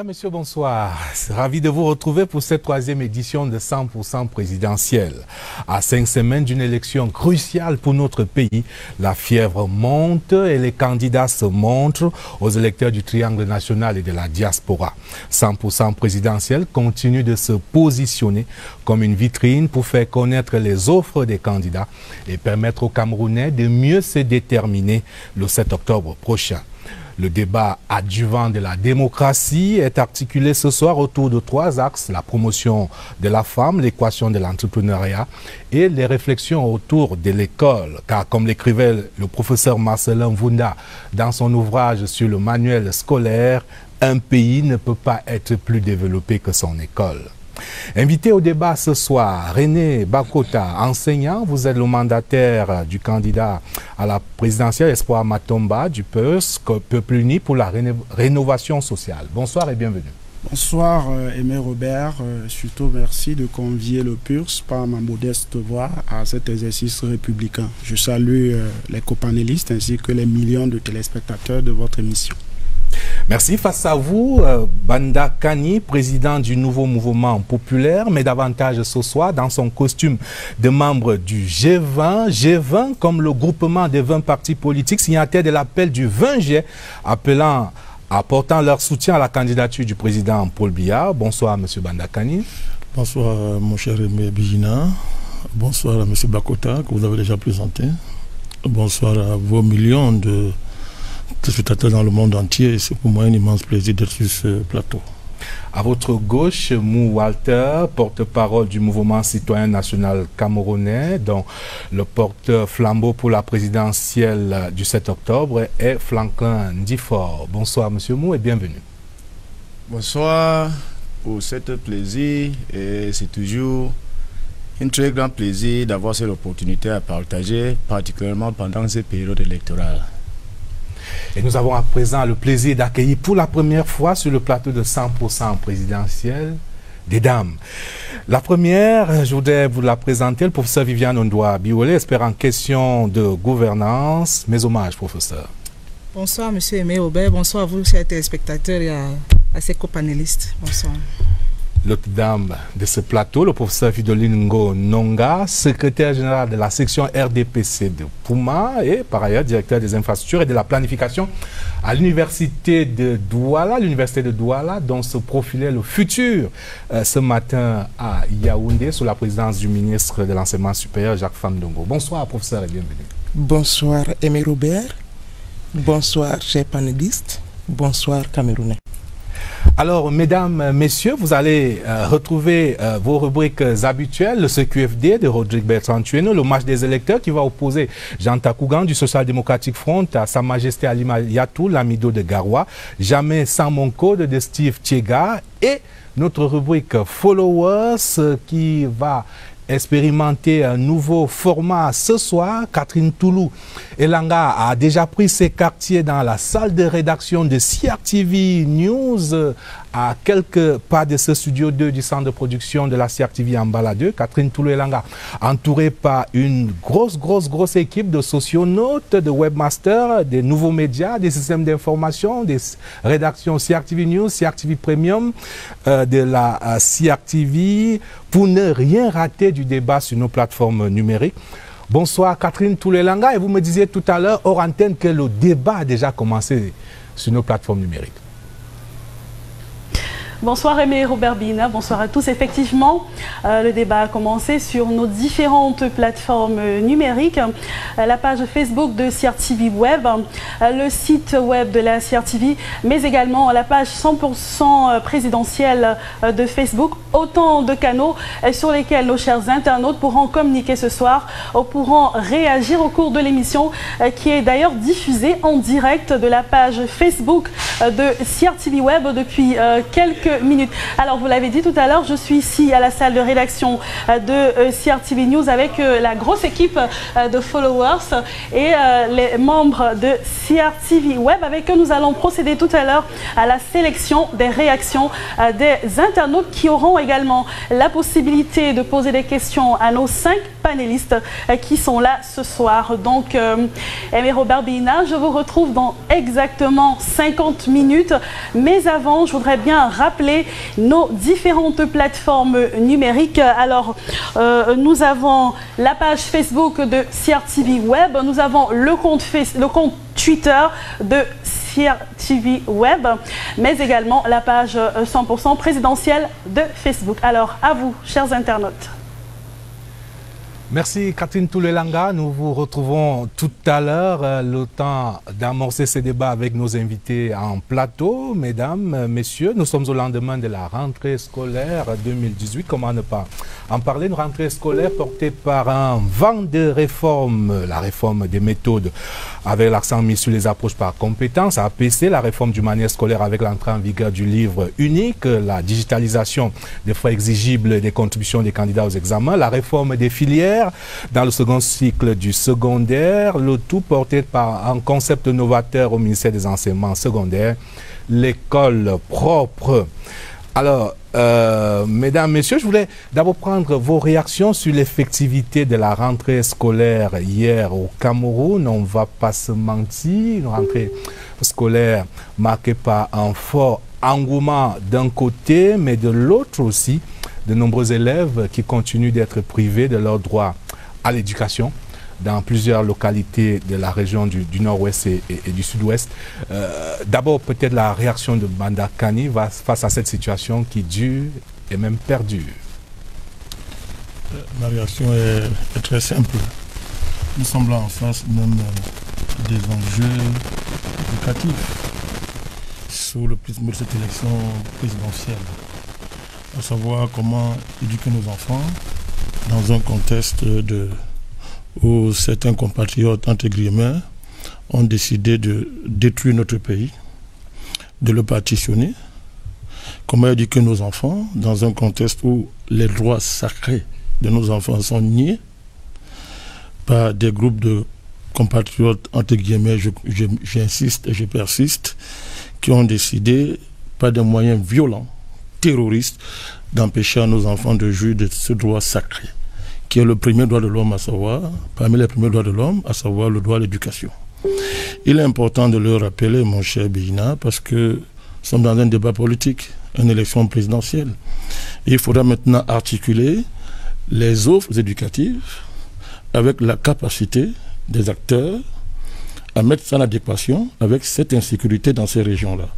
Mesdames, Messieurs, bonsoir. Ravi de vous retrouver pour cette troisième édition de 100% présidentielle. À 5 semaines d'une élection cruciale pour notre pays, la fièvre monte et les candidats se montrent aux électeurs du triangle national et de la diaspora. 100% présidentielle continue de se positionner comme une vitrine pour faire connaître les offres des candidats et permettre aux Camerounais de mieux se déterminer le 7 octobre prochain. Le débat adjuvant de la démocratie est articulé ce soir autour de 3 axes, la promotion de la femme, l'équation de l'entrepreneuriat et les réflexions autour de l'école. Car comme l'écrivait le professeur Marcelin Vunda dans son ouvrage sur le manuel scolaire, un pays ne peut pas être plus développé que son école. Invité au débat ce soir, René Bakota, enseignant, vous êtes le mandataire du candidat à la présidentielle Espoir Matomba du Peuple Uni pour la rénovation sociale. Bonsoir et bienvenue. Bonsoir Aimé Robert, surtout merci de convier le PURS par ma modeste voix à cet exercice républicain. Je salue les copanélistes ainsi que les millions de téléspectateurs de votre émission. Merci. Face à vous, Banda Kani, président du nouveau mouvement populaire, mais davantage ce soir dans son costume de membre du G20. G20 comme le groupement des 20 partis politiques signataires de l'appel du 20 juillet, apportant leur soutien à la candidature du président Paul Biya. Bonsoir, M. Banda Kani. Bonsoir, mon cher Aimé Bijina. Bonsoir à M. Bakota, que vous avez déjà présenté. Bonsoir à vos millions de spectateurs dans le monde entier. C'est pour moi un immense plaisir d'être sur ce plateau. À votre gauche, Mou Walter, porte-parole du mouvement citoyen national camerounais, dont le porte-flambeau pour la présidentielle du 7 octobre est Franklin Ndifort. Bonsoir Monsieur Mou et bienvenue. Bonsoir pour cet plaisir, et c'est toujours un très grand plaisir d'avoir cette opportunité à partager, particulièrement pendant cette période électorale. Et nous avons à présent le plaisir d'accueillir pour la première fois sur le plateau de 100% présidentiel des dames. La première, je voudrais vous la présenter, le professeur Viviane Ondoa Biolé, expert en question de gouvernance. Mes hommages, professeur. Bonsoir, monsieur Aimé Aubert. Bonsoir à vous, chers téléspectateurs, et à ses copanélistes. Bonsoir. L'autre dame de ce plateau, le professeur Fidoline Ngo Nonga, secrétaire général de la section RDPC de Pouma et par ailleurs directeur des infrastructures et de la planification à l'université de Douala, dont se profilait le futur ce matin à Yaoundé sous la présidence du ministre de l'enseignement supérieur Jacques Fandongo. Bonsoir professeur et bienvenue. Bonsoir Aimé Robert, bonsoir chers panélistes, bonsoir Camerounais. Alors, mesdames, messieurs, vous allez retrouver vos rubriques habituelles, le CQFD de Rodrigue Bertrand Tueno, le match des électeurs qui va opposer Jean Takougan du Social Democratic Front à Sa Majesté Alima Yatou, l'amido de Garoua, Jamais sans mon code de Steve Tchega et notre rubrique Followers qui va expérimenter un nouveau format ce soir. Catherine Toulou Elanga a déjà pris ses quartiers dans la salle de rédaction de CRTV News à quelques pas de ce studio 2 du centre de production de la CRTV en Balade. Catherine Toulou Elanga, entourée par une grosse équipe de socionautes, de webmasters, des nouveaux médias, des systèmes d'information, des rédactions CRTV News, CRTV Premium, de la CRTV, pour ne rien rater du débat sur nos plateformes numériques. Bonsoir Catherine Toulou Elanga, et vous me disiez tout à l'heure hors antenne que le débat a déjà commencé sur nos plateformes numériques. Bonsoir Aimé Robert Bina, bonsoir à tous. Effectivement, le débat a commencé sur nos différentes plateformes numériques, la page Facebook de CRTV Web, le site web de la CRTV, mais également la page 100% présidentielle de Facebook. Autant de canaux sur lesquels nos chers internautes pourront communiquer ce soir, pourront réagir au cours de l'émission qui est d'ailleurs diffusée en direct de la page Facebook de CRTV Web depuis quelques minutes. Alors vous l'avez dit tout à l'heure, je suis ici à la salle de rédaction de CRTV News avec la grosse équipe de followers et les membres de CRTV Web avec eux nous allons procéder tout à l'heure à la sélection des réactions des internautes qui auront également la possibilité de poser des questions à nos 5 panélistes qui sont là ce soir. Donc, Aimé Robert Bihina, je vous retrouve dans exactement 50 minutes. Mais avant, je voudrais bien rappeler nos différentes plateformes numériques. Alors, nous avons la page Facebook de CRTV Web, nous avons le compte Twitter de CRTV Web, mais également la page 100% présidentielle de Facebook. Alors, à vous, chers internautes. Merci Catherine Toulelanga. Nous vous retrouvons tout à l'heure. Le temps d'amorcer ce débat avec nos invités en plateau. Mesdames, messieurs, nous sommes au lendemain de la rentrée scolaire 2018. Comment ne pas en parler? Une rentrée scolaire portée par un vent de réformes. La réforme des méthodes avec l'accent mis sur les approches par compétences, APC, la réforme du manuel scolaire avec l'entrée en vigueur du livre unique, la digitalisation des frais exigibles et des contributions des candidats aux examens, la réforme des filières dans le second cycle du secondaire, le tout porté par un concept novateur au ministère des enseignements secondaires, l'école propre. Alors, mesdames, messieurs, je voulais d'abord prendre vos réactions sur l'effectivité de la rentrée scolaire hier au Cameroun. On ne va pas se mentir, une rentrée scolaire marquée par un fort engouement d'un côté, mais de l'autre aussi, de nombreux élèves qui continuent d'être privés de leur droit à l'éducation dans plusieurs localités de la région du nord-ouest et du sud-ouest. D'abord, peut-être la réaction de Mbanda-Kani face à cette situation qui dure et même perdure. Ma réaction est très simple. Nous sommes là en face même des enjeux éducatifs sous le prisme de cette élection présidentielle, à savoir comment éduquer nos enfants dans un contexte où certains compatriotes, entre guillemets, ont décidé de détruire notre pays, de le partitionner. Comment éduquer nos enfants dans un contexte où les droits sacrés de nos enfants sont niés par des groupes de compatriotes, entre guillemets, j'insiste et je persiste, qui ont décidé, par des moyens violents, terroristes, d'empêcher à nos enfants de jouir de ce droit sacré, qui est le premier droit de l'homme, à savoir, parmi les premiers droits de l'homme, à savoir le droit à l'éducation. Il est important de le rappeler, mon cher Bihina, parce que nous sommes dans un débat politique, une élection présidentielle. Et il faudra maintenant articuler les offres éducatives avec la capacité des acteurs à mettre ça en adéquation avec cette insécurité dans ces régions-là.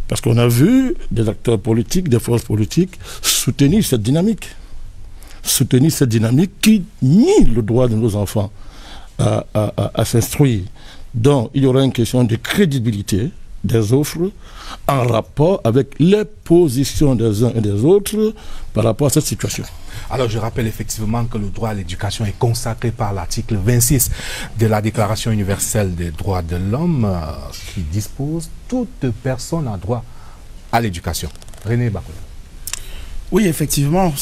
Parce qu'on a vu des acteurs politiques, des forces politiques soutenir cette dynamique. Soutenir cette dynamique qui nie le droit de nos enfants à s'instruire. Donc, il y aura une question de crédibilité des offres en rapport avec les positions des uns et des autres par rapport à cette situation. Alors, je rappelle effectivement que le droit à l'éducation est consacré par l'article 26 de la Déclaration universelle des droits de l'homme qui dispose « Toute personne a droit à l'éducation ». René Bakola. Oui, effectivement,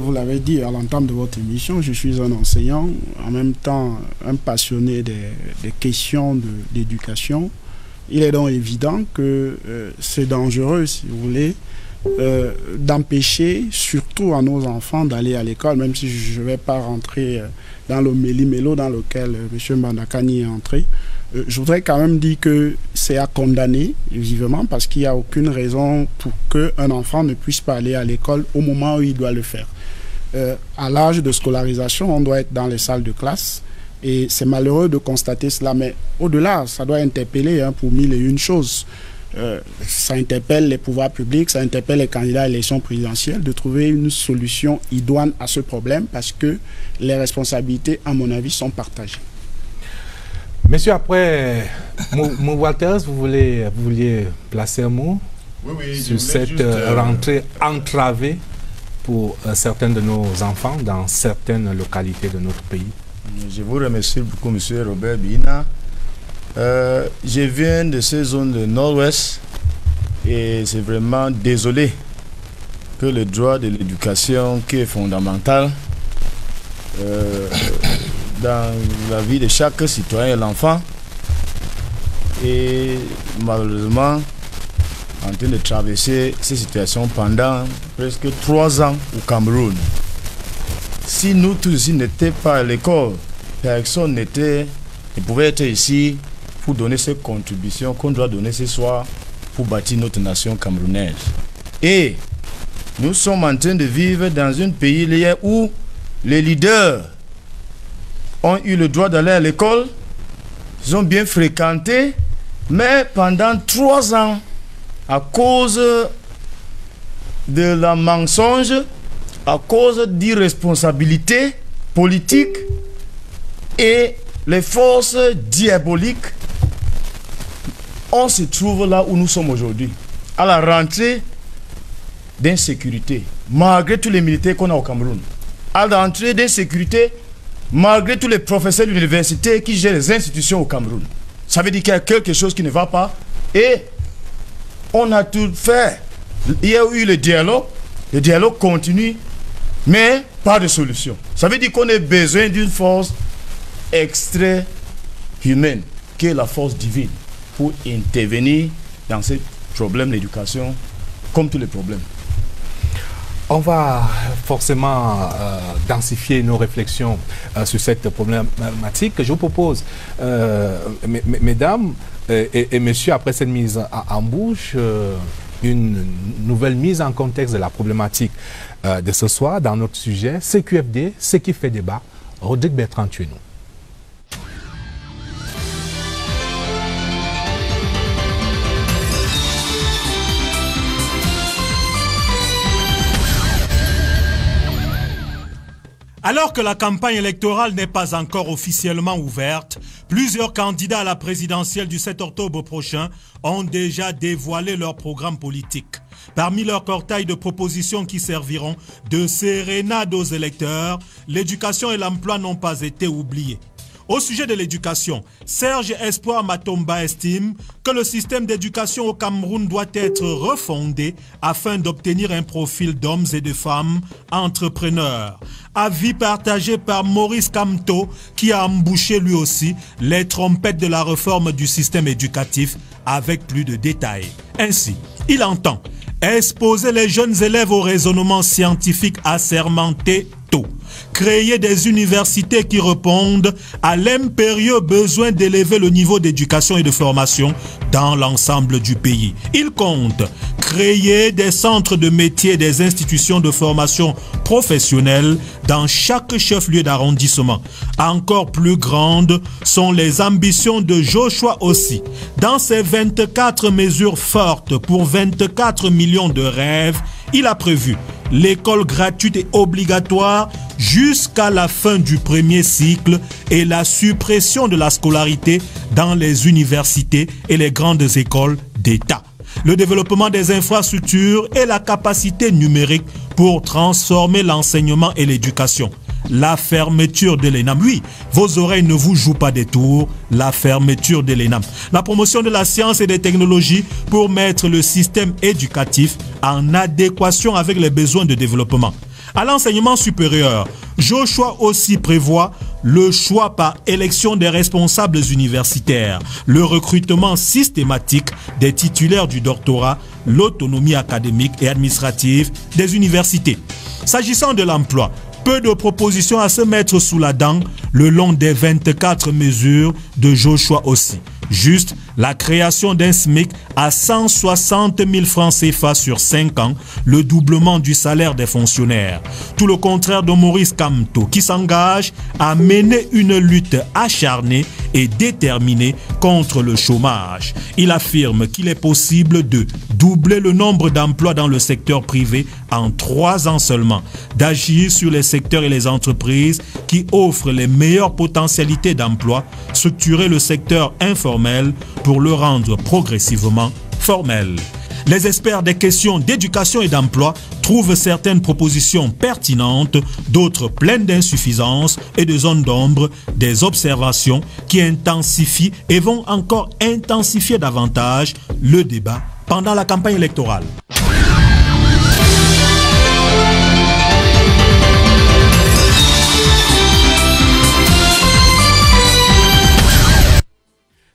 vous l'avez dit à l'entame de votre émission, je suis un enseignant, en même temps un passionné des questions d'éducation. Il est donc évident que c'est dangereux, si vous voulez, d'empêcher surtout à nos enfants d'aller à l'école, même si je ne vais pas rentrer dans le méli-mélo dans lequel M. Mbanda-Kani est entré. Je voudrais quand même dire que c'est à condamner vivement parce qu'il n'y a aucune raison pour qu'un enfant ne puisse pas aller à l'école au moment où il doit le faire. À l'âge de scolarisation, on doit être dans les salles de classe et c'est malheureux de constater cela, mais au-delà, ça doit interpeller pour mille et une choses. Ça interpelle les pouvoirs publics, ça interpelle les candidats à l'élection présidentielle de trouver une solution idoine à ce problème parce que les responsabilités, à mon avis, sont partagées. Monsieur, après, Mou Walters, vous vouliez placer un mot sur cette rentrée entravée pour certains de nos enfants dans certaines localités de notre pays? Je vous remercie beaucoup, monsieur Robert Bihina. Je viens de ces zones de nord-ouest et c'est vraiment désolé que le droit de l'éducation qui est fondamental dans la vie de chaque citoyen et l'enfant est malheureusement en train de traverser ces situations pendant presque 3 ans au Cameroun. Si nous tous ici n'étions pas à l'école, personne ne pouvait être ici pour donner ses contributions qu'on doit donner ce soir pour bâtir notre nation camerounaise. Et nous sommes en train de vivre dans un pays où les leaders ont eu le droit d'aller à l'école, ils ont bien fréquenté, mais pendant 3 ans, à cause de la mensonge, à cause d'irresponsabilité politique et les forces diaboliques, on se trouve là où nous sommes aujourd'hui, à la rentrée d'insécurité, malgré tous les militaires qu'on a au Cameroun, à la rentrée d'insécurité, malgré tous les professeurs de l'université qui gèrent les institutions au Cameroun. Ça veut dire qu'il y a quelque chose qui ne va pas et on a tout fait. Il y a eu le dialogue continue, mais pas de solution. Ça veut dire qu'on a besoin d'une force extra-humaine, qui est la force divine, pour intervenir dans ces problèmes d'éducation, comme tous les problèmes. On va forcément densifier nos réflexions sur cette problématique. Je vous propose, mesdames et messieurs, après cette mise en bouche, une nouvelle mise en contexte de la problématique de ce soir dans notre sujet, CQFD, ce qui fait débat. Rodrigue Bertrand, tu es nous. Alors que la campagne électorale n'est pas encore officiellement ouverte, plusieurs candidats à la présidentielle du 7 octobre prochain ont déjà dévoilé leur programme politique. Parmi leur cortège de propositions qui serviront de sérénade aux électeurs, l'éducation et l'emploi n'ont pas été oubliés. Au sujet de l'éducation, Serge Espoir Matomba estime que le système d'éducation au Cameroun doit être refondé afin d'obtenir un profil d'hommes et de femmes entrepreneurs. Avis partagé par Maurice Kamto qui a embouché lui aussi les trompettes de la réforme du système éducatif avec plus de détails. Ainsi, il entend exposer les jeunes élèves au raisonnement scientifique assermenté tôt. Créer des universités qui répondent à l'impérieux besoin d'élever le niveau d'éducation et de formation dans l'ensemble du pays. Il compte créer des centres de métiers et des institutions de formation professionnelle dans chaque chef-lieu d'arrondissement. Encore plus grandes sont les ambitions de Joshua aussi. Dans ses 24 mesures fortes pour 24 millions de rêves, il a prévu l'école gratuite et obligatoire jusqu'à la fin du premier cycle et la suppression de la scolarité dans les universités et les grandes écoles d'État. Le développement des infrastructures et la capacité numérique pour transformer l'enseignement et l'éducation. La fermeture de l'ENAM. Oui, vos oreilles ne vous jouent pas des tours. La fermeture de l'ENAM. La promotion de la science et des technologies pour mettre le système éducatif en adéquation avec les besoins de développement. À l'enseignement supérieur, Joshua aussi prévoit le choix par élection des responsables universitaires, le recrutement systématique des titulaires du doctorat, l'autonomie académique et administrative des universités. S'agissant de l'emploi, peu de propositions à se mettre sous la dent le long des 24 mesures de Joshua aussi. Juste la création d'un SMIC à 160 000 francs CFA sur 5 ans, le doublement du salaire des fonctionnaires. Tout le contraire de Maurice Kamto qui s'engage à mener une lutte acharnée et déterminée contre le chômage. Il affirme qu'il est possible de doubler le nombre d'emplois dans le secteur privé en 3 ans seulement, d'agir sur les secteurs et les entreprises qui offrent les meilleures potentialités d'emploi, structurer le secteur informel pour le rendre progressivement formel. Les experts des questions d'éducation et d'emploi trouvent certaines propositions pertinentes, d'autres pleines d'insuffisances et de zones d'ombre, des observations qui intensifient et vont encore intensifier davantage le débat pendant la campagne électorale.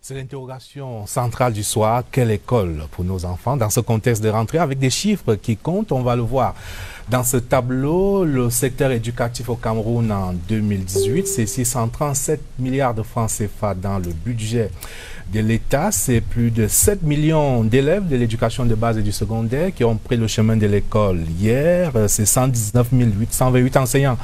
C'est l'interrogation centrale du soir. Quelle école pour nos enfants dans ce contexte de rentrée avec des chiffres qui comptent, on va le voir. Dans ce tableau, le secteur éducatif au Cameroun en 2018, c'est 637 milliards de francs CFA dans le budget de l'État. C'est plus de 7 millions d'élèves de l'éducation de base et du secondaire qui ont pris le chemin de l'école hier. C'est 119 828 enseignants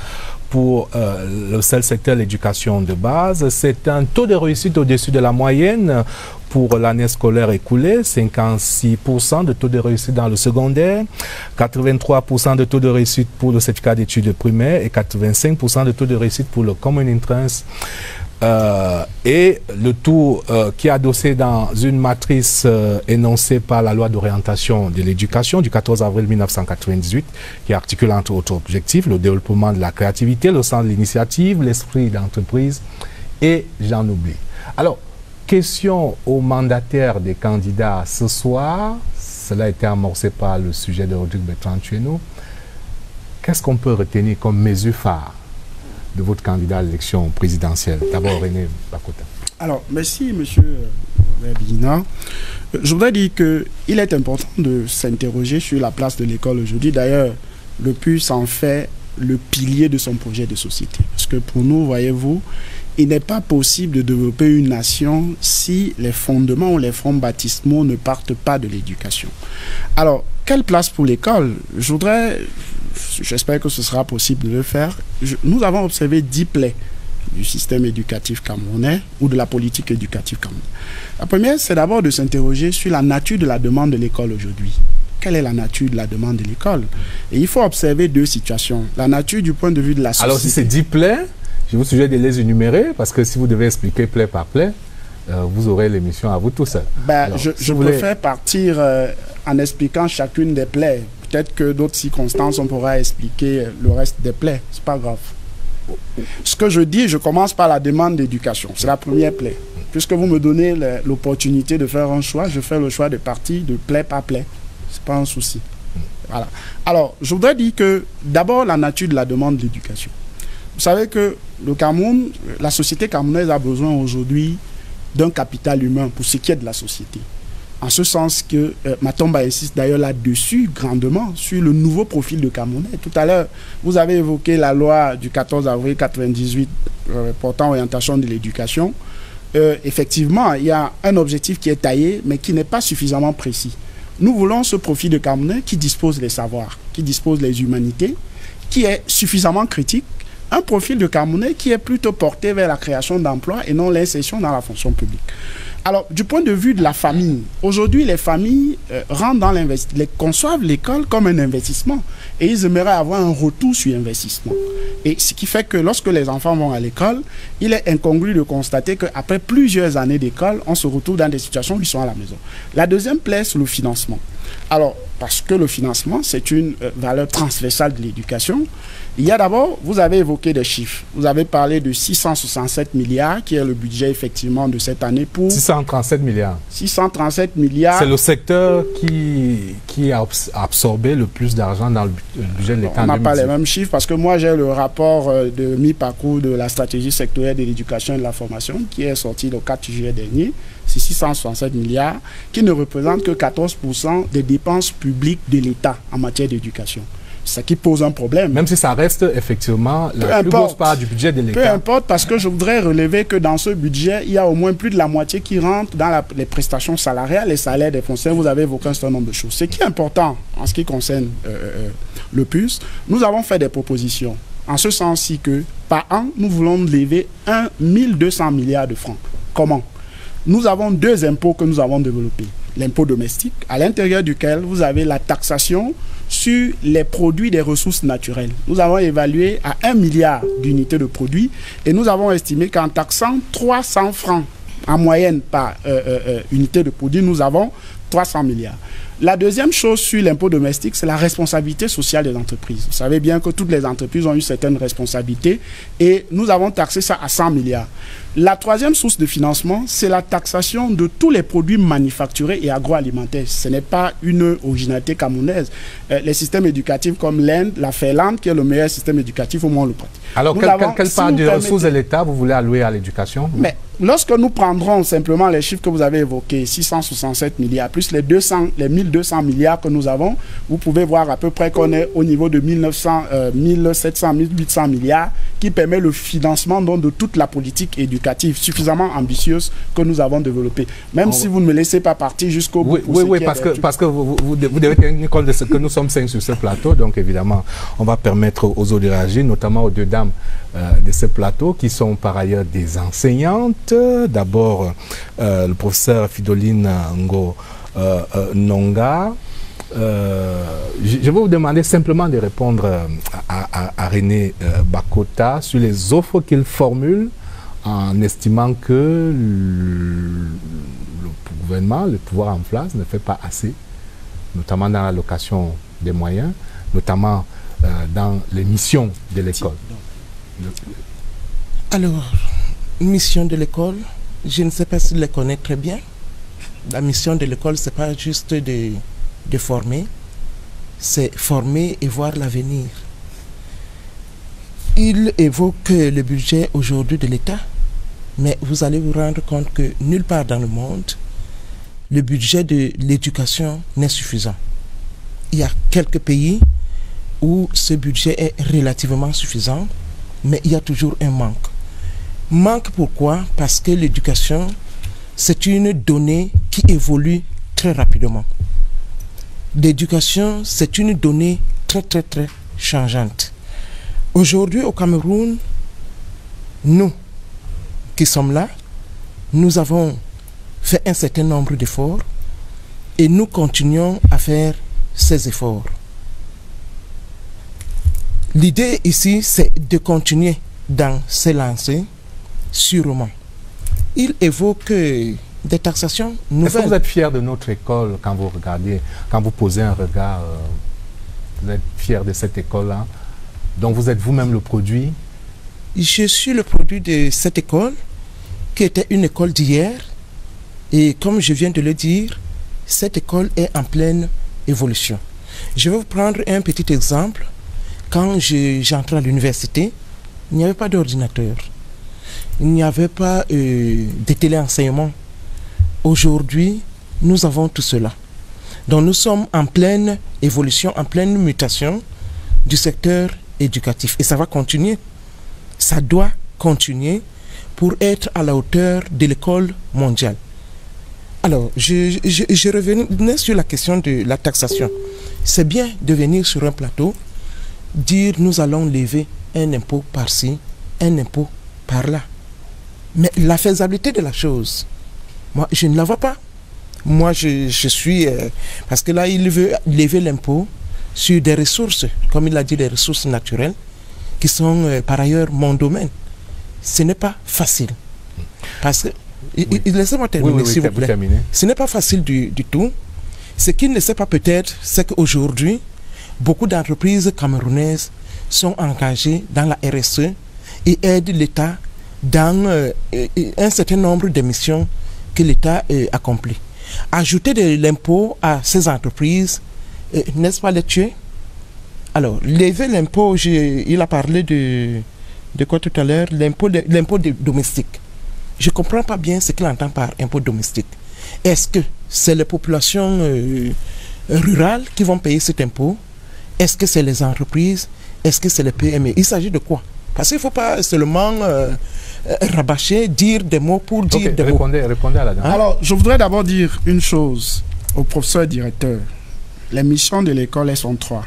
pour le seul secteur de l'éducation de base. C'est un taux de réussite au-dessus de la moyenne pour l'année scolaire écoulée, 56% de taux de réussite dans le secondaire, 83% de taux de réussite pour le certificat d'études primaires et 85% de taux de réussite pour le Common Entrance. Et le tout qui est adossé dans une matrice énoncée par la loi d'orientation de l'éducation du 14 avril 1998, qui articule entre autres objectifs le développement de la créativité, le sens de l'initiative, l'esprit d'entreprise, et j'en oublie. Alors, question aux mandataires des candidats ce soir, cela a été amorcé par le sujet de Rodrigue Bertrand Tueno. Qu'est-ce qu'on peut retenir comme mesure phare de votre candidat à l'élection présidentielle? D'abord, René Bakota. Alors, merci, monsieur Bina. Je voudrais dire qu'il est important de s'interroger sur la place de l'école aujourd'hui. D'ailleurs, le PUS en fait le pilier de son projet de société. Parce que pour nous, voyez-vous, il n'est pas possible de développer une nation si les fondements ou les fonds baptismaux ne partent pas de l'éducation. Alors, quelle place pour l'école? J'espère que ce sera possible de le faire. Nous avons observé 10 plaies du système éducatif camerounais ou de la politique éducative camerounaise. La première, c'est d'abord de s'interroger sur la nature de la demande de l'école aujourd'hui. Quelle est la nature de la demande de l'école? Et il faut observer deux situations. La nature du point de vue de la société. Alors, si c'est 10 plaies, je vous suggère de les énumérer, parce que si vous devez expliquer plaie par plaie, vous aurez l'émission à vous tout seul. Alors, je préfère partir en expliquant chacune des plaies. Peut-être que d'autres circonstances, on pourra expliquer le reste des plaies. C'est pas grave. Ce que je dis, je commence par la demande d'éducation. C'est la première plaie. Puisque vous me donnez l'opportunité de faire un choix, je fais le choix de partir de plaie par plaie. C'est pas un souci. Voilà. Alors, je voudrais dire que d'abord, la nature de la demande d'éducation. Vous savez que le Cameroun, la société camerounaise a besoin aujourd'hui d'un capital humain pour ce qui est de la société. En ce sens que Matomba insiste d'ailleurs là-dessus grandement sur le nouveau profil de Camerounais. Tout à l'heure, vous avez évoqué la loi du 14 avril 1998 portant orientation de l'éducation. Effectivement, il y a un objectif qui est taillé, mais qui n'est pas suffisamment précis. Nous voulons ce profil de Camerounais qui dispose des savoirs, qui dispose des humanités, qui est suffisamment critique, un profil de Camerounais qui est plutôt porté vers la création d'emplois et non l'insertion dans la fonction publique. Alors, du point de vue de la famille, aujourd'hui, les familles conçoivent l'école comme un investissement et ils aimeraient avoir un retour sur investissement. Et ce qui fait que lorsque les enfants vont à l'école, il est incongru de constater qu'après plusieurs années d'école, on se retrouve dans des situations où ils sont à la maison. La deuxième plaie, c'est le financement. Alors, parce que le financement, c'est une valeur transversale de l'éducation. Il y a d'abord, vous avez évoqué des chiffres. Vous avez parlé de 667 milliards, qui est le budget effectivement de cette année pour... 637 milliards. 637 milliards. C'est le secteur qui a absorbé le plus d'argent dans le budget de l'État. On n'a pas les mêmes chiffres parce que moi j'ai le rapport de mi-parcours de la stratégie sectorielle de l'éducation et de la formation qui est sorti le 4 juillet dernier. C'est 667 milliards qui ne représentent que 14% des dépenses publiques de l'État en matière d'éducation. Ce qui pose un problème. Même si ça reste effectivement la plus grosse part du budget de l'État. Peu importe, parce que je voudrais relever que dans ce budget, il y a au moins plus de la moitié qui rentre dans les prestations salariales, les salaires des fonctionnaires. Vous avez évoqué un certain nombre de choses. Ce qui est important en ce qui concerne le PUS, nous avons fait des propositions. En ce sens-ci que, par an, nous voulons lever 1 200 milliards de francs. Comment? Nous avons deux impôts que nous avons développés. L'impôt domestique, à l'intérieur duquel vous avez la taxation sur les produits des ressources naturelles. Nous avons évalué à 1 milliard d'unités de produits et nous avons estimé qu'en taxant 300 francs en moyenne par unité de produit, nous avons 300 milliards. La deuxième chose sur l'impôt domestique, c'est la responsabilité sociale des entreprises. Vous savez bien que toutes les entreprises ont une certaine responsabilité et nous avons taxé ça à 100 milliards. La troisième source de financement, c'est la taxation de tous les produits manufacturés et agroalimentaires. Ce n'est pas une originalité camerounaise. Les systèmes éducatifs comme l'Inde, la Finlande, qui est le meilleur système éducatif au monde, le pratique. Alors, quelle part des ressources de l'État vous voulez allouer à l'éducation? Mais lorsque nous prendrons simplement les chiffres que vous avez évoqués, 667 milliards, plus les 1200 milliards que nous avons, vous pouvez voir à peu près qu'on est au niveau de 1700, 1800 milliards, qui permet le financement donc, de toute la politique éducative suffisamment ambitieuse que nous avons développée. Même si vous ne me laissez pas partir jusqu'au bout. Oui, parce que vous devez tenir compte de ce que nous sommes 5 sur ce plateau, donc évidemment, on va permettre aux autres de réagir, notamment aux deux dames de ce plateau, qui sont par ailleurs des enseignantes. D'abord, le professeur Fidoline Ngo Nonga. Je vais vous demander simplement de répondre à René Bakota sur les offres qu'il formule en estimant que le gouvernement, le pouvoir en place ne fait pas assez, notamment dans l'allocation des moyens, notamment dans les missions de l'école. Alors, mission de l'école, je ne sais pas s'il les connaît très bien. La mission de l'école, ce n'est pas juste de former, c'est former et voir l'avenir. Il évoque le budget aujourd'hui de l'État, mais vous allez vous rendre compte que nulle part dans le monde, le budget de l'éducation n'est suffisant. Il y a quelques pays où ce budget est relativement suffisant, mais il y a toujours un manque. Manque pourquoi? Parce que l'éducation, c'est une donnée qui évolue très rapidement. L'éducation, c'est une donnée très changeante. Aujourd'hui, au Cameroun, nous qui sommes là, nous avons fait un certain nombre d'efforts et nous continuons à faire ces efforts. L'idée ici, c'est de continuer dans ces lancées, sûrement. Il évoque des taxations nouvelles. Est-ce que vous êtes fier de notre école quand vous regardez, quand vous posez un regard, vous êtes fier de cette école-là, dont vous êtes vous-même le produit? Je suis le produit de cette école, qui était une école d'hier. Et comme je viens de le dire, cette école est en pleine évolution. Je vais vous prendre un petit exemple. Quand j'entrais à l'université, il n'y avait pas d'ordinateur. Il n'y avait pas de téléenseignement. Aujourd'hui, nous avons tout cela. Donc nous sommes en pleine évolution, en pleine mutation du secteur éducatif. Et ça va continuer. Ça doit continuer pour être à la hauteur de l'école mondiale. Alors, je revenais sur la question de la taxation. C'est bien de venir sur un plateau, dire nous allons lever un impôt par-ci, un impôt par-là. Mais la faisabilité de la chose, moi, je ne la vois pas. Moi, je suis... parce que là, il veut lever l'impôt sur des ressources, comme il a dit, des ressources naturelles, qui sont par ailleurs mon domaine. Ce n'est pas facile. Parce que... Oui. Laissez-moi terminer, s'il vous plaît. Ce n'est pas facile du tout. Ce qu'il ne sait pas peut-être, c'est qu'aujourd'hui, beaucoup d'entreprises camerounaises sont engagées dans la RSE et aident l'État dans un certain nombre de missions que l'État accomplit. Ajouter de l'impôt à ces entreprises, n'est-ce pas les tuer? Alors, lever l'impôt, il a parlé de quoi tout à l'heure? L'impôt domestique. Je ne comprends pas bien ce qu'il entend par impôt domestique. Est-ce que c'est les populations rurales qui vont payer cet impôt? Est-ce que c'est les entreprises? Est-ce que c'est les PME? Il s'agit de quoi? Parce qu'il ne faut pas seulement rabâcher, dire des mots pour dire des mots. Répondez à la dame. Alors, je voudrais d'abord dire une chose au professeur directeur. Les missions de l'école, elles sont 3.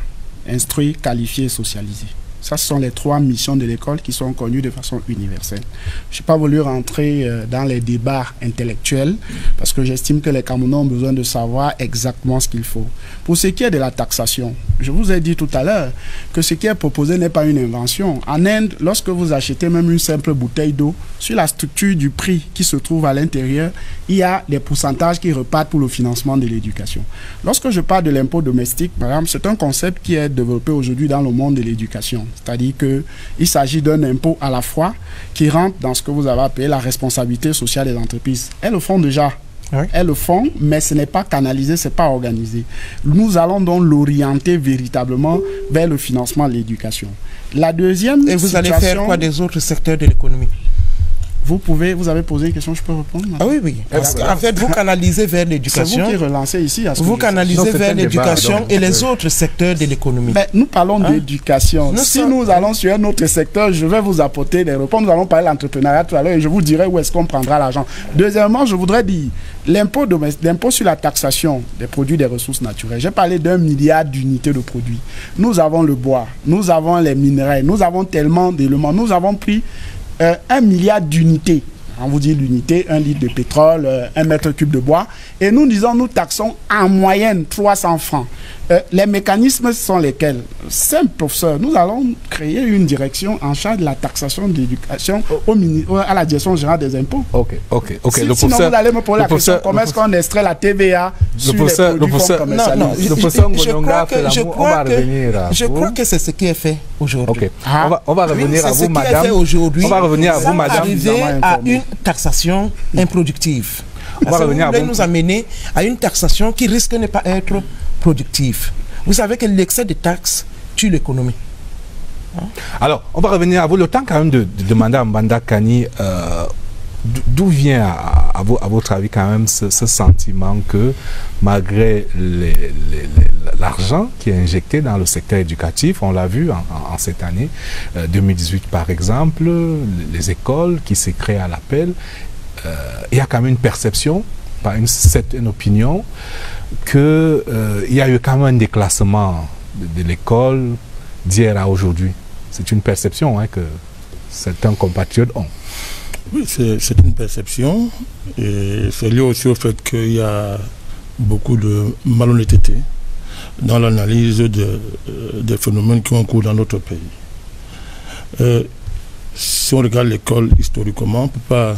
Instruire, qualifier et socialiser. Ça, ce sont les 3 missions de l'école qui sont connues de façon universelle. Je n'ai pas voulu rentrer dans les débats intellectuels parce que j'estime que les Camerounais ont besoin de savoir exactement ce qu'il faut. Pour ce qui est de la taxation, je vous ai dit tout à l'heure que ce qui est proposé n'est pas une invention. En Inde, lorsque vous achetez même une simple bouteille d'eau, sur la structure du prix qui se trouve à l'intérieur, il y a des pourcentages qui repartent pour le financement de l'éducation. Lorsque je parle de l'impôt domestique, par exemple, c'est un concept qui est développé aujourd'hui dans le monde de l'éducation. C'est-à-dire qu'il s'agit d'un impôt à la fois qui rentre dans ce que vous avez appelé la responsabilité sociale des entreprises. Elles le font déjà. Oui. Elles le font, mais ce n'est pas canalisé, ce n'est pas organisé. Nous allons donc l'orienter véritablement vers le financement de l'éducation. La deuxième Et vous allez faire quoi des autres secteurs de l'économie? Vous avez posé une question, je peux répondre? Ah oui, oui. Parce qu'en fait, vous canalisez vers l'éducation. C'est vous qui relancez ici. Vous canalisez vers l'éducation et les autres secteurs de l'économie. Nous parlons d'éducation. Si nous allons sur un autre secteur, je vais vous apporter des réponses. Nous allons parler de l'entrepreneuriat tout à l'heure et je vous dirai où est-ce qu'on prendra l'argent. Deuxièmement, je voudrais dire, l'impôt sur la taxation des produits des ressources naturelles. J'ai parlé d'1 milliard d'unités de produits. Nous avons le bois, nous avons les minerais, nous avons tellement d'éléments. Nous avons pris 1 milliard d'unités. On vous dit l'unité, 1 litre de pétrole, 1 mètre cube de bois. Et nous disons, nous taxons en moyenne 300 francs. Les mécanismes sont lesquels? Simple, professeur. Nous allons créer une direction en charge de la taxation de l'éducation à la direction générale des impôts. Ok. Sinon, vous allez me poser la question, comment est-ce qu'on extrait la TVA sur les produits qu'on commercialise? Je crois que c'est ce qui est fait aujourd'hui. On va revenir à vous, madame. On va revenir à vous, madame. Arriver à une taxation improductive. Vous voulez nous amener à une taxation qui risque de ne pas être productive. Vous savez que l'excès de taxes tue l'économie. Alors, on va revenir à vous. Le temps quand même de demander à Mbanda Kani, d'où vient à votre avis quand même ce sentiment que malgré l'argent qui est injecté dans le secteur éducatif, on l'a vu en cette année 2018 par exemple, les écoles qui s'est créées à l'appel, il y a quand même une perception, par une certaine opinion, qu'il y a eu quand même un déclassement de l'école d'hier à aujourd'hui. C'est une perception que certains compatriotes ont. Oui, c'est une perception et c'est lié aussi au fait qu'il y a beaucoup de malhonnêteté dans l'analyse des phénomènes qui ont cours dans notre pays. Si on regarde l'école historiquement, on ne peut pas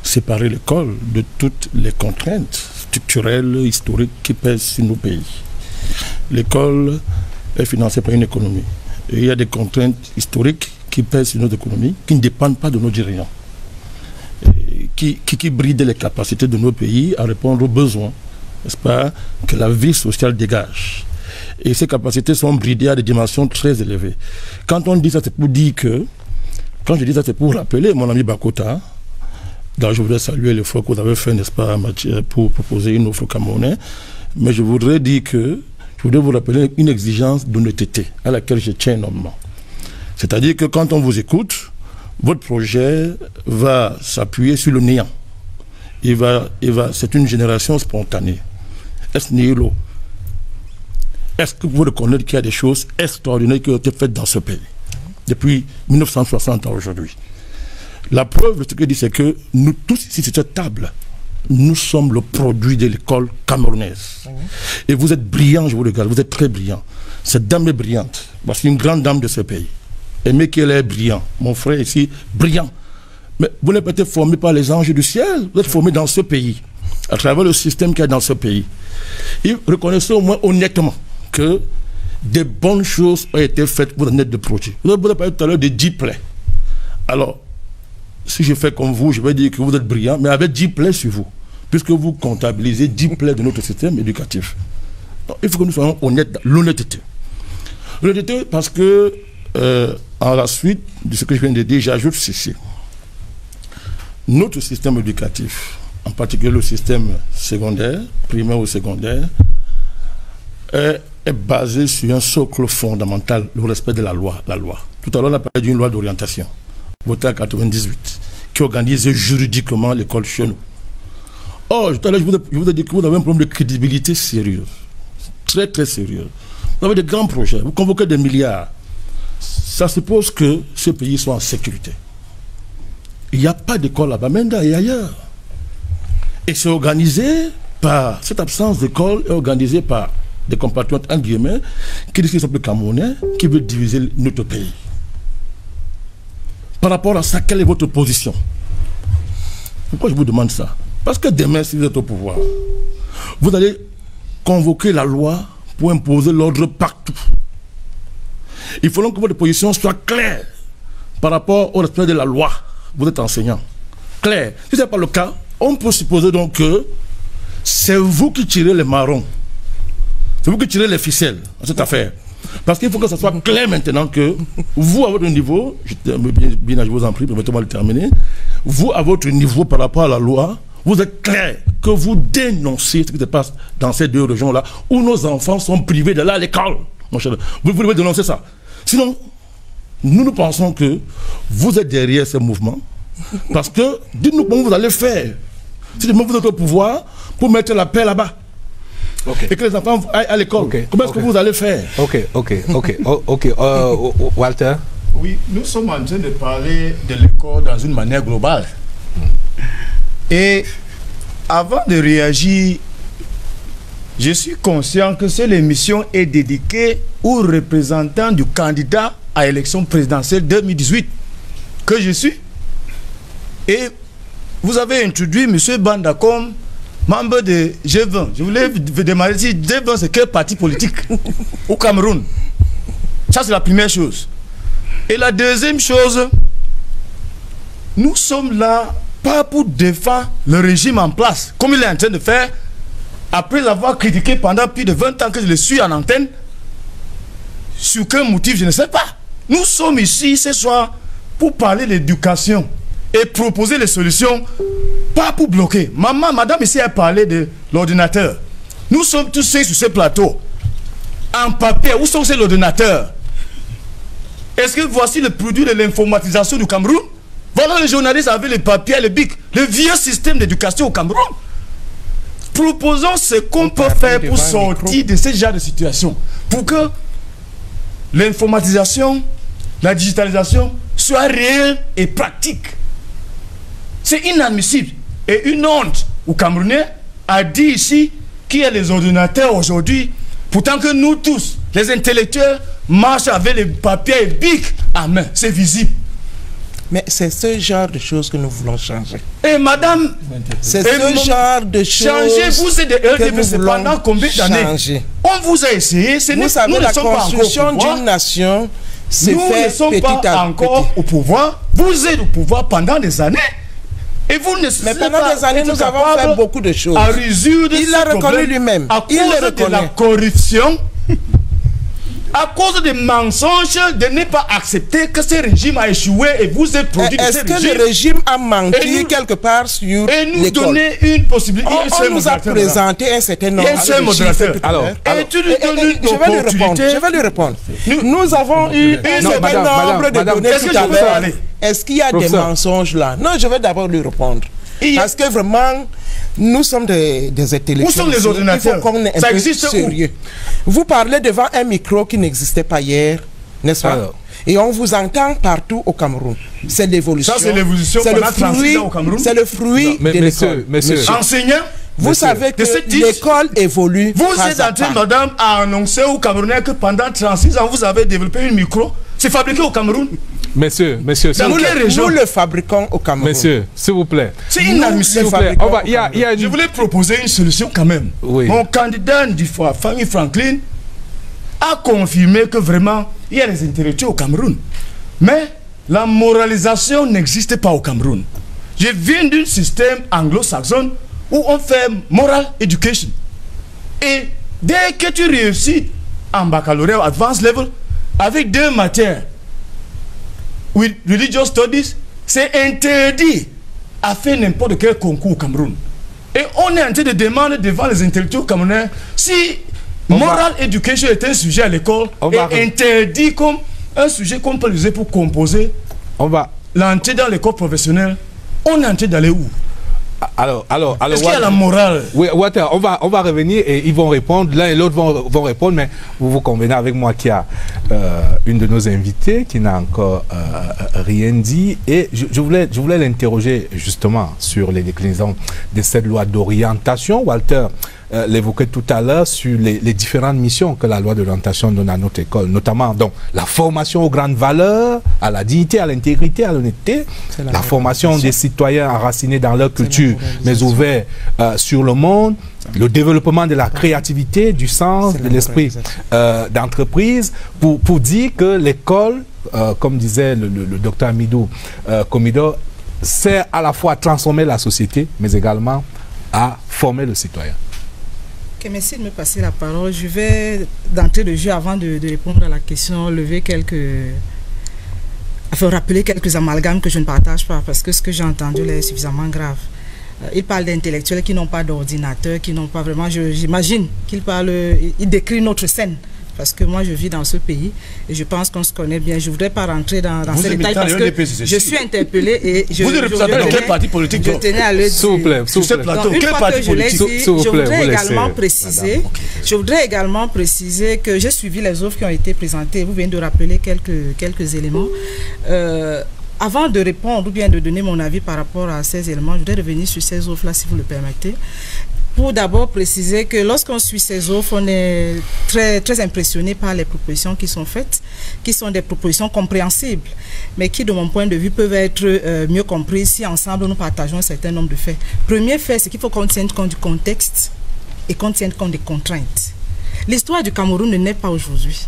séparer l'école de toutes les contraintes structurelles, historiques qui pèsent sur nos pays. L'école est financée par une économie. Et il y a des contraintes historiques qui pèsent sur notre économie, qui ne dépendent pas de nos dirigeants, qui brident les capacités de nos pays à répondre aux besoins, n'est-ce pas, que la vie sociale dégage. Et ces capacités sont bridées à des dimensions très élevées. Quand on dit ça, c'est pour dire que, quand je dis ça, c'est pour rappeler mon ami Bakota. Donc je voudrais saluer l'effort que vous avez fait, n'est-ce pas, pour proposer une offre camerounaise. Mais je voudrais dire que, je voudrais vous rappeler une exigence d'honnêteté à laquelle je tiens énormément. C'est-à-dire que quand on vous écoute, votre projet va s'appuyer sur le néant. C'est une génération spontanée. Est-ce nihilo? Est-ce que vous reconnaissez qu'il y a des choses extraordinaires qui ont été faites dans ce pays depuis 1960 à aujourd'hui? La preuve de ce que je dis, c'est que nous tous ici sur cette table, nous sommes le produit de l'école camerounaise. Et vous êtes brillants, je vous regarde, vous êtes très brillants. Cette dame est brillante. C'est une grande dame de ce pays. Aimez qu'elle est brillant. Mon frère ici, brillant. Mais vous n'êtes pas été formé par les anges du ciel. Vous êtes formé dans ce pays, à travers le système qu'il y a dans ce pays. Et reconnaissez au moins honnêtement que des bonnes choses ont été faites pour notre de projet. Vous avez parlé tout à l'heure de 10 plaies. Alors, si je fais comme vous, je vais dire que vous êtes brillant, mais avec 10 plaies sur vous, puisque vous comptabilisez 10 plaies de notre système éducatif. Donc, il faut que nous soyons honnêtes dans l'honnêteté. L'honnêteté parce que, en la suite de ce que je viens de dire, j'ajoute ceci. Notre système éducatif, en particulier le système secondaire, primaire ou secondaire, est basé sur un socle fondamental, le respect de la loi. Tout à l'heure, on a parlé d'une loi d'orientation, votée en 1998, qui organise juridiquement l'école chez nous. Or, tout à l'heure, je vous ai dit que vous avez un problème de crédibilité sérieux, très très sérieux. Vous avez des grands projets, vous convoquez des milliards. Ça suppose que ce pays soit en sécurité. Il n'y a pas d'école à Bamenda et ailleurs. Et c'est organisé par, cette absence d'école est organisée par des compatriotes, en guillemets, qui disent qu'ils sont plus camerounais, qui veulent diviser notre pays. Par rapport à ça, quelle est votre position? Pourquoi je vous demande ça? Parce que demain, si vous êtes au pouvoir, vous allez convoquer la loi pour imposer l'ordre partout. Il faut donc que votre position soit claire par rapport au respect de la loi. Vous êtes enseignant. Clair. Si ce n'est pas le cas, on peut supposer donc que c'est vous qui tirez les marrons. C'est vous qui tirez les ficelles dans cette affaire. Parce qu'il faut que ça soit clair maintenant que vous, à votre niveau, je vous en prie, permettez-moi de terminer, vous, à votre niveau par rapport à la loi, vous êtes clair que vous dénoncez ce qui se passe dans ces deux régions-là où nos enfants sont privés d'aller à l'école. Mon cher, vous devez dénoncer ça. Sinon, nous pensons que vous êtes derrière ce mouvement. Parce que, dites-nous comment vous allez faire. Si vous êtes au pouvoir pour mettre la paix là-bas. Et que les enfants aillent à l'école. Comment est-ce que vous allez faire? Walter? Oui, nous sommes en train de parler de l'école dans une manière globale. Et avant de réagir, je suis conscient que cette émission est dédiée aux représentants du candidat à l'élection présidentielle 2018 que je suis. Et vous avez introduit M. Banda comme membre de G20. Je voulais vous demander si G20 c'est quel parti politique au Cameroun. Ça c'est la première chose. Et la deuxième chose, nous sommes là pas pour défendre le régime en place, comme il est en train de faire, après avoir critiqué pendant plus de 20 ans que je le suis en antenne. Sur quel motif, je ne sais pas. Nous sommes ici ce soir pour parler de l'éducation et proposer les solutions, pas pour bloquer. Madame ici a parlé de l'ordinateur. Nous sommes tous sur ce plateau, en papier. Où sont ces ordinateurs? Est-ce que voici le produit de l'informatisation du Cameroun? Voilà les journalistes avec les papiers et les bics, le vieux système d'éducation au Cameroun. Proposons ce qu'on peut faire pour sortir de ce genre de situation, pour que l'informatisation, la digitalisation soit réelle et pratique. C'est inadmissible et une honte aux Camerounais a dit ici qu'il y a les ordinateurs aujourd'hui, pourtant que nous tous, les intellectuels, marchent avec les papiers et bics à main. C'est visible. Mais c'est ce genre de choses que nous voulons changer. Et madame, c'est ce genre de choses changer, vous êtes de pendant combien d'années? On vous a essayé, vous savez, nous la construction d'une nation se fait ne sommes pas encore au pouvoir. Vous êtes au pouvoir pendant des années. Et vous ne Mais pendant des années, nous avons fait beaucoup de choses. Il l'a reconnu lui-même. À cause de la corruption, à cause des mensonges, de ne pas accepter que ce régime a échoué et vous êtes produit de ce régime. Est-ce que le régime a menti quelque part sur l'école? Et nous donner une possibilité. On nous a présenté un certain nombre de chiffres. Je vais lui répondre. Nous avons eu un certain nombre de données tout à l'heure. Est-ce qu'il y a des mensonges là? Non, je vais d'abord lui répondre. Parce que vraiment, nous sommes des intellectuels. Où sont les ordinateurs? Ça existe sérieux. Vous parlez devant un micro qui n'existait pas hier, n'est-ce pas? Et on vous entend partout au Cameroun. C'est l'évolution. Ça, c'est l'évolution. C'est le fruit de l'école. Enseignants, vous savez que l'école évolue. Vous êtes en train, madame, à annoncer aux Camerounais que pendant 36 ans, vous avez développé un micro. C'est fabriqué au Cameroun. Monsieur, nous le fabriquons au Cameroun. Monsieur, s'il vous plaît. C'est inadmissible. Je voulais proposer une solution quand même. Mon candidat du famille Franklin a confirmé que vraiment, il y a des intellectuels au Cameroun. Mais la moralisation n'existe pas au Cameroun. Je viens d'un système anglo-saxon où on fait moral education. Et dès que tu réussis en baccalauréat advanced level, avec 2 matières, with religious studies, c'est interdit à faire n'importe quel concours au Cameroun. Et on est en train de demander devant les intellectuels camerounais si moral education est un sujet à l'école et interdit comme un sujet qu'on peut utiliser pour composer l'entrée dans l'école professionnelle. On est en train d'aller où? Alors, est-ce qu'il y a la morale? Oui, Walter, on va revenir et ils vont répondre. L'un et l'autre vont répondre, mais vous convenez avec moi qu'il y a une de nos invités qui n'a encore rien dit. Et je voulais l'interroger justement sur les déclinaisons de cette loi d'orientation. Walter, l'évoquait tout à l'heure sur les différentes missions que la loi d'orientation donne à notre école, notamment donc la formation aux grandes valeurs, à la dignité, à l'intégrité, à l'honnêteté, la formation des citoyens enracinés dans leur culture, mais ouverts sur le monde, le développement de la créativité, du sens, de l'esprit d'entreprise, pour dire que l'école, comme disait le docteur Amidou Komido, sert à la fois à transformer la société, mais également à former le citoyen. Okay, merci de me passer la parole. Je vais, d'entrée de jeu, avant de répondre à la question, rappeler quelques amalgames que je ne partage pas, parce que ce que j'ai entendu là est suffisamment grave. Il parle d'intellectuels qui n'ont pas d'ordinateur, qui n'ont pas vraiment... J'imagine qu'il décrit notre scène. Parce que moi, je vis dans ce pays et je pense qu'on se connaît bien. Je ne voudrais pas rentrer dans ces détails parce que je suis interpellée et je quel parti politique? Je tenais à le dire. S'il vous plaît, une fois que je l'ai dit, je voudrais également préciser que j'ai suivi les offres qui ont été présentées. Vous venez de rappeler quelques éléments. Avant de répondre ou bien de donner mon avis par rapport à ces éléments, je voudrais revenir sur ces offres-là, si vous le permettez. Pour d'abord préciser que lorsqu'on suit ces offres, on est très, très impressionné par les propositions qui sont faites, qui sont des propositions compréhensibles, mais qui, de mon point de vue, peuvent être mieux comprises si ensemble nous partageons un certain nombre de faits. Premier fait, c'est qu'il faut qu'on tienne compte du contexte et qu'on tienne compte des contraintes. L'histoire du Cameroun ne naît pas aujourd'hui.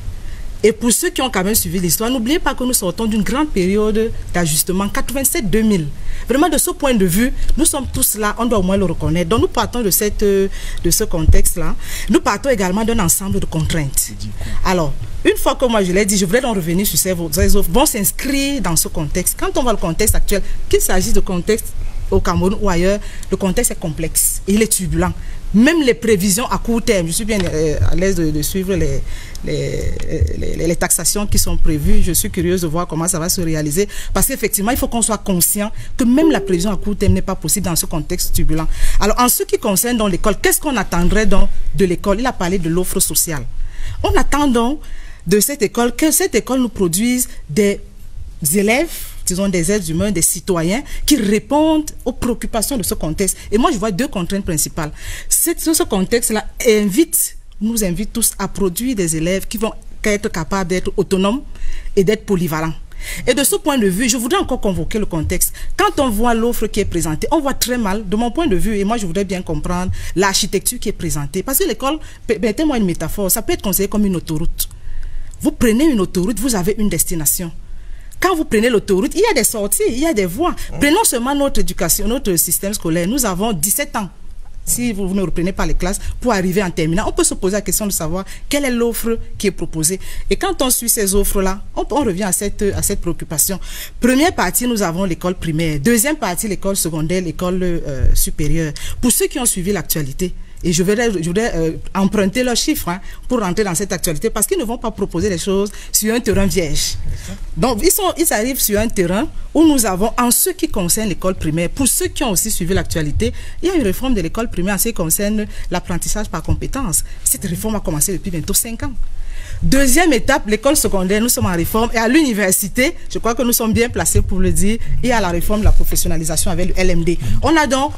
Et pour ceux qui ont quand même suivi l'histoire, n'oubliez pas que nous sortons d'une grande période d'ajustement, 87-2000. Vraiment, de ce point de vue, nous sommes tous là, on doit au moins le reconnaître. Donc nous partons de ce contexte-là. Nous partons également d'un ensemble de contraintes. Alors, une fois que moi je l'ai dit, je voudrais donc revenir sur ces offres. Bon, s'inscrire dans ce contexte. Quand on voit le contexte actuel, qu'il s'agisse de contexte au Cameroun ou ailleurs, le contexte est complexe. Il est turbulent. Même les prévisions à court terme, je suis bien à l'aise de suivre les taxations qui sont prévues. Je suis curieuse de voir comment ça va se réaliser. Parce qu'effectivement, il faut qu'on soit conscient que même la prévision à court terme n'est pas possible dans ce contexte turbulent. Alors, en ce qui concerne donc l'école, qu'est-ce qu'on attendrait donc de l'école? Il a parlé de l'offre sociale. On attend donc de cette école que cette école nous produise des élèves, disons des êtres humains, des citoyens qui répondent aux préoccupations de ce contexte. Et moi, je vois deux contraintes principales. Ce contexte-là nous invite tous à produire des élèves qui vont être capables d'être autonomes et d'être polyvalents. Et de ce point de vue, je voudrais encore convoquer le contexte. Quand on voit l'offre qui est présentée, on voit très mal, de mon point de vue, et moi je voudrais bien comprendre l'architecture qui est présentée. Parce que l'école, mettez-moi une métaphore, ça peut être considéré comme une autoroute. Vous prenez une autoroute, vous avez une destination. Quand vous prenez l'autoroute, il y a des sorties, il y a des voies. Prenons seulement notre éducation, notre système scolaire. Nous avons 17 ans, si vous ne reprenez pas les classes, pour arriver en terminale. On peut se poser la question de savoir quelle est l'offre qui est proposée. Et quand on suit ces offres-là, on revient à cette préoccupation. Première partie, nous avons l'école primaire. Deuxième partie, l'école secondaire, l'école supérieure. Pour ceux qui ont suivi l'actualité, et je voudrais emprunter leurs chiffres pour rentrer dans cette actualité parce qu'ils ne vont pas proposer les choses sur un terrain vierge. Donc, ils arrivent sur un terrain où nous avons, en ce qui concerne l'école primaire, pour ceux qui ont aussi suivi l'actualité, il y a une réforme de l'école primaire en ce qui concerne l'apprentissage par compétences. Cette réforme a commencé depuis bientôt 5 ans. Deuxième étape, l'école secondaire, nous sommes en réforme. Et à l'université, je crois que nous sommes bien placés pour le dire, et à la réforme de la professionnalisation avec le LMD. On a donc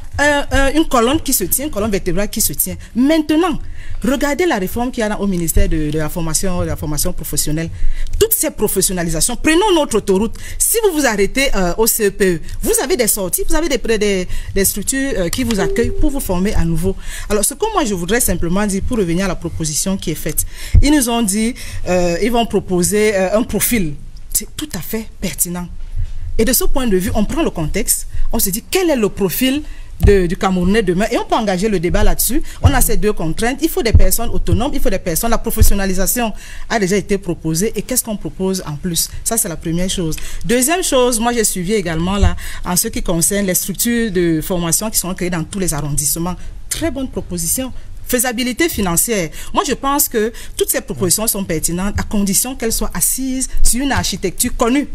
une colonne qui se tient, une colonne vertébrale qui se tient. Maintenant, regardez la réforme qu'il y a au ministère de la formation professionnelle. Toutes ces professionnalisations, prenons notre autoroute. Si vous vous arrêtez au CEPE, vous avez des sorties, vous avez des structures qui vous accueillent pour vous former à nouveau. Alors, ce que moi je voudrais simplement dire, pour revenir à la proposition qui est faite, ils nous ont dit, ils vont proposer un profil. C'est tout à fait pertinent. Et de ce point de vue, on prend le contexte, on se dit quel est le profil du Camerounais demain, et on peut engager le débat là-dessus. On a ces deux contraintes, il faut des personnes autonomes, il faut des personnes, la professionnalisation a déjà été proposée, et qu'est-ce qu'on propose en plus? Ça, c'est la première chose. Deuxième chose, moi j'ai suivi également là, en ce qui concerne les structures de formation qui sont créées dans tous les arrondissements. Très bonne proposition. Faisabilité financière. Moi, je pense que toutes ces propositions sont pertinentes à condition qu'elles soient assises sur une architecture connue.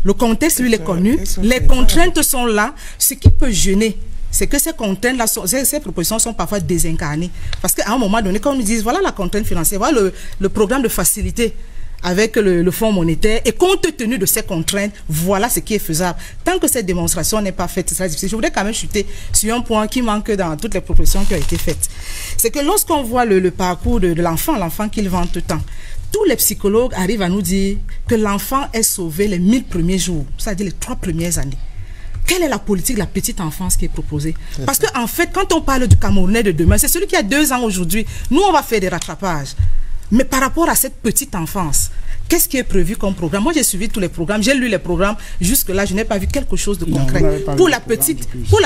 Le contexte, lui, est connu. Les contraintes sont là. Ce qui peut gêner, c'est que ces contraintes-là, ces propositions sont parfois désincarnées. Parce qu'à un moment donné, quand on nous dit, voilà la contrainte financière, voilà le programme de facilité avec le Fonds monétaire, et compte tenu de ces contraintes, voilà ce qui est faisable. Tant que cette démonstration n'est pas faite, c'est très difficile. Je voudrais quand même chuter sur un point qui manque dans toutes les propositions qui ont été faites. C'est que lorsqu'on voit le parcours de l'enfant qu'il vante tant, tous les psychologues arrivent à nous dire que l'enfant est sauvé les 1000 premiers jours, c'est-à-dire les 3 premières années. Quelle est la politique de la petite enfance qui est proposée? Parce qu'en fait, quand on parle du Camerounais de demain, c'est celui qui a 2 ans aujourd'hui. Nous, on va faire des rattrapages. Mais par rapport à cette petite enfance, qu'est-ce qui est prévu comme programme? Moi, j'ai suivi tous les programmes, j'ai lu les programmes. Jusque-là, je n'ai pas vu quelque chose de concret. Pour la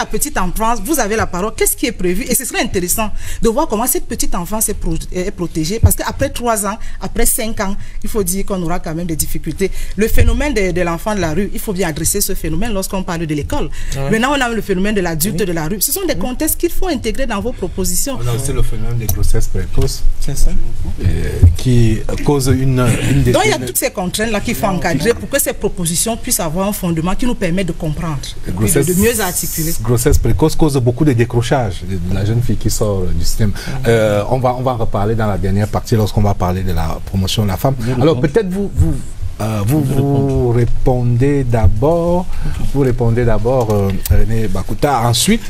petite enfance, vous avez la parole. Qu'est-ce qui est prévu? Et ce serait intéressant de voir comment cette petite enfance est protégée. Parce qu'après 3 ans, après 5 ans, il faut dire qu'on aura quand même des difficultés. Le phénomène de l'enfant de la rue, il faut bien adresser ce phénomène lorsqu'on parle de l'école. Maintenant, on a le phénomène de l'adulte de la rue. Ce sont des contextes qu'il faut intégrer dans vos propositions. On a aussi le phénomène des grossesses précoces. C'est ça. Qui cause une des... Donc il y a toutes ces contraintes-là qu'il faut encadrer pour que ces propositions puissent avoir un fondement qui nous permet de comprendre, de mieux articuler. Grossesse précoce cause beaucoup de décrochage de la jeune fille qui sort du système. On va en reparler dans la dernière partie lorsqu'on va parler de la promotion de la femme. Alors peut-être vous répondez d'abord, René Bakouta. Ensuite,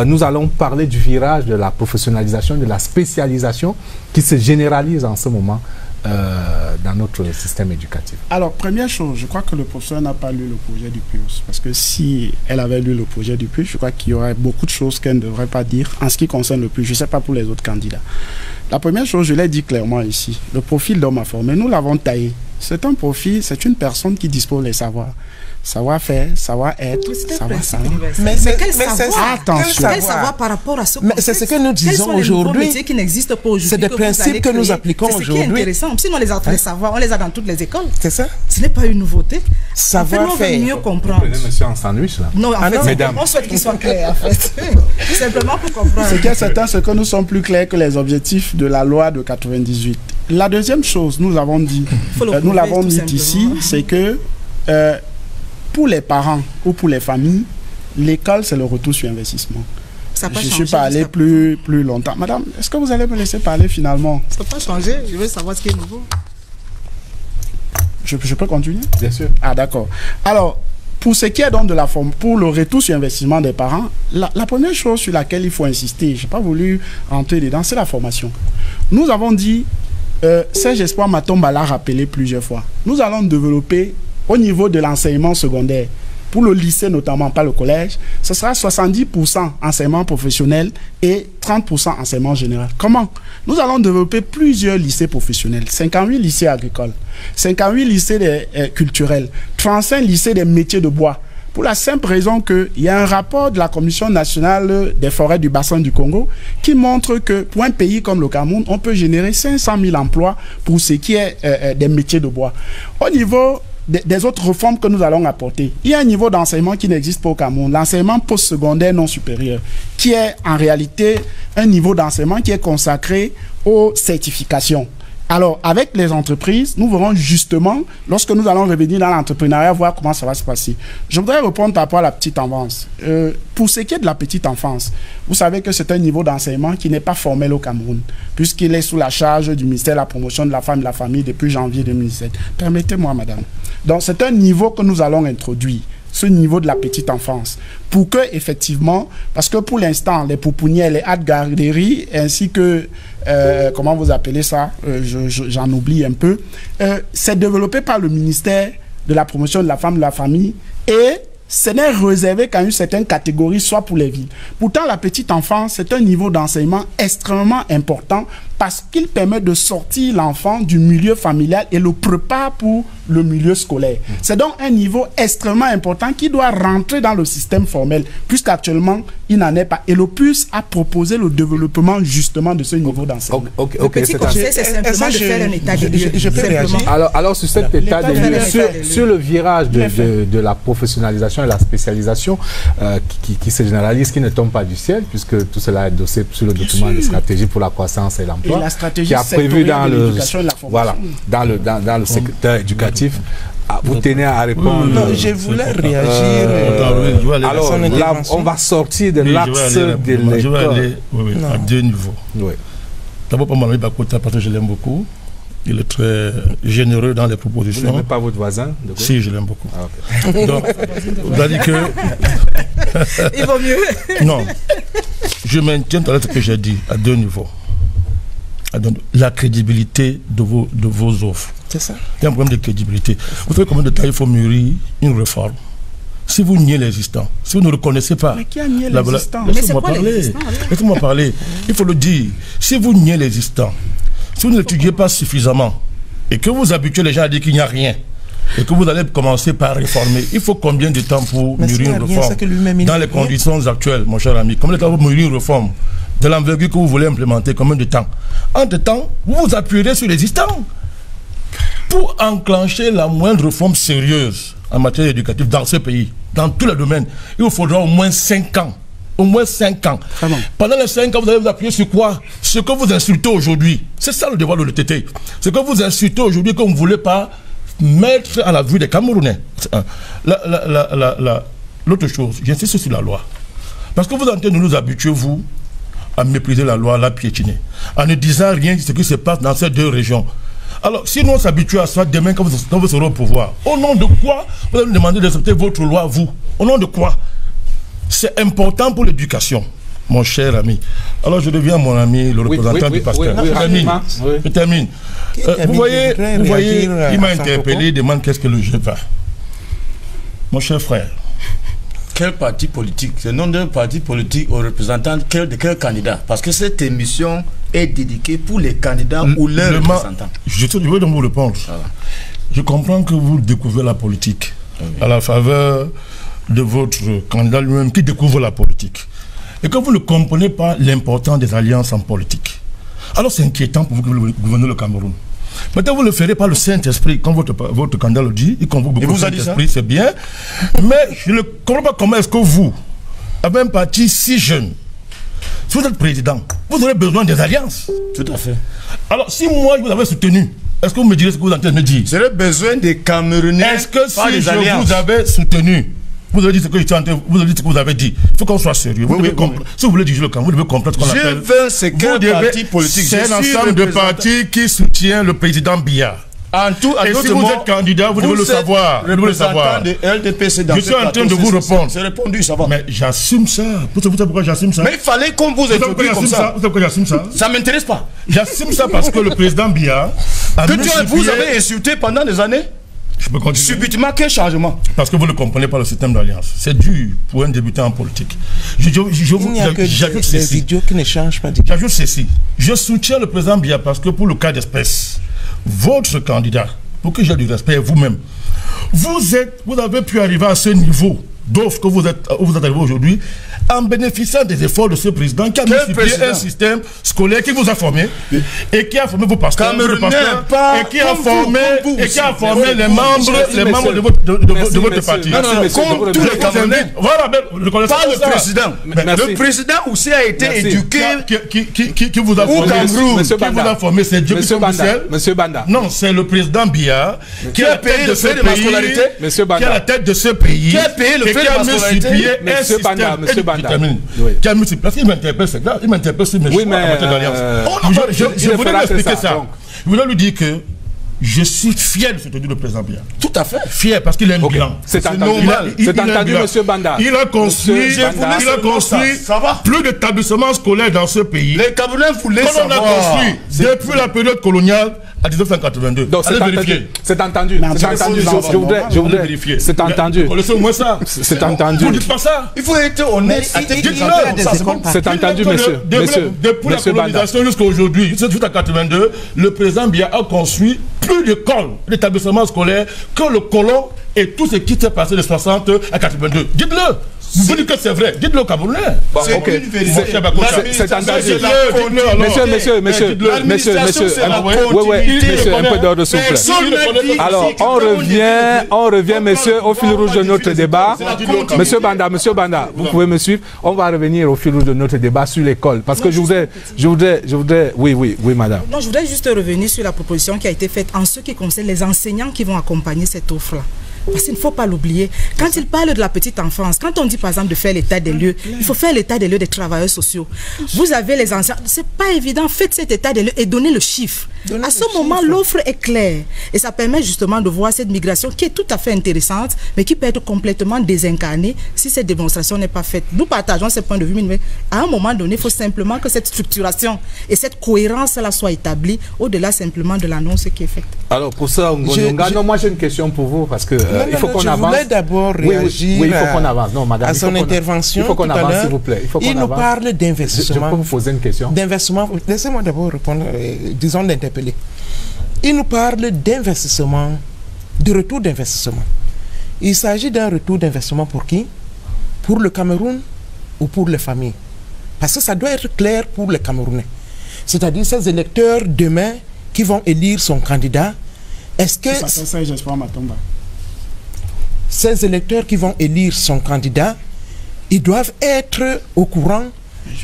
nous allons parler du virage de la professionnalisation, de la spécialisation qui se généralise en ce moment dans notre système éducatif. Alors, première chose, je crois que le professeur n'a pas lu le projet du PURS. Parce que si elle avait lu le projet du PURS, je crois qu'il y aurait beaucoup de choses qu'elle ne devrait pas dire en ce qui concerne le PURS. Je ne sais pas pour les autres candidats. La première chose, je l'ai dit clairement ici, le profil d'homme à former, nous l'avons taillé. C'est un profil, c'est une personne qui dispose des savoirs. Savoir-faire, savoir-être, savoir-savoir. Mais quel savoir? Attention. Quel savoir par rapport à ce contexte? C'est ce que nous disons aujourd'hui. Qui n'existent pas aujourd'hui. C'est des principes que nous appliquons aujourd'hui. C'est ce qui est intéressant. Sinon, les savoirs, on les a dans toutes les écoles. C'est ça. Ce n'est pas une nouveauté. Savoir-faire. En fait, on veut mieux comprendre. Vous prenez monsieur en sandwich, là? Non, en fait, on souhaite qu'il soit clair, en fait. Simplement pour comprendre. Ce qui est certain, c'est que nous sommes plus clairs que les objectifs de la loi de 98. La deuxième chose, nous l'avons dit ici, c'est que pour les parents ou pour les familles, l'école, c'est le retour sur investissement. Je ne suis pas allé plus longtemps. Madame, est-ce que vous allez me laisser parler finalement? Ça n'a pas changé. Je veux savoir ce qui est nouveau. Je peux continuer? Bien sûr. Ah, d'accord. Alors, pour ce qui est donc de la forme, pour le retour sur investissement des parents, la première chose sur laquelle il faut insister, je n'ai pas voulu rentrer dedans, c'est la formation. Nous avons dit, Serge Espoir Matomba l'a rappelé plusieurs fois, nous allons développer au niveau de l'enseignement secondaire, pour le lycée notamment, pas le collège, ce sera 70% enseignement professionnel et 30% enseignement général. Comment? Nous allons développer plusieurs lycées professionnels, 58 lycées agricoles, 58 lycées culturels, 35 lycées des métiers de bois. Pour la simple raison qu'il y a un rapport de la Commission nationale des forêts du bassin du Congo qui montre que pour un pays comme le Cameroun, on peut générer 500 000 emplois pour ce qui est des métiers de bois. Au niveau des autres réformes que nous allons apporter, il y a un niveau d'enseignement qui n'existe pas au Cameroun, l'enseignement postsecondaire non supérieur, qui est en réalité un niveau d'enseignement qui est consacré aux certifications. Alors, avec les entreprises, nous verrons justement, lorsque nous allons revenir dans l'entrepreneuriat, voir comment ça va se passer. Je voudrais répondre par rapport à la petite enfance. Pour ce qui est de la petite enfance, vous savez que c'est un niveau d'enseignement qui n'est pas formel au Cameroun, puisqu'il est sous la charge du ministère de la Promotion de la Femme et de la Famille depuis janvier 2017. Permettez-moi, madame. Donc, c'est un niveau que nous allons introduire, ce niveau de la petite enfance, pour que, effectivement, parce que pour l'instant, les pouponnières, les hâtes garderies, ainsi que, comment vous appelez ça, j'en oublie un peu, c'est développé par le ministère de la Promotion de la Femme et de la Famille, et ce n'est réservé qu'à une certaine catégorie, soit pour les villes. Pourtant, la petite enfance, c'est un niveau d'enseignement extrêmement important parce qu'il permet de sortir l'enfant du milieu familial et le prépare pour le milieu scolaire. C'est donc un niveau extrêmement important qui doit rentrer dans le système formel, puisqu'actuellement, il n'en est pas. Et le PURS a proposé le développement justement de ce niveau d'enseignement. Le petit conseil, c'est simplement de faire un état des lieux. Je peux réagir. Alors, sur cet état des lieux, sur le virage de la professionnalisation et la spécialisation qui se généralise, qui ne tombe pas du ciel, puisque tout cela est dossé sur le document de stratégie pour la croissance et l'emploi, qui a prévu dans le secteur éducatif. Vous tenez à répondre. Non, je voulais réagir. Alors là, on va sortir de l'axe de l'école. Je vais aller à deux niveaux. Oui. D'abord, pour Mme Bakouta, parce que je l'aime beaucoup. Il est très généreux dans les propositions. Vous n'aimez pas votre voisin de gauche? Si, je l'aime beaucoup. Ah, okay. Donc, vous avez dit que... Il vaut mieux. Non. Je maintiens tout à l'heure ce que j'ai dit à deux niveaux. La crédibilité de vos offres. C'est ça. Il y a un problème de crédibilité. Vous savez combien de temps il faut mûrir une réforme? Si vous niez l'existant, si vous ne reconnaissez pas... Mais qui a nié l'existant? Laissez-moi parler. Laissez-moi parler. Il faut le dire. Si vous niez l'existant, si vous ne l'étudiez pas suffisamment, et que vous habituez les gens à dire qu'il n'y a rien, et que vous allez commencer par réformer, il faut combien de temps pour mûrir une réforme dans les conditions actuelles, mon cher ami? Combien de temps pour mûrir une réforme de l'envergure que vous voulez implémenter? Combien de temps? Entre-temps, vous vous appuierez sur l'existant pour enclencher la moindre réforme sérieuse en matière éducative dans ce pays, dans tous les domaines. Il vous faudra au moins 5 ans. Au moins 5 ans. Vraiment. Pendant les 5 ans, vous allez vous appuyer sur quoi? Ce que vous insultez aujourd'hui. C'est ça le devoir de l'ETT. Ce que vous insultez aujourd'hui, que vous ne voulez pas mettre à la vue des Camerounais. L'autre chose, j'insiste sur la loi. Parce que vous êtes en train de nous habituer, vous, à mépriser la loi, à la piétiner, en ne disant rien de ce qui se passe dans ces deux régions. Alors, si nous on s'habitue à ça demain quand vous serez au pouvoir, au nom de quoi vous allez nous demander d'accepter votre loi, vous? Au nom de quoi? C'est important pour l'éducation, mon cher ami. Alors, je deviens mon ami, le représentant du pasteur. Je termine. Vous voyez, il m'a interpellé, il demande qu'est-ce que le jeu va. Mon cher frère. Quel parti politique? C'est le nom d'un parti politique aux représentants de quel candidat? Parce que cette émission est dédiée pour les candidats ou leurs représentants. Je veux donc vous répondre. Je comprends que vous découvrez la politique à la faveur de votre candidat lui-même qui découvre la politique. Et que vous ne comprenez pas l'importance des alliances en politique. Alors c'est inquiétant pour vous que vous gouvernez le Cameroun. Maintenant, vous ne le ferez pas le Saint-Esprit, comme votre candidat le dit, il convoque beaucoup le Saint-Esprit, c'est bien. Mais je ne comprends pas comment est-ce que vous, avec un parti si jeune, si vous êtes président, vous aurez besoin des alliances. Tout à fait. Alors, si moi, je vous avais soutenu, est-ce que vous me direz ce que vous êtes en train de me dire? J'aurais besoin des Camerounais. Est-ce que si je vous avais soutenu, vous avez dit ce que vous avez dit ce que vous avez dit. Il faut qu'on soit sérieux. Si vous voulez diriger le camp, vous devez comprendre ce qu'on appelle. C'est quel parti politique? C'est un ensemble de partis qui soutient le président Biya. Et si vous êtes candidat, vous devez le savoir. Vous devez le savoir. Je suis en train de vous répondre. C'est répondu, ça va. Mais j'assume ça. Vous savez pourquoi j'assume ça? Mais il fallait qu'on vous introduise comme ça. Vous savez pourquoi j'assume ça? Ça ne m'intéresse pas. J'assume ça parce que le président Biya que vous avez insulté pendant des années. Je peux continuer. Subitement, quel changement? Parce que vous ne comprenez pas le système d'alliance. C'est dur pour un débutant en politique. J'ajoute ceci. Idiots qui ne changent pas. J'ajoute ceci. Je soutiens le président Biya parce que pour le cas d'espèce, votre candidat, pour que j'ai du respect vous-même, vous avez pu arriver à ce niveau d'offre que vous êtes arrivé aujourd'hui en bénéficiant des efforts de ce président qui a multiplié un système scolaire qui vous a formé et qui a formé vos pasteurs, et qui a formé les membres de votre parti. Comme tous les Camerounais. Voilà, pas le président. Le président aussi a été éduqué. Qui vous a formé? C'est Dieu qui Monsieur Banda. Non, c'est le président Biya qui a payé le fait de ma scolarité. Qui a la tête de ce pays. Qui a payé le fait de ma scolarité. Monsieur Banda. Qui a multiplié. Parce qu'il m'interpelle, c'est grave. Il m'interpelle sur mes choix en matière d'alliance. Je voulais lui expliquer ça. Je voulais lui dire que je suis fier de soutenir le président Biya. Tout à fait. Fier parce qu'il a un bilan. C'est normal. C'est entendu, monsieur Banda. Il a construit plus d'établissements scolaires dans ce pays. Les Camerounais voulaient savoir. On a construit depuis la période coloniale à 1982. Donc c'est entendu. C'est entendu. Je voudrais vérifier. C'est entendu. Laissez-moi ça. C'est entendu. Vous dites pas ça. Il faut être honnête. C'est entendu, monsieur. Depuis la colonisation jusqu'à aujourd'hui, jusqu'à 82, le président Biya a construit plus d'écoles, d'établissements scolaires que le colon et tout ce qui s'est passé de 60 à 82. Dites-le. Vous dites que c'est vrai. Dites-le au Camerounais. C'est une vérité. C'est entendu. Monsieur, un peu d'ordre s'il vous plaît. Alors, on revient, monsieur, au fil rouge de notre débat. Monsieur Banda, vous pouvez me suivre. On va revenir au fil rouge de notre débat sur l'école. Parce que je voudrais... Oui, madame. Non, je voudrais juste revenir sur la proposition qui a été faite en ce qui concerne les enseignants qui vont accompagner cette offre-là. Parce qu'il ne faut pas l'oublier. Quand il parle de la petite enfance, quand on dit par exemple de faire l'état des lieux, il faut faire l'état des lieux des travailleurs sociaux. Vous avez les anciens, c'est pas évident, faites cet état des lieux et donnez le chiffre. À ce moment, l'offre est claire. Et ça permet justement de voir cette migration qui est tout à fait intéressante, mais qui peut être complètement désincarnée si cette démonstration n'est pas faite. Nous partageons ces points de vue, mais à un moment donné, il faut simplement que cette structuration et cette cohérence-là soit établie au-delà simplement de l'annonce qui est faite. Alors, pour ça, moi j'ai une question pour vous, parce que il faut qu'on avance. Je voulais d'abord réagir il faut qu'on avance. Non, madame, à son intervention. Il faut qu'on avance, s'il vous plaît. Il nous parle d'investissement. Je peux vous poser une question? D'investissement. Laissez-moi d'abord répondre, disons d'interpeller. Il nous parle d'investissement, de retour d'investissement. Il s'agit d'un retour d'investissement pour qui? Pour le Cameroun ou pour les familles? Parce que ça doit être clair pour les Camerounais. C'est-à-dire ces électeurs demain qui vont élire son candidat. Est-ce que ces électeurs qui vont élire son candidat, ils doivent être au courant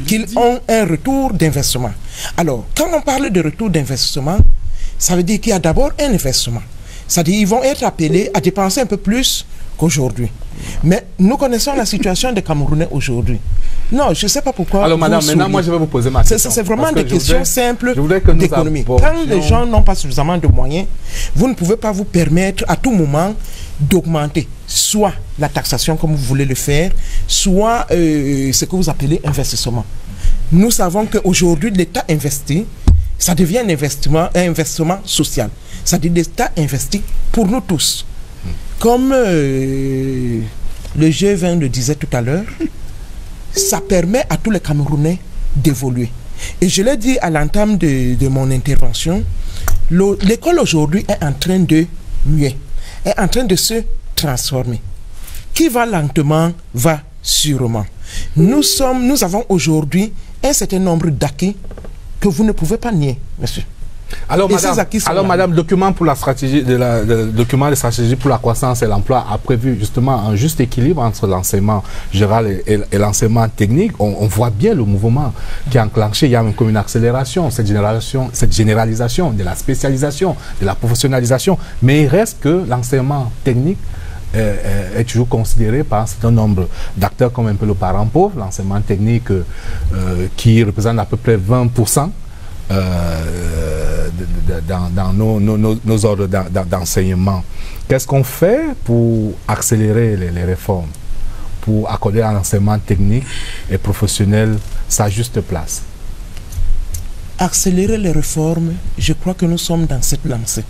qu'ils ont un retour d'investissement? Alors, quand on parle de retour d'investissement, ça veut dire qu'il y a d'abord un investissement. C'est-à-dire qu'ils vont être appelés à dépenser un peu plus qu'aujourd'hui. Mais nous connaissons la situation des Camerounais aujourd'hui. Non, je ne sais pas pourquoi. Alors, madame, maintenant, moi, je vais vous poser ma question. C'est vraiment des questions simples d'économie. Quand les gens n'ont pas suffisamment de moyens, vous ne pouvez pas vous permettre à tout moment d'augmenter soit la taxation comme vous voulez le faire, soit ce que vous appelez investissement. Nous savons qu'aujourd'hui, l'État investit, ça devient un investissement social. C'est-à-dire l'État investit pour nous tous. Comme le G20 le disait tout à l'heure, ça permet à tous les Camerounais d'évoluer. Et je l'ai dit à l'entame de mon intervention, l'école aujourd'hui est en train de muer, est en train de se transformer. Qui va lentement, va sûrement. Nous avons aujourd'hui un certain nombre d'acquis que vous ne pouvez pas nier, monsieur. Alors, madame, document pour la stratégie document de stratégie pour la croissance et l'emploi a prévu justement un juste équilibre entre l'enseignement général et l'enseignement technique. On voit bien le mouvement qui est enclenché. Il y a même comme une accélération, cette généralisation de la spécialisation, de la professionnalisation. Mais il reste que l'enseignement technique est toujours considéré par un certain nombre d'acteurs comme un peu le parent pauvre. L'enseignement technique qui représente à peu près 20% dans nos ordres d'enseignement. Qu'est-ce qu'on fait pour accélérer les réformes, pour accorder à l'enseignement technique et professionnel sa juste place? Accélérer les réformes, je crois que nous sommes dans cette lancée.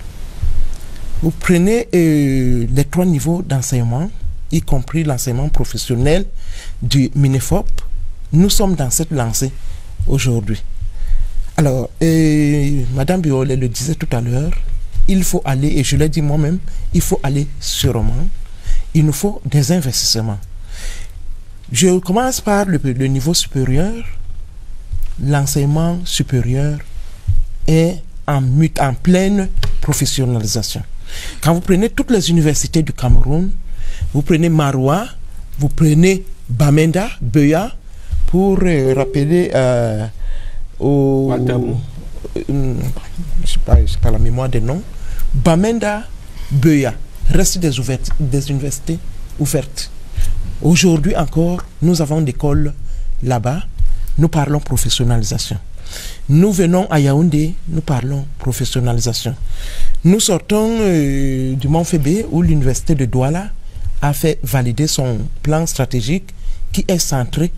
Vous prenez les 3 niveaux d'enseignement, y compris l'enseignement professionnel du MINEFOP. Nous sommes dans cette lancée aujourd'hui. Alors, Madame Biolay le disait tout à l'heure, il faut aller, et je l'ai dit moi-même, il faut aller sûrement, il nous faut des investissements. Je commence par le niveau supérieur. L'enseignement supérieur est en pleine professionnalisation. Quand vous prenez toutes les universités du Cameroun, vous prenez Maroua, vous prenez Bamenda, Beya, pour rappeler je sais pas la mémoire des noms, Bamenda, Beya, reste des universités ouvertes. Aujourd'hui encore, nous avons des écoles là-bas, nous parlons professionnalisation. Nous venons à Yaoundé, nous parlons professionnalisation. Nous sortons du Mont Fébé où l'université de Douala a fait valider son plan stratégique qui est centré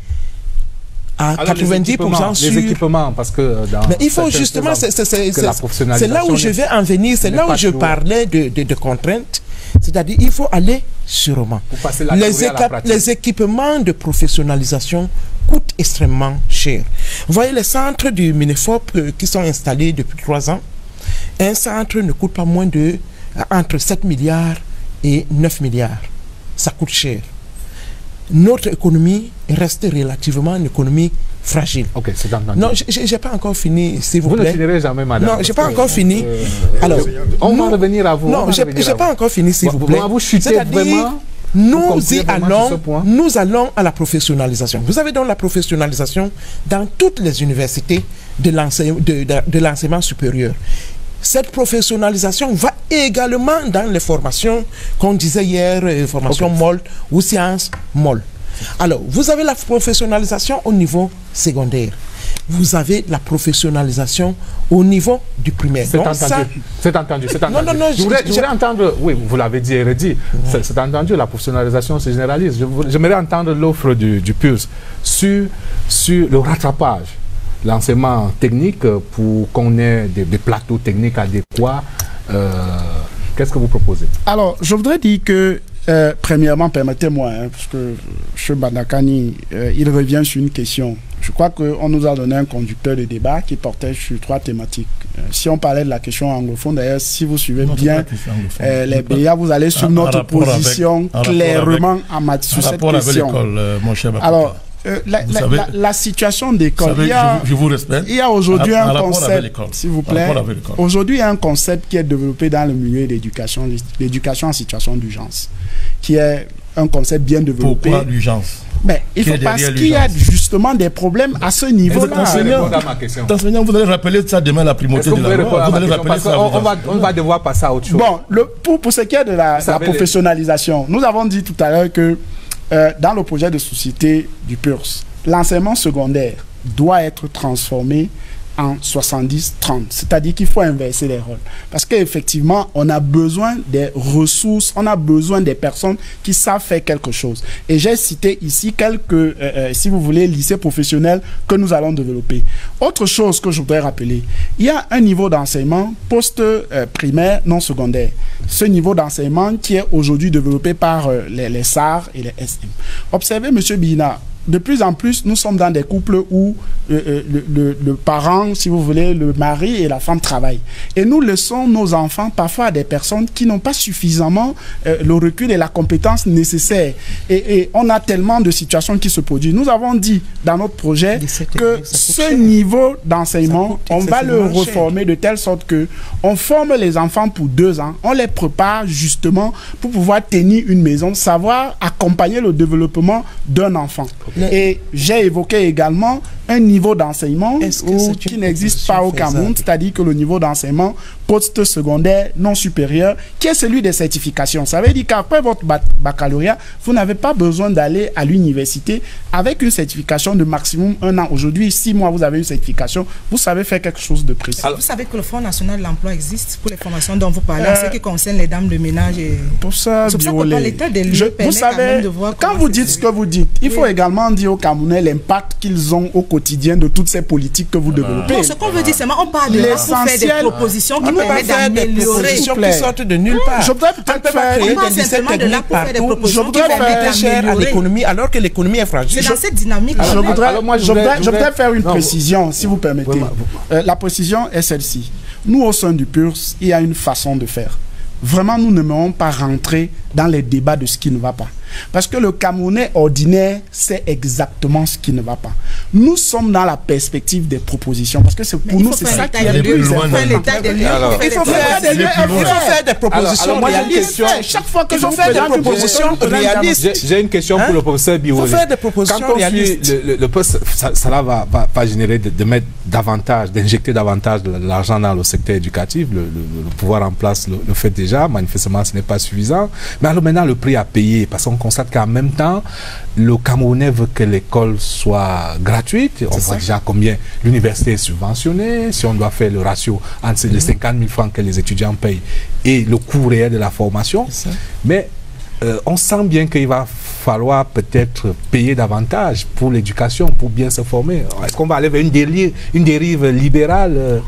à 90% sur les équipements, parce que mais il faut justement, c'est là où je vais en venir, c'est là où je parlais de contraintes, c'est-à-dire il faut aller sûrement. Les équipements de professionnalisation coûtent extrêmement cher. Vous voyez les centres du MINEFOP qui sont installés depuis 3 ans, un centre ne coûte pas moins de entre 7 milliards et 9 milliards. Ça coûte cher. Notre économie reste relativement une économie fragile. Ok, c'est entendu. Non, je n'ai pas encore fini, s'il vous plaît. Vous ne finirez jamais, madame. Non, je n'ai pas encore fini. Alors, on va revenir à vous. Non, je n'ai pas encore fini, s'il vous plaît. Vous chutez vraiment. Nous allons à la professionnalisation. Vous avez donc la professionnalisation dans toutes les universités de l'enseignement supérieur. cette professionnalisation va également dans les formations qu'on disait hier, formations molles ou sciences molles. Alors, vous avez la professionnalisation au niveau secondaire. Vous avez la professionnalisation au niveau du primaire. C'est entendu. Non, je voudrais entendre, oui, vous l'avez dit et redit, c'est entendu, la professionnalisation se généralise. J'aimerais entendre l'offre du PULS sur le rattrapage, l'enseignement technique pour qu'on ait des plateaux techniques adéquats. Qu'est-ce que vous proposez? Alors, je voudrais dire que premièrement, permettez-moi, parce que M. Bandakani, il revient sur une question. Je crois qu'on nous a donné un conducteur de débat qui portait sur 3 thématiques. Si on parlait de la question anglophone, d'ailleurs, si vous suivez bien les BIA, vous allez sur notre position clairement sur cette question. Alors, la situation d'école, je vous respecte. Il y a aujourd'hui un concept, s'il vous plaît, aujourd'hui il y a un concept qui est développé dans le milieu d'éducation, l'éducation en situation d'urgence, qui est un concept bien développé. Pourquoi l'urgence? Mais il faut parce qu'il y a justement des problèmes à ce niveau-là. Enseignant, vous allez rappeler ça demain la primauté de la loi. Vous allez rappeler ça. On va devoir passer à autre chose. Bon, pour ce qui est de la professionnalisation, nous avons dit tout à l'heure que dans le projet de société du PURS, l'enseignement secondaire doit être transformé en 70-30, c'est-à-dire qu'il faut inverser les rôles. Parce qu'effectivement, on a besoin des ressources, on a besoin des personnes qui savent faire quelque chose. Et j'ai cité ici quelques, si vous voulez, lycées professionnels que nous allons développer. Autre chose que je voudrais rappeler, il y a un niveau d'enseignement post-primaire non secondaire. Ce niveau d'enseignement qui est aujourd'hui développé par les SAR et les SM. Observez, M. Bina, de plus en plus, nous sommes dans des couples où le parent, si vous voulez, le mari et la femme travaillent. Et nous laissons nos enfants parfois à des personnes qui n'ont pas suffisamment le recul et la compétence nécessaire. Et on a tellement de situations qui se produisent. Nous avons dit dans notre projet que ce niveau d'enseignement, on va le reformer de telle sorte que on forme les enfants pour 2 ans. On les prépare justement pour pouvoir tenir une maison, savoir accompagner le développement d'un enfant. Et j'ai évoqué également un niveau d'enseignement qui n'existe pas au Cameroun, c'est-à-dire que le niveau d'enseignement post-secondaire non supérieur, qui est celui des certifications. Ça veut dire qu'après votre baccalauréat, vous n'avez pas besoin d'aller à l'université avec une certification de maximum 1 an. Aujourd'hui, 6 mois, vous avez une certification, vous savez faire quelque chose de précis. Alors, vous savez que le Fonds national de l'emploi existe pour les formations dont vous parlez, en ce qui concerne les dames de ménage. Et... Pour ça, l'état des lieux vous savez, quand vous dites ce que vous dites, il faut également dire aux Camerounais l'impact qu'ils ont au quotidien de toutes ces politiques que vous développez. Non, ce qu'on veut dire, c'est on parle de là pour faire des propositions qui permettent d'améliorer. Qui sortent de nulle part. Je voudrais peut-être faire je voudrais faire cher à l'économie alors que l'économie est fragile. C'est dans cette dynamique. Je voudrais faire une précision, si vous permettez. La précision est celle-ci. Nous, au sein du PURS, il y a une façon de faire. Vraiment, nous n'aimons pas rentrer dans les débats de ce qui ne va pas. Parce que le Camerounais ordinaire sait exactement ce qui ne va pas. Nous sommes dans la perspective des propositions. Parce que c'est pour nous, c'est ça qui est le plus important. Il faut faire des propositions réalistes. Chaque fois que je fais des propositions réalistes. J'ai une question pour le professeur Biolé. Il faut faire des propositions réalistes. Le poste, ça va générer de mettre davantage, d'injecter davantage de l'argent dans le secteur éducatif. Le pouvoir en place le fait déjà. Manifestement, ce n'est pas suffisant. Mais alors maintenant, le prix à payer, parce qu'on constate qu'en même temps, le Camerounais veut que l'école soit gratuite. On voit déjà combien l'université est subventionnée. Si on doit faire le ratio entre les 50 000 francs que les étudiants payent et le coût réel de la formation. Mais on sent bien qu'il va falloir peut-être payer davantage pour l'éducation, pour bien se former. Est-ce qu'on va aller vers une dérive libérale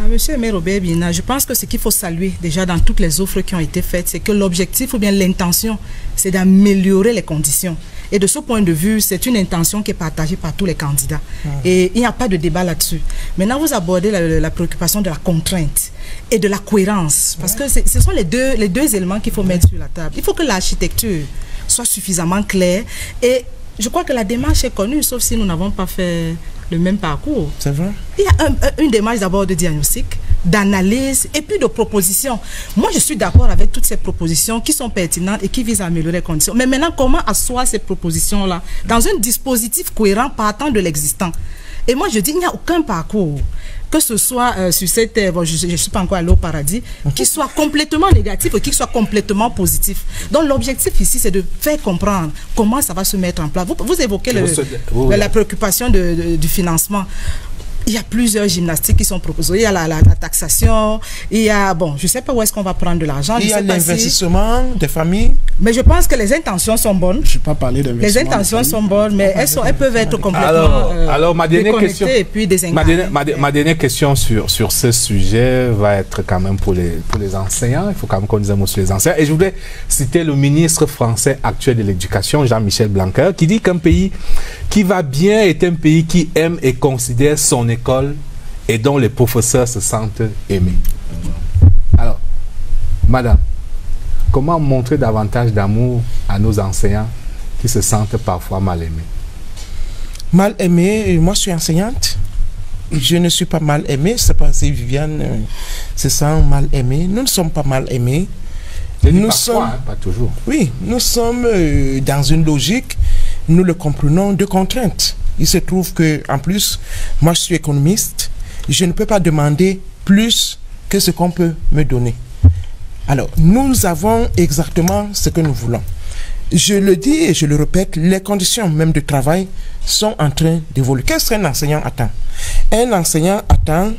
Monsieur Robert Bina, je pense que ce qu'il faut saluer déjà dans toutes les offres qui ont été faites, c'est que l'objectif ou bien l'intention, c'est d'améliorer les conditions. Et de ce point de vue, c'est une intention qui est partagée par tous les candidats. Et il n'y a pas de débat là-dessus. Maintenant, vous abordez la préoccupation de la contrainte et de la cohérence. Parce que ce sont les deux éléments qu'il faut mettre sur la table. Il faut que l'architecture soit suffisamment claire. Et je crois que la démarche est connue, sauf si nous n'avons pas fait le même parcours. C'est vrai. Il y a une démarche d'abord de diagnostic, d'analyse et puis de proposition. Moi, je suis d'accord avec toutes ces propositions qui sont pertinentes et qui visent à améliorer les conditions. Mais maintenant, comment asseoir ces propositions-là dans un dispositif cohérent partant de l'existant? Et moi, je dis, il n'y a aucun parcours que ce soit sur cette terre, bon, je ne suis pas encore allé au paradis, qui soit complètement négatif et qui soit complètement positif. Donc l'objectif ici, c'est de faire comprendre comment ça va se mettre en place. Vous évoquez la préoccupation du financement. Il y a plusieurs gymnastiques qui sont proposées. Il y a la taxation, il y a, bon, je ne sais pas où est-ce qu'on va prendre de l'argent. Il y a l'investissement des familles. Mais je pense que les intentions sont bonnes. Je ne vais pas parler d'investissement. Les intentions sont bonnes, mais elles peuvent être complètement alors ma dernière question, et puis ma dernière question sur ce sujet va être quand même pour les enseignants. Il faut quand même qu'on dise un mot sur les enseignants. Et je voulais citer le ministre français actuel de l'Éducation, Jean-Michel Blanquer, qui dit qu'un pays qui va bien est un pays qui aime et considère son école et dont les professeurs se sentent aimés. Alors, madame, comment montrer davantage d'amour à nos enseignants qui se sentent parfois mal aimés? Mal aimés, moi je suis enseignante. Je ne suis pas mal aimée. C'est pas si Viviane se sent mal aimée. Nous ne sommes pas mal aimés. Nous sommes, pas toujours. Oui, nous sommes dans une logique, nous le comprenons, de contraintes. Il se trouve que, en plus, moi je suis économiste, je ne peux pas demander plus que ce qu'on peut me donner. Alors, nous avons exactement ce que nous voulons. Je le dis et je le répète, les conditions même de travail sont en train d'évoluer. Qu'est-ce qu'un enseignant attend? Un enseignant attend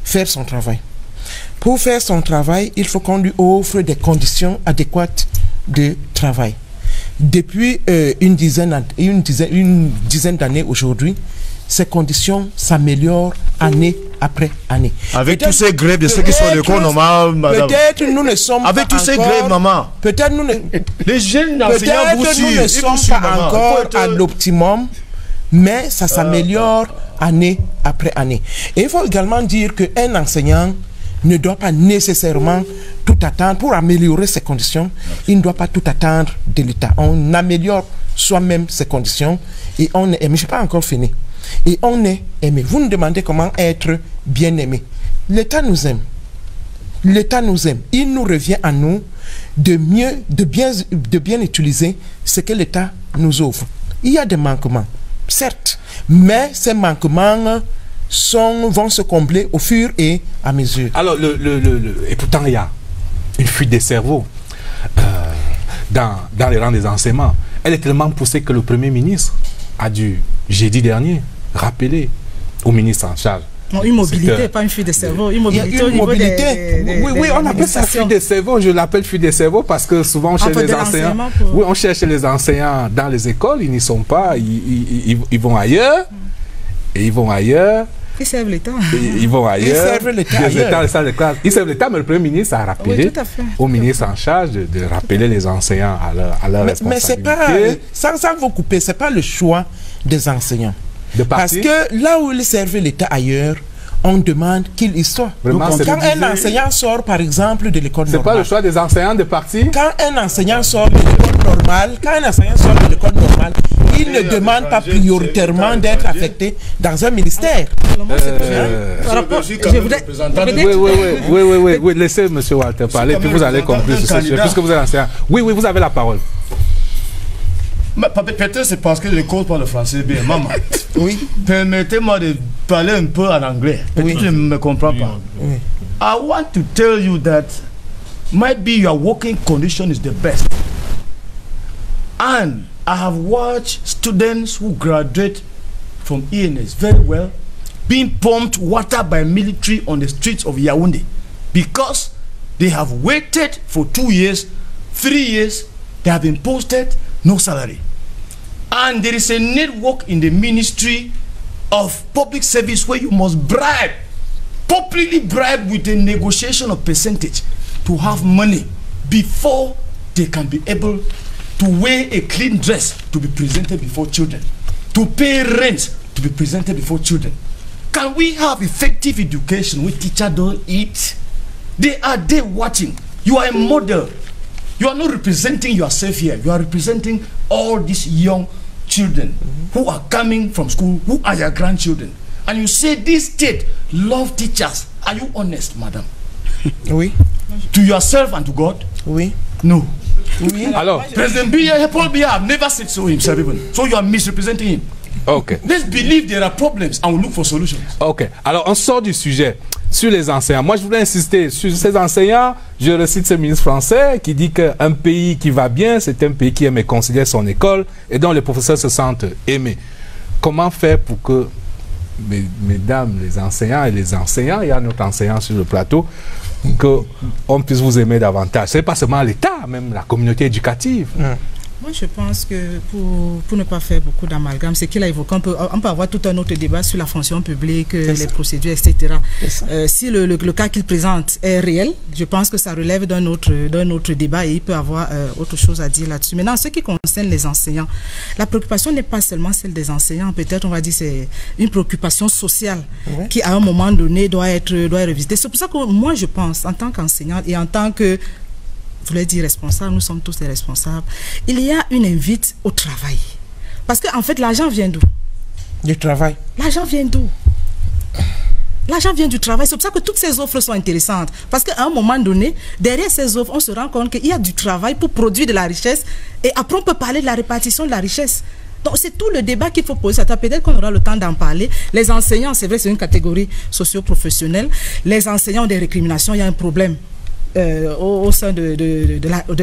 faire son travail. Pour faire son travail, il faut qu'on lui offre des conditions adéquates de travail. Depuis une dizaine d'années aujourd'hui, ces conditions s'améliorent année après année. Avec tous ces grèves de ceux qui sont à l'école normale, madame. Peut-être nous ne sommes avec pas tous ces grèves, maman. Peut-être nous ne, les jeunes enseignants nous ne sommes pas encore à l'optimum, mais ça s'améliore année après année. Et il faut également dire qu'un enseignant ne doit pas nécessairement tout attendre. Pour améliorer ses conditions, il ne doit pas tout attendre de l'État. On améliore soi-même ses conditions et on est aimé. Je n'ai pas encore fini. Et on est aimé. Vous nous demandez comment être bien aimé. L'État nous aime. L'État nous aime. Il nous revient à nous de bien utiliser ce que l'État nous offre. Il y a des manquements, certes, mais ces manquements vont se combler au fur et à mesure. Alors, et pourtant, il y a une fuite des cerveaux dans les rangs des enseignements. Elle est tellement poussée que le Premier ministre a dû, jeudi dernier, rappeler au ministre en charge. Non, une mobilité, pas une fuite des cerveaux. Une mobilité au niveau oui, on appelle ça fuite des cerveaux. Je l'appelle fuite des cerveaux parce que souvent chez les enseignants, oui, on cherche les enseignants dans les écoles, ils n'y sont pas, ils vont ailleurs, et ils vont ailleurs. Ils servent l'État. Ils vont ailleurs. Ils servent l'État. Ils servent l'État, mais le Premier ministre a rappelé au ministre en charge de rappeler les enseignants à leur responsabilité. Mais c'est pas, sans vous couper, c'est pas le choix des enseignants. Parce que là où ils servent l'État ailleurs, on demande qu'il y soit. Vraiment, quand un enseignant sort, par exemple, de l'école normale... C'est pas le choix des enseignants de partir? Quand un enseignant sort de l'école normale, il ne demande pas prioritairement d'être affecté dans un ministère. Oui, laissez M. Walter parler, puis vous allez conclure sur ce sujet, puisque vous êtes enseignant. Oui, vous avez la parole. Peut-être c'est parce que je ne cause pas le français bien. Maman, oui. Permettez-moi de parler un peu en anglais. Peut-être que je ne me comprends pas. Oui. I want to tell you that maybe your working condition is the best. And I have watched students who graduate from ENS very well being pumped water by military on the streets of Yaoundé because they have waited for 2 years, 3 years, they have been posted, no salary. And there is a network in the Ministry of Public Service where you must bribe, publicly bribe with a negotiation of percentage to have money before they can be able to wear a clean dress to be presented before children, to pay rent to be presented before children. Can we have effective education where teachers don't eat? They are there watching. You are a model. You are not representing yourself here. You are representing all these young children who are coming from school, who are your grandchildren. And you say this state love teachers. Are you honest, madam? Oui. To yourself and to God? Oui. No. Oui. Alors, President Paul Biya have never said so himself even. So you are misrepresenting him. Okay. Let's believe there are problems and we'll look for solutions. Ok. Alors, on sort du sujet sur les enseignants. Moi, je voulais insister sur ces enseignants. Je recite ce ministre français qui dit qu'un pays qui va bien, c'est un pays qui aime et considère son école et dont les professeurs se sentent aimés. Comment faire pour que, mesdames, les enseignants et les enseignants, il y a notre enseignant sur le plateau, qu'on puisse vous aimer davantage? Ce n'est pas seulement l'État, même la communauté éducative. Moi, je pense que pour ne pas faire beaucoup d'amalgame, c'est qu'il a évoqué, on peut avoir tout un autre débat sur la fonction publique, les procédures, etc. Si le cas qu'il présente est réel, je pense que ça relève d'un autre débat et il peut avoir autre chose à dire là-dessus. Maintenant, en ce qui concerne les enseignants, la préoccupation n'est pas seulement celle des enseignants, peut-être on va dire c'est une préoccupation sociale qui à un moment donné doit être revisitée. C'est pour ça que moi je pense, en tant qu'enseignante et en tant que je voulais dire responsable, nous sommes tous des responsables. Il y a une invite au travail. Parce qu'en fait, l'argent vient d'où? Du travail. L'argent vient d'où? L'argent vient du travail. C'est pour ça que toutes ces offres sont intéressantes. Parce qu'à un moment donné, derrière ces offres, on se rend compte qu'il y a du travail pour produire de la richesse. Et après, on peut parler de la répartition de la richesse. Donc, c'est tout le débat qu'il faut poser. Peut-être qu'on aura le temps d'en parler. Les enseignants, c'est vrai, c'est une catégorie socio-professionnelle. Les enseignants ont des récriminations, il y a un problème. Au sein de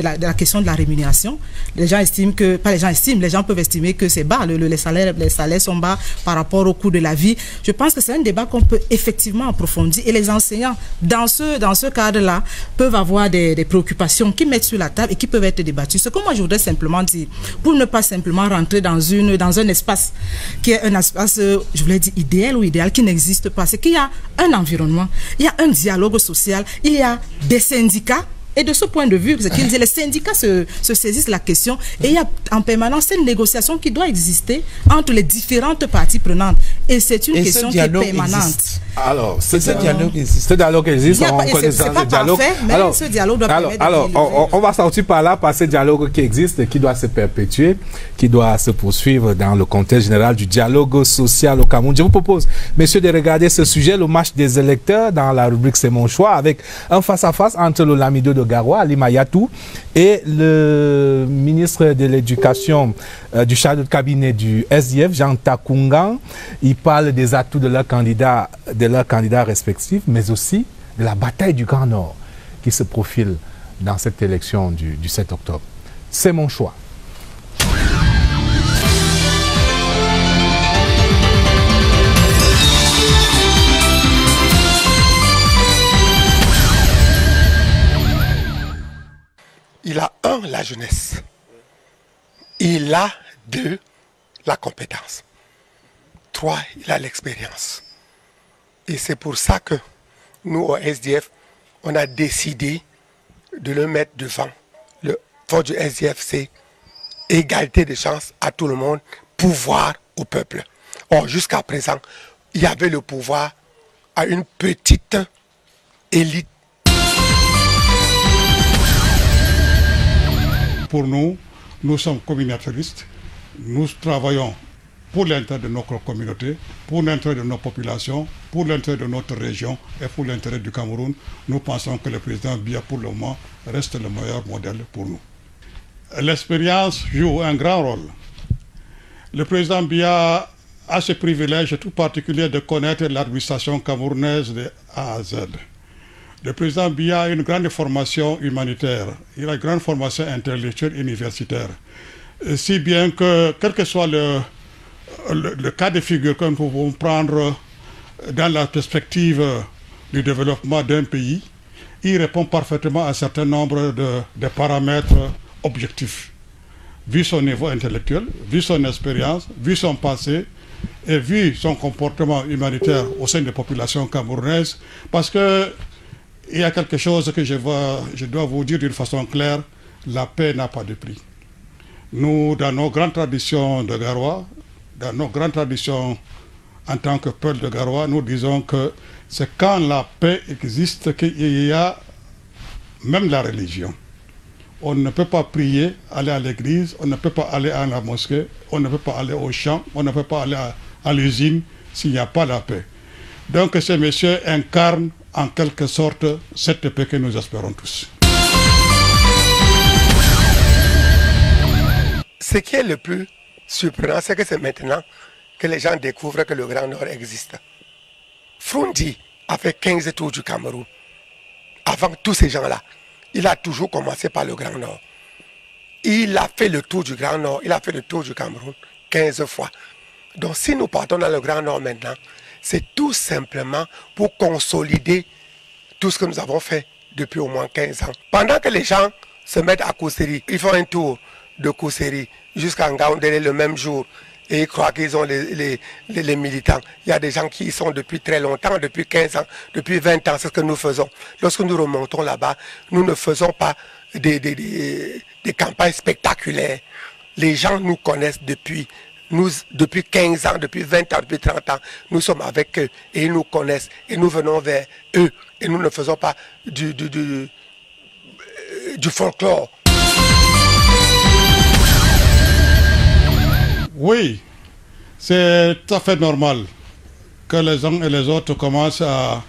la question de la rémunération. Les gens estiment que, pas les gens estiment, les gens peuvent estimer que c'est bas, les salaires sont bas par rapport au coût de la vie. Je pense que c'est un débat qu'on peut effectivement approfondir et les enseignants, dans ce cadre-là, peuvent avoir des préoccupations qui mettent sur la table et qui peuvent être débattues. Ce que moi je voudrais simplement dire, pour ne pas simplement rentrer dans un espace qui est un espace, je voulais dire idéal ou idéal, qui n'existe pas, c'est qu'il y a un environnement, il y a un dialogue social, il y a des syndicats, et de ce point de vue, ce qu'il dit, les syndicats se saisissent la question et il y a en permanence une négociation qui doit exister entre les différentes parties prenantes. Et c'est une question qui est permanente. Existe. Alors, ce dialogue existe. Ce dialogue existe. C'est pas parfait, mais ce dialogue doit permettre on va sortir par là, par ce dialogue qui existe, qui doit se perpétuer, qui doit se poursuivre dans le contexte général du dialogue social au Cameroun. Je vous propose, messieurs, de regarder ce sujet, le match des électeurs, dans la rubrique C'est mon choix, avec un face-à-face entre le Lamido de Garoua, Ali Mayatou, et le ministre de l'Éducation du chef de cabinet du SDF, Jean Takungan. Il parle des atouts de leurs candidats respectifs, mais aussi de la bataille du Grand Nord qui se profile dans cette élection du 7 octobre. C'est mon choix. Il a 1, la jeunesse. Il a 2, la compétence. 3, il a l'expérience. Et c'est pour ça que nous, au SDF, on a décidé de le mettre devant. Le fort du SDF, c'est égalité de chances à tout le monde, pouvoir au peuple. Or, jusqu'à présent, il y avait le pouvoir à une petite élite. Pour nous, nous sommes communautaristes. Nous travaillons pour l'intérêt de notre communauté, pour l'intérêt de nos populations, pour l'intérêt de notre région et pour l'intérêt du Cameroun. Nous pensons que le président Biya, pour le moment, reste le meilleur modèle pour nous. L'expérience joue un grand rôle. Le président Biya a ce privilège tout particulier de connaître l'administration camerounaise de A à Z. Le président Biya a une grande formation humanitaire, il a une grande formation intellectuelle universitaire. Si bien que, quel que soit le cas de figure que nous pouvons prendre dans la perspective du développement d'un pays, il répond parfaitement à un certain nombre de paramètres objectifs. Vu son niveau intellectuel, vu son expérience, vu son passé et vu son comportement humanitaire au sein des populations camerounaises, parce que il y a quelque chose que je dois vous dire d'une façon claire, la paix n'a pas de prix. Nous, dans nos grandes traditions de Garoua, dans nos grandes traditions en tant que peuple de Garoua, nous disons que c'est quand la paix existe qu'il y a même la religion. On ne peut pas prier, aller à l'église, on ne peut pas aller à la mosquée, on ne peut pas aller au champ, on ne peut pas aller à l'usine s'il n'y a pas la paix. Donc ces messieurs incarnent en quelque sorte cette paix que nous espérons tous. Ce qui est le plus surprenant, c'est que c'est maintenant que les gens découvrent que le Grand Nord existe. Frundi a fait 15 tours du Cameroun. Avant tous ces gens-là, il a toujours commencé par le Grand Nord. Il a fait le tour du Grand Nord, il a fait le tour du Cameroun 15 fois. Donc si nous partons dans le Grand Nord maintenant, c'est tout simplement pour consolider tout ce que nous avons fait depuis au moins 15 ans. Pendant que les gens se mettent à Kosseri, ils font un tour de Kosseri jusqu'à Ngaoundéré le même jour et ils croient qu'ils ont les militants. Il y a des gens qui y sont depuis très longtemps, depuis 15 ans, depuis 20 ans, c'est ce que nous faisons. Lorsque nous remontons là-bas, nous ne faisons pas des campagnes spectaculaires. Les gens nous connaissent depuis 15 ans, depuis 20 ans, depuis 30 ans. Nous sommes avec eux et ils nous connaissent et nous venons vers eux. Et nous ne faisons pas du folklore. Oui, c'est tout à fait normal que les uns et les autres commencent à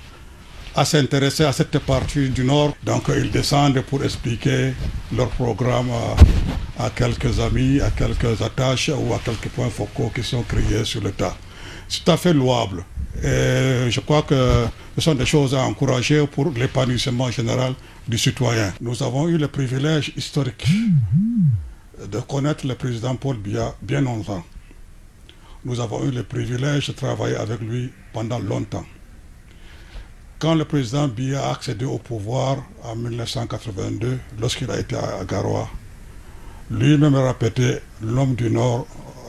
s'intéresser à cette partie du Nord. Donc ils descendent pour expliquer leur programme à quelques amis, à quelques attaches ou à quelques points focaux qui sont créés sur le tas. C'est tout à fait louable. Et je crois que ce sont des choses à encourager pour l'épanouissement général du citoyen. Nous avons eu le privilège historique de connaître le président Paul Biya bien longtemps. Nous avons eu le privilège de travailler avec lui pendant longtemps. Quand le président Biya a accédé au pouvoir en 1982, lorsqu'il a été à Garoua, lui-même a répété l'homme du Nord,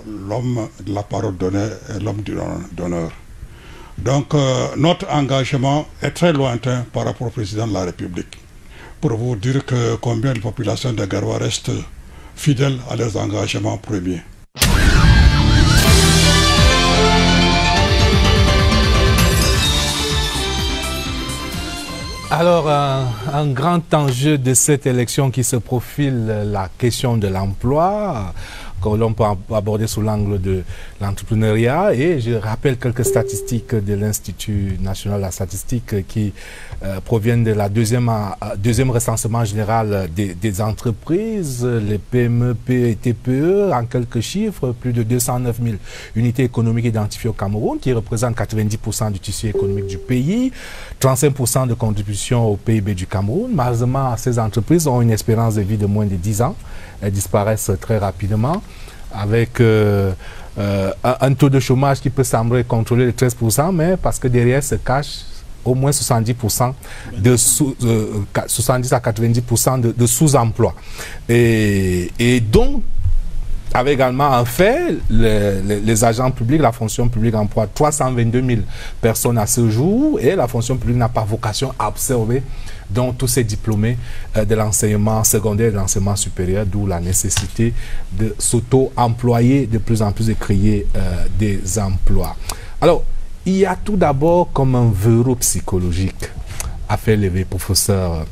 l'homme de la parole donnée et l'homme d'honneur. Donc notre engagement est très lointain par rapport au président de la République. Pour vous dire que combien de populations de Garoua restent fidèles à leurs engagements premiers. Alors, un grand enjeu de cette élection qui se profile, la question de l'emploi, que l'on peut aborder sous l'angle de l'entrepreneuriat. Et je rappelle quelques statistiques de l'Institut national de la statistique qui proviennent de la deuxième recensement général des entreprises, les PME, et TPE, en quelques chiffres, plus de 209 000 unités économiques identifiées au Cameroun, qui représentent 90% du tissu économique du pays, 35% de contribution au PIB du Cameroun. Malheureusement, ces entreprises ont une espérance de vie de moins de 10 ans. Elles disparaissent très rapidement, avec un taux de chômage qui peut sembler contrôler les 13%, mais parce que derrière se cache au moins 70% 70 à 90% de sous-emploi. Et donc, avec également un fait, les agents publics, la fonction publique emploie 322 000 personnes à ce jour, et la fonction publique n'a pas vocation à absorber donc tous ces diplômés de l'enseignement secondaire et de l'enseignement supérieur, d'où la nécessité de s'auto-employer de plus en plus et créer des emplois. Alors, il y a tout d'abord comme un verrou psychologique à faire lever, professeur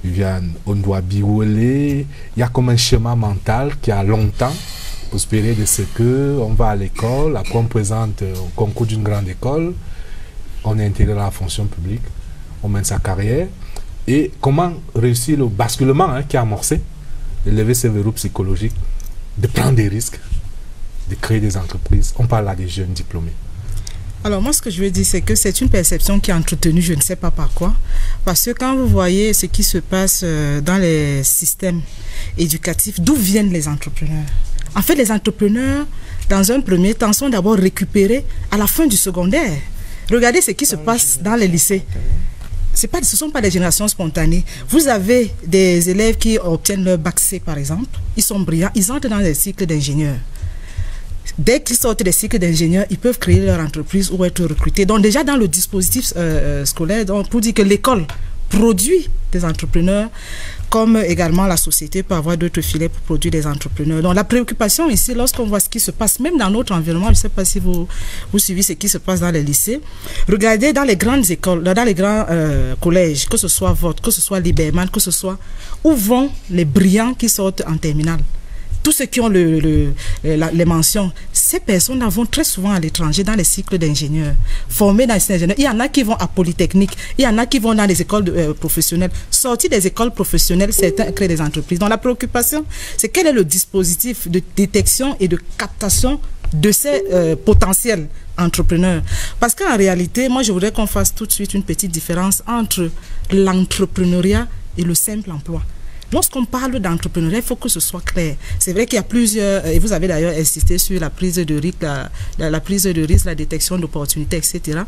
Viviane Ondouabiwele. Il y a comme un schéma mental qui a longtemps prospéré de ce que on va à l'école, après on présente au concours d'une grande école, on est intégré dans la fonction publique, on mène sa carrière. Et comment réussir le basculement qui a amorcé, de lever ce verrou psychologique, de prendre des risques, de créer des entreprises. On parle là des jeunes diplômés. Alors moi, ce que je veux dire, c'est que c'est une perception qui est entretenue, je ne sais pas par quoi. Parce que quand vous voyez ce qui se passe dans les systèmes éducatifs, d'où viennent les entrepreneurs? En fait, les entrepreneurs, dans un premier temps, sont d'abord récupérés à la fin du secondaire. Regardez ce qui se passe dans les lycées. Ce ne sont pas des générations spontanées. Vous avez des élèves qui obtiennent leur bac C, par exemple. Ils sont brillants, ils entrent dans les cycles d'ingénieurs. Dès qu'ils sortent des cycles d'ingénieurs, ils peuvent créer leur entreprise ou être recrutés. Donc déjà dans le dispositif scolaire, donc, pour dire que l'école produit des entrepreneurs, comme également la société peut avoir d'autres filets pour produire des entrepreneurs. Donc la préoccupation ici, lorsqu'on voit ce qui se passe, même dans notre environnement, je ne sais pas si vous suivez ce qui se passe dans les lycées, regardez dans les grandes écoles, dans les grands collèges, que ce soit votre, que ce soit Liberman, que ce soit, où vont les brillants qui sortent en terminale? Tous ceux qui ont les mentions, ces personnes vont très souvent à l'étranger dans les cycles d'ingénieurs, formés dans les cycles d'ingénieurs. Il y en a qui vont à Polytechnique, il y en a qui vont dans les écoles professionnelles. Sortis des écoles professionnelles, certains créent des entreprises. Donc la préoccupation, c'est quel est le dispositif de détection et de captation de ces potentiels entrepreneurs. Parce qu'en réalité, moi je voudrais qu'on fasse tout de suite une petite différence entre l'entrepreneuriat et le simple emploi. Lorsqu'on parle d'entrepreneuriat, il faut que ce soit clair. C'est vrai qu'il y a plusieurs, et vous avez d'ailleurs insisté sur la prise de risque, la prise de risque, la détection d'opportunités, etc.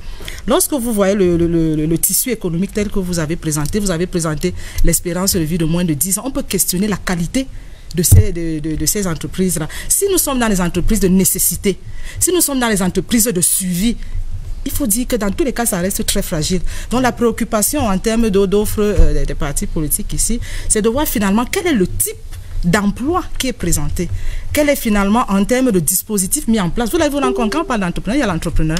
Lorsque vous voyez le tissu économique tel que vous avez présenté l'espérance de vie de moins de 10 ans, on peut questionner la qualité de ces entreprises-là. Si nous sommes dans les entreprises de nécessité, si nous sommes dans les entreprises de suivi, il faut dire que dans tous les cas, ça reste très fragile. Donc la préoccupation en termes d'offres des partis politiques ici, c'est de voir finalement quel est le type d'emploi qui est présenté. Quel est finalement en termes de dispositifs mis en place. Vous l'avez vu encore, quand on parle d'entrepreneur, il y a l'entrepreneur,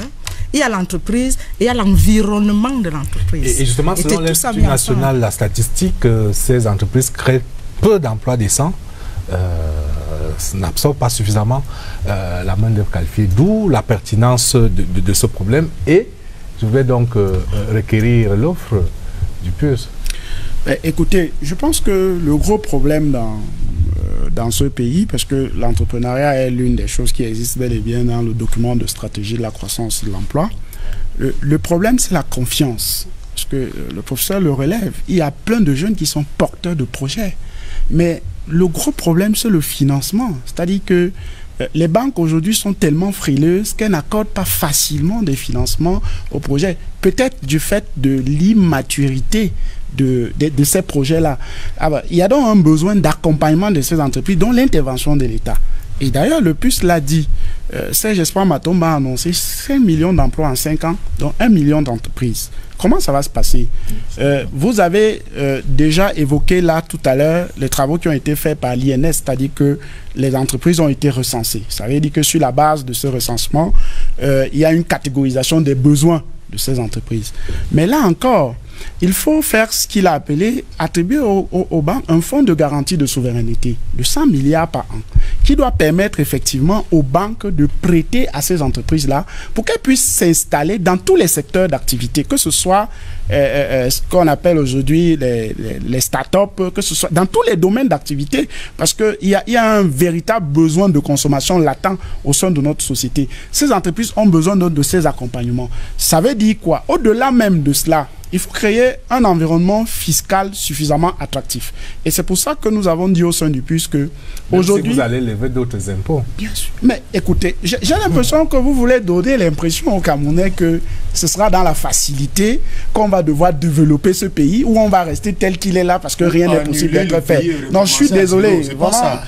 il y a l'entreprise et il y a l'environnement de l'entreprise. Et justement, selon l'Institut national de la statistique, ces entreprises créent peu d'emplois décents. N'absorbe pas suffisamment la main-d'œuvre qualifiée, d'où la pertinence de ce problème. Et je vais donc requérir l'offre du PURS. Écoutez, je pense que le gros problème dans ce pays, parce que l'entrepreneuriat est l'une des choses qui existent bel et bien dans le document de stratégie de la croissance et de l'emploi, le problème c'est la confiance. Parce que le professeur le relève, il y a plein de jeunes qui sont porteurs de projets. Mais le gros problème, c'est le financement. C'est-à-dire que les banques aujourd'hui sont tellement frileuses qu'elles n'accordent pas facilement des financements aux projets. Peut-être du fait de l'immaturité de ces projets-là. Il y a donc un besoin d'accompagnement de ces entreprises, dont l'intervention de l'État. Et d'ailleurs, le PURS l'a dit. Serge Espoir Matomba a annoncé 5 millions d'emplois en 5 ans, dont 1 million d'entreprises. Comment ça va se passer? Vous avez déjà évoqué là tout à l'heure les travaux qui ont été faits par l'INS, c'est-à-dire que les entreprises ont été recensées. Ça veut dire que sur la base de ce recensement, il y a une catégorisation des besoins de ces entreprises. Mais là encore, il faut faire ce qu'il a appelé, attribuer aux banques un fonds de garantie de souveraineté de 100 milliards par an, qui doit permettre effectivement aux banques de prêter à ces entreprises-là pour qu'elles puissent s'installer dans tous les secteurs d'activité, que ce soit ce qu'on appelle aujourd'hui les start-up, que ce soit dans tous les domaines d'activité, parce qu'il y a un véritable besoin de consommation latent au sein de notre société. Ces entreprises ont besoin de ces accompagnements. Ça veut dire quoi? Au-delà même de cela, il faut créer un environnement fiscal suffisamment attractif. Et c'est pour ça que nous avons dit au sein du PURS que aujourd'hui... Si vous allez lever d'autres impôts. Bien sûr. Mais écoutez, j'ai l'impression que vous voulez donner l'impression aux Camerounais que ce sera dans la facilité qu'on va devoir développer ce pays, ou on va rester tel qu'il est là parce que rien n'est possible d'être fait. Non, je suis désolé. Vraiment,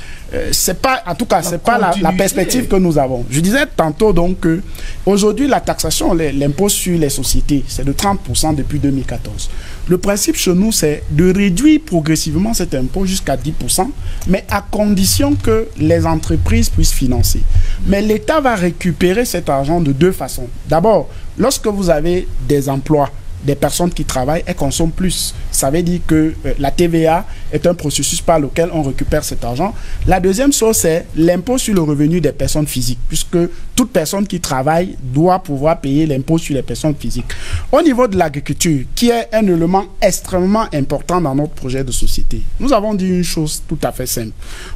c'est pas, en tout cas, c'est pas la perspective que nous avons. Je disais tantôt donc que aujourd'hui la taxation, l'impôt sur les sociétés, c'est de 30% depuis 2014. Le principe chez nous, c'est de réduire progressivement cet impôt jusqu'à 10%, mais à condition que les entreprises puissent financer. Mais l'État va récupérer cet argent de deux façons. D'abord, lorsque vous avez des emplois, des personnes qui travaillent, elles consomment plus. Ça veut dire que la TVA est un processus par lequel on récupère cet argent. La deuxième chose, c'est l'impôt sur le revenu des personnes physiques, puisque toute personne qui travaille doit pouvoir payer l'impôt sur les personnes physiques. Au niveau de l'agriculture, qui est un élément extrêmement important dans notre projet de société, nous avons dit une chose tout à fait simple.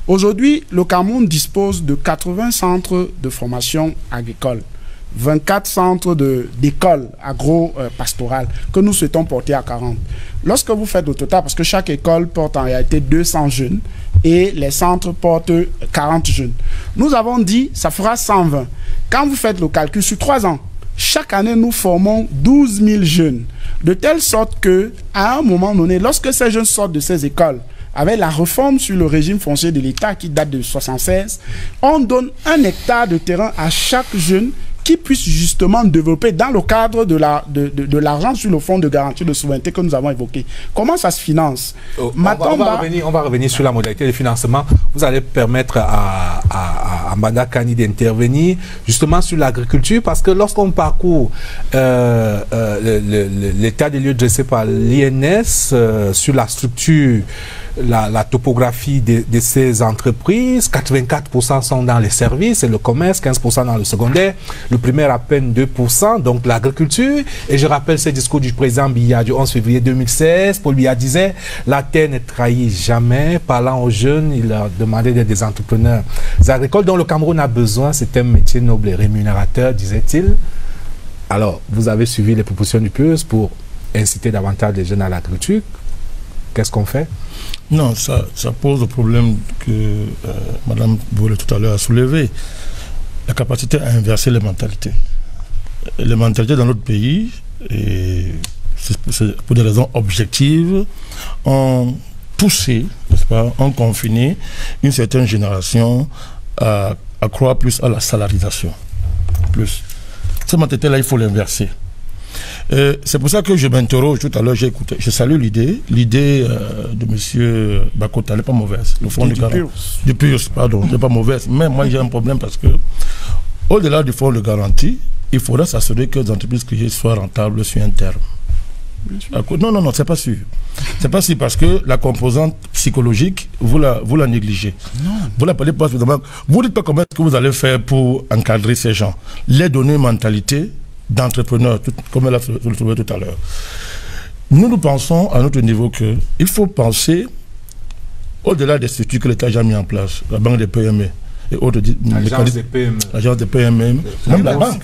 Aujourd'hui, le Cameroun dispose de 80 centres de formation agricole, 24 centres d'écoles agro-pastorales que nous souhaitons porter à 40. Lorsque vous faites le total, parce que chaque école porte en réalité 200 jeunes et les centres portent 40 jeunes, nous avons dit ça fera 120. Quand vous faites le calcul sur 3 ans, chaque année nous formons 12 000 jeunes, de telle sorte que à un moment donné, lorsque ces jeunes sortent de ces écoles, avec la réforme sur le régime foncier de l'État qui date de 1976, on donne 1 hectare de terrain à chaque jeune qui puisse justement développer dans le cadre de l'argent sur le fonds de garantie de souveraineté que nous avons évoqué. Comment ça se finance? On va revenir sur la modalité de financement. Vous allez permettre à Mbanda Kani d'intervenir justement sur l'agriculture, parce que lorsqu'on parcourt l'état des lieux dressé par l'INS sur la structure la topographie de ces entreprises. 84% sont dans les services et le commerce, 15% dans le secondaire, le primaire à peine 2%, donc l'agriculture. Et je rappelle ce discours du président Biya du 11 février 2016. Paul Biya disait « La terre ne trahit jamais ». Parlant aux jeunes, il leur demandait d'être des entrepreneurs agricoles dont le Cameroun a besoin. C'est un métier noble et rémunérateur, disait-il. Alors, vous avez suivi les propositions du PURS pour inciter davantage les jeunes à l'agriculture. Qu'est-ce qu'on fait? Non, ça pose le problème que Mme Boule tout à l'heure a soulevé. La capacité à inverser les mentalités. Les mentalités dans notre pays, et c'est pour des raisons objectives, ont poussé, n'est-ce pas, ont confiné une certaine génération à croire plus à la salarisation. Plus. Cette mentalité-là, il faut l'inverser. C'est pour ça que je m'interroge tout à l'heure, j'ai écouté, je salue l'idée de M. Bakota, elle n'est pas mauvaise. Le fonds du PURS, pardon, elle n'est pas mauvaise. Mais moi j'ai un problème parce que, au-delà du fonds de garantie, il faudra s'assurer que les entreprises privées soient rentables sur un terme. Non, c'est pas sûr. C'est pas sûr parce que la composante psychologique, vous la négligez. Non. Vous l'appelez pas. Vous dites pas comment est-ce que vous allez faire pour encadrer ces gens. Les donner une mentalité d'entrepreneur, comme elle a soulevé tout à l'heure. Nous pensons à notre niveau qu'il faut penser au-delà des structures que l'État a déjà mis en place, la banque des PME. Et autres l'agence des PME, même la banque.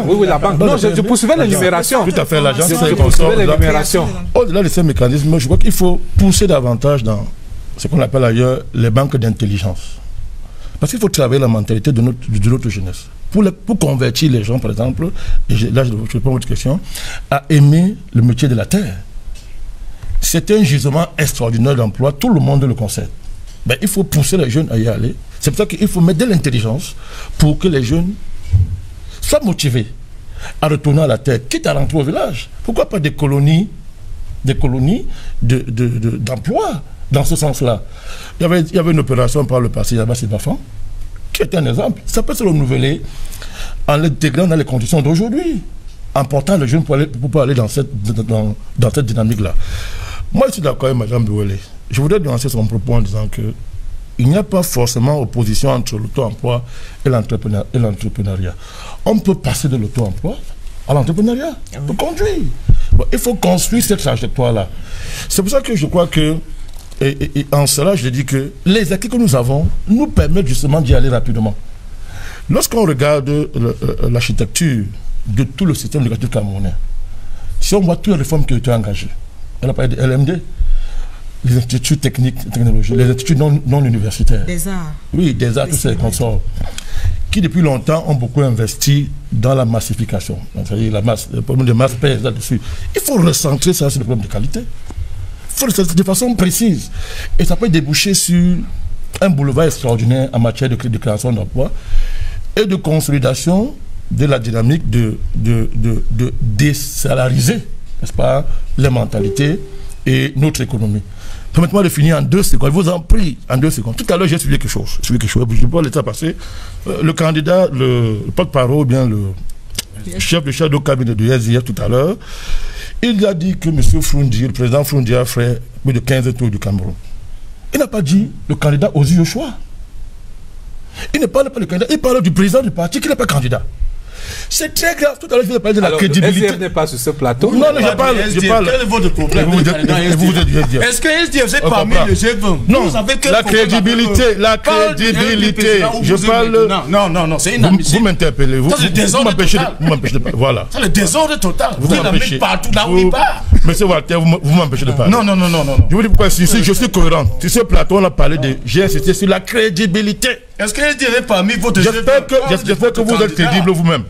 Oui, la banque. Non, je poursuivais l'énumération. Tout à fait, l'agence des consorts. Au-delà de ces mécanismes, je crois qu'il faut pousser davantage dans ce qu'on appelle ailleurs les banques d'intelligence. Parce qu'il faut travailler la mentalité de notre jeunesse. Pour convertir les gens, par exemple, et là je réponds à votre question, à aimer le métier de la terre. C'est un gisement extraordinaire d'emploi, tout le monde le concerne. Ben, il faut pousser les jeunes à y aller. C'est pour ça qu'il faut mettre de l'intelligence pour que les jeunes soient motivés à retourner à la terre, quitte à rentrer au village. Pourquoi pas des colonies d'emploi dans ce sens-là? Il y avait une opération par le passé, là-bas, c'est Bafan, qui est un exemple. Ça peut se renouveler en l'intégrant dans les conditions d'aujourd'hui, en portant les jeunes pour aller dans cette dynamique-là. Moi, je suis d'accord avec Mme Bouélé. Je voudrais nuancer son propos en disant qu'il n'y a pas forcément opposition entre l'auto-emploi et l'entrepreneuriat. On peut passer de l'auto-emploi à l'entrepreneuriat, pour conduire. Bon, il faut construire cette trajectoire-là. C'est pour ça que je crois que, et en cela, je dis que les acquis que nous avons nous permettent justement d'y aller rapidement. Lorsqu'on regarde l'architecture de tout le système éducatif camerounais, si on voit toutes les réformes qui ont été engagées, on a parlé de LMD, les instituts techniques, technologiques, les instituts non universitaires. Des arts. Oui, des arts, tous ces consorts, qui depuis longtemps ont beaucoup investi dans la massification. C'est-à-dire le problème de masse pèse là-dessus. Il faut recentrer ça sur le problème de qualité. Il faut le recentrer de façon précise. Et ça peut déboucher sur un boulevard extraordinaire en matière de création d'emplois et de consolidation de la dynamique de désalariser, n'est-ce pas, les mentalités et notre économie. Permettez-moi de finir en 2 secondes. Je vous en prie, en 2 secondes. Tout à l'heure, j'ai suivi quelque chose. Je ne peux pas laisser passer. Le candidat, le porte-parole, ou bien le chef de cabinet de SDF tout à l'heure, il a dit que M. Froundi, le président Froundi, a fait plus de 15 tours du Cameroun. Il n'a pas dit le candidat aux yeux au choix. Il ne parle pas du candidat, il parle du président du parti qui n'est pas candidat. C'est très grave. Tout à l'heure, je vais parler de la crédibilité. Le SDF n'est pas sur ce plateau. Non, je parle. Quel est votre problème? Est-ce que SDF, vous êtes parmi le G20? Non, la crédibilité. Je parle. Non, c'est inadmissible. Vous m'interpellez. Vous m'empêchez de parler. Voilà. C'est le désordre total. Vous l'amenez partout là où il part. Monsieur Walter, vous m'empêchez de parler. Non. Je vous dis pourquoi. Je suis cohérent. Sur ce plateau, on a parlé de. J'ai insisté sur la crédibilité. Est-ce que SDF est parmi votre J'espère que vous êtes crédible vous-même.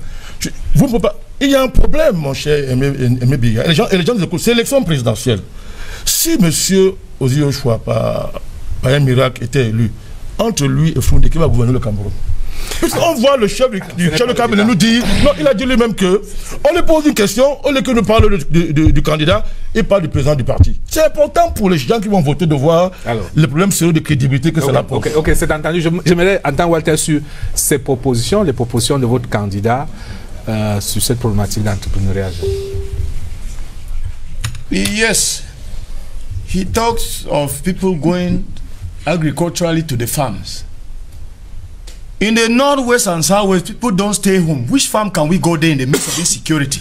Vous ne pouvez pas. Il y a un problème, mon cher Aimé Biya. Les gens écoutent. C'est l'élection présidentielle. Si M. Ozio Choua, par un miracle, était élu, entre lui et Froundi, qui va gouverner le Cameroun? Puisqu'on voit le chef de cabinet nous dire, non, il a dit lui-même que, on lui pose une question, au lieu que nous parle du candidat, il parle du président du parti. C'est important pour les gens qui vont voter de voir le problème sérieux de crédibilité que cela pose. Ok, c'est entendu. J'aimerais entendre Walter sur ces propositions, les propositions de votre candidat sur cette problématique d'entrepreneuriat. Yes. he talks of people going agriculturally to the farms. In the northwest and southwest, people don't stay home. Which farm can we go there in the midst of insecurity?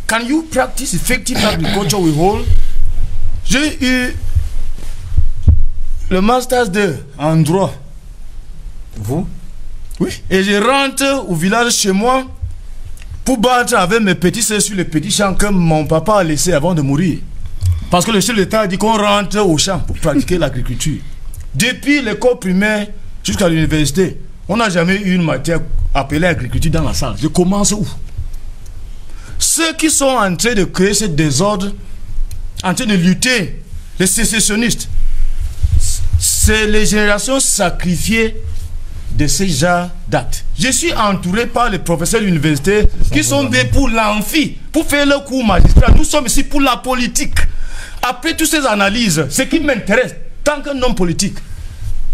Can you practice effective agriculture with whole? J'ai eu le Masters 2 en droit. Vous? Oui. Et je rentre au village chez moi pour battre avec mes petits sœurs sur les petits champs que mon papa a laissé avant de mourir. Parce que le chef de l'État a dit qu'on rentre au champ pour pratiquer l'agriculture. Depuis l'école primaire jusqu'à l'université, on n'a jamais eu une matière appelée agriculture dans la salle. Je commence où? Ceux qui sont en train de créer ce désordre, en train de lutter, les sécessionnistes, c'est les générations sacrifiées de ces gens d'actes. Je suis entouré par les professeurs de l'université qui sont venus pour l'amphi, pour faire le cours magistral. Nous sommes ici pour la politique. Après toutes ces analyses, ce qui m'intéresse, tant qu'un homme politique,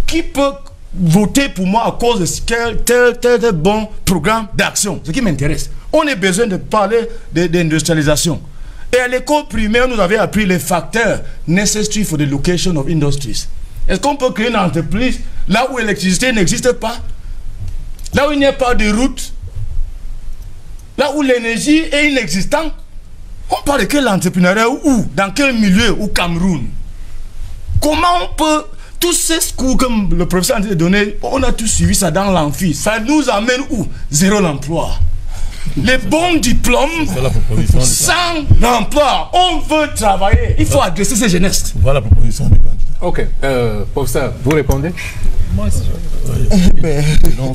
qui peut voter pour moi à cause de tel bon programme d'action, ce qui m'intéresse. On a besoin de parler d'industrialisation. Et à l'école primaire, nous avons appris les facteurs necessary for the location of industries. Est-ce qu'on peut créer une entreprise là où l'électricité n'existe pas? Là où il n'y a pas de route? Là où l'énergie est inexistante? On parle de quel entrepreneuriat où? Dans quel milieu? Au Cameroun? Comment on peut... Tous ces cours que le professeur a donné, on a tous suivi ça dans l'amphi. Ça nous amène où? Zéro l'emploi. Les bons diplômes, sans l'emploi. On veut travailler. Il faut agresser ces jeunesses. Voilà la proposition du candidat. Ok. Professeur, vous répondez? Moi,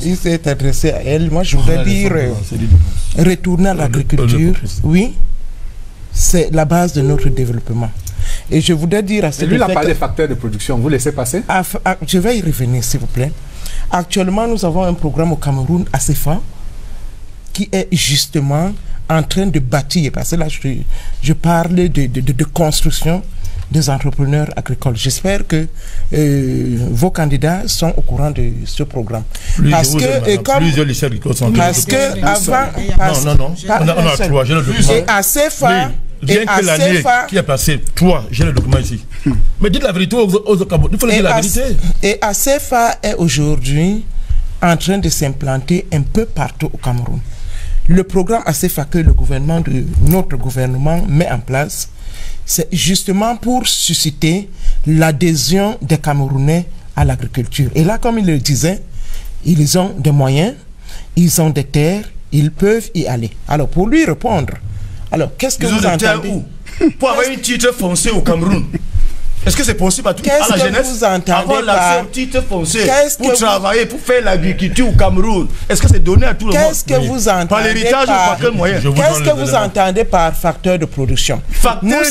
il s'est adressé à elle. Moi, je voudrais dire, retourner à l'agriculture, oui, c'est la base de notre développement. Et je voudrais dire à ce lui, il a parlé des facteurs de production. Vous laissez passer? Je vais y revenir, s'il vous plaît. Actuellement, nous avons un programme au Cameroun, ACEFA, qui est justement en train de bâtir, parce que là, je parle de construction des entrepreneurs agricoles. J'espère que vos candidats sont au courant de ce programme. Parce que lycées agricoles sont avant... Non. On a trois, j'ai le document. Et ACEFA... Bien que l'année qui a passé, toi, j'ai le document ici. Mais dites la vérité aux Camerounais, il faut dire la vérité. Et ACEFA est aujourd'hui en train de s'implanter un peu partout au Cameroun. Le programme ACEFA que notre gouvernement met en place, c'est justement pour susciter l'adhésion des Camerounais à l'agriculture. Et là, comme il le disait, ils ont des moyens, ils ont des terres, ils peuvent y aller. Alors, pour lui répondre, alors, qu'est-ce que vous entendez pour avoir un titre foncier au Cameroun? Est-ce que c'est possible à la jeunesse vous entendez avoir l'accès au titre foncier pour travailler, pour faire l'agriculture au Cameroun? Est-ce que c'est donné à tout le monde? Qu'est-ce que vous entendez par l'héritage ou par quel moyen? Qu'est-ce que vous entendez par facteur de production? Nous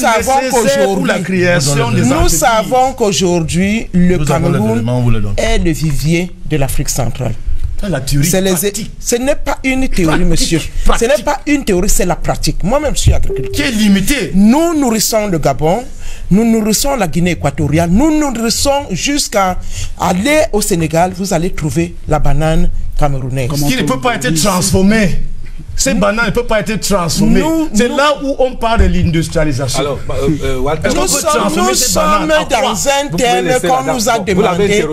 savons qu'aujourd'hui, le Cameroun est le vivier de l'Afrique centrale. Ce n'est pas une théorie, monsieur. Ce n'est pas une théorie, c'est la pratique. Moi-même, je suis agriculteur. Qui est limité. Nous nourrissons le Gabon, nous nourrissons la Guinée équatoriale, nous nourrissons jusqu'à aller au Sénégal. Vous allez trouver la banane camerounaise. Qui ne peut pas être transformée. Ces bananes ne peuvent pas être transformées. C'est là où on parle de l'industrialisation. Alors, Walter, nous sommes dans un thème qu'on nous a demandé.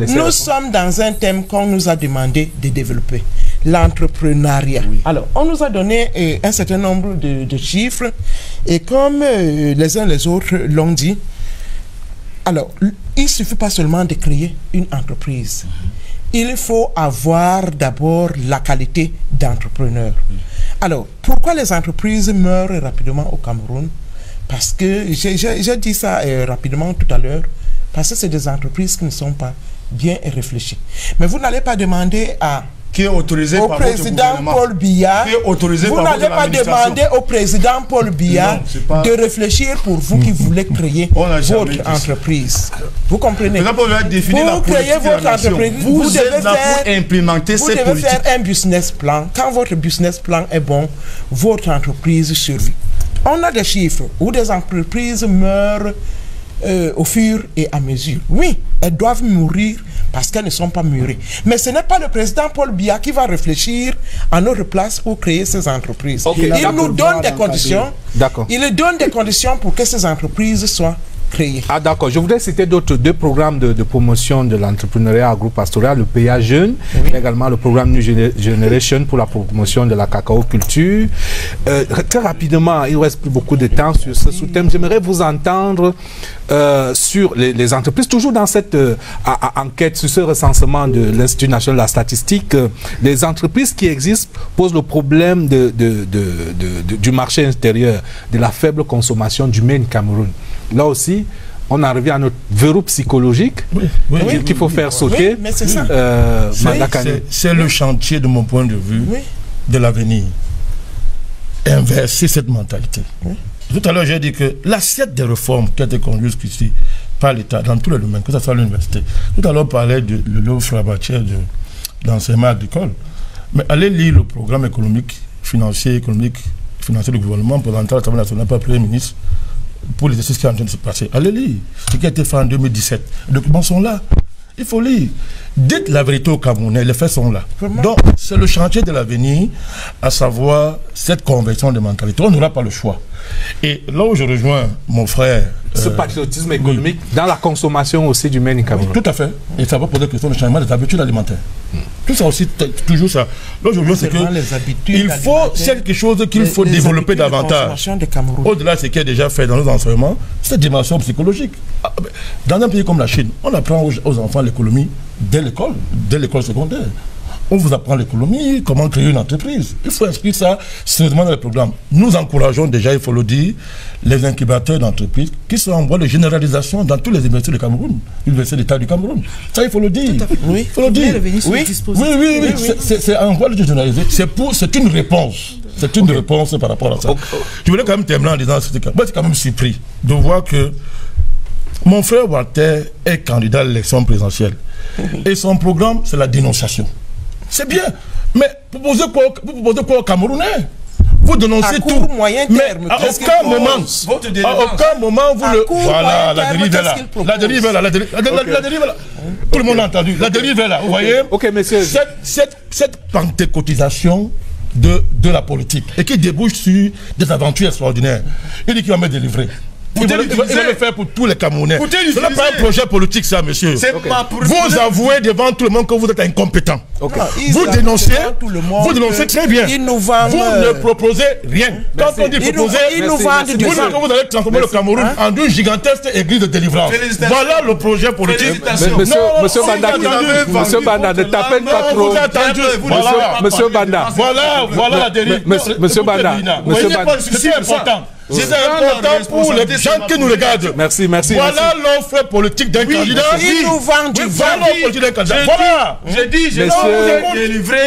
Nous sommes dans un thème qu'on nous a demandé de développer. L'entrepreneuriat. Oui. Alors, on nous a donné un certain nombre de chiffres et comme les uns les autres l'ont dit, alors, il ne suffit pas seulement de créer une entreprise. Il faut avoir d'abord la qualité d'entrepreneur. Alors, pourquoi les entreprises meurent rapidement au Cameroun? Parce que, j'ai dit ça rapidement tout à l'heure, parce que c'est des entreprises qui ne sont pas bien réfléchies. Mais vous n'allez pas demander à... Qui est autorisé au par président Paul Biya, vous n'allez pas demander au président Paul Biya de réfléchir pour vous qui voulez créer votre entreprise. Vous comprenez? Pour créer votre entreprise, vous devez faire un business plan. Quand votre business plan est bon, votre entreprise survit. On a des chiffres où des entreprises meurent au fur et à mesure. Oui, elles doivent mourir parce qu'elles ne sont pas mûries. Mais ce n'est pas le président Paul Biya qui va réfléchir à notre place pour créer ces entreprises. Okay, il nous donne des conditions. D'accord. Il nous donne des conditions pour que ces entreprises soient créées. Ah d'accord, je voudrais citer deux programmes de promotion de l'entrepreneuriat agropastoral, le PA Jeune, mais également le programme New Generation pour la promotion de la cacao-culture. Très rapidement, il ne reste plus beaucoup de temps sur ce sous-thème. J'aimerais vous entendre sur les entreprises, toujours dans cette enquête, sur ce recensement de l'Institut national de la statistique. Les entreprises qui existent posent le problème du marché intérieur, de la faible consommation du Maine Cameroun. Là aussi, on en revient à notre verrou psychologique qu'il faut faire sauter. Mais c'est ça. C'est le chantier, de mon point de vue, de l'avenir. Inverser cette mentalité. Tout à l'heure, j'ai dit que l'assiette des réformes qui a été conduite ici par l'État, dans tous les domaines, que ce soit l'université. Tout à l'heure, on parlait de l'offre en matière d'enseignement agricole. Mais allez lire le programme financier du gouvernement présenté à l'Assemblée nationale par le Premier ministre pour l'exercice qui est en train de se passer. Allez lire ce qui a été fait en 2017. Les documents sont là. Il faut lire. Dites la vérité aux Camerounais, les faits sont là. Vraiment? Donc, c'est le chantier de l'avenir, à savoir cette conversion de mentalité. On n'aura pas le choix. Et là où je rejoins mon frère... Ce patriotisme économique dans la consommation aussi du Maine Cameroun. Tout à fait. Et ça va poser la question du changement des habitudes alimentaires. Tout ça aussi, toujours ça. Là où je rejoins, c'est qu'il faut, c'est quelque chose qu'il faut développer davantage. Au-delà de ce qui est déjà fait dans nos enseignements, cette dimension psychologique. Dans un pays comme la Chine, on apprend aux enfants l'économie dès l'école secondaire. On vous apprend l'économie, comment créer une entreprise. Il faut inscrire ça sérieusement dans le programme. Nous encourageons déjà, il faut le dire, les incubateurs d'entreprises qui sont en voie de généralisation dans tous les universités du Cameroun, l'université d'État du Cameroun. Ça, il faut le dire. Oui, il faut le dire. Oui. C'est en voie de généraliser. C'est une réponse. C'est une réponse par rapport à ça. Je voulais quand même terminer en disant, moi, c'est quand même surpris de voir que mon frère Walter est candidat à l'élection présidentielle. Et son programme, c'est la dénonciation. C'est bien, mais vous proposez quoi aux Camerounais? Vous dénoncez tout, moyen terme, mais à aucun moment vous le... Voilà, la dérive est là. La dérive est là, la dérive est là. Tout le monde a entendu, la dérive est là, vous voyez? Ok, messieurs. Cette pentecôtisation de la politique et qui débouche sur des aventures extraordinaires. Il dit qu'il va me délivrer. Il va le faire pour tous les Camerounais. Ce n'est pas un projet politique, ça, monsieur. Vous avouez devant tout le monde que vous êtes incompétent. Vous dénoncez très bien. Vous ne proposez rien. Quand on dit proposer, vous dites que vous allez transformer le Cameroun en une gigantesque église de délivrance. Voilà le projet politique. Monsieur Banda, ne tapez pas trop. Monsieur Banda. Voilà la dérive. Monsieur Banda. C'est important. C'est important pour les gens qui nous regardent. Merci. Voilà l'offre politique d'un candidat. Il nous vend du Voilà. J'ai dit,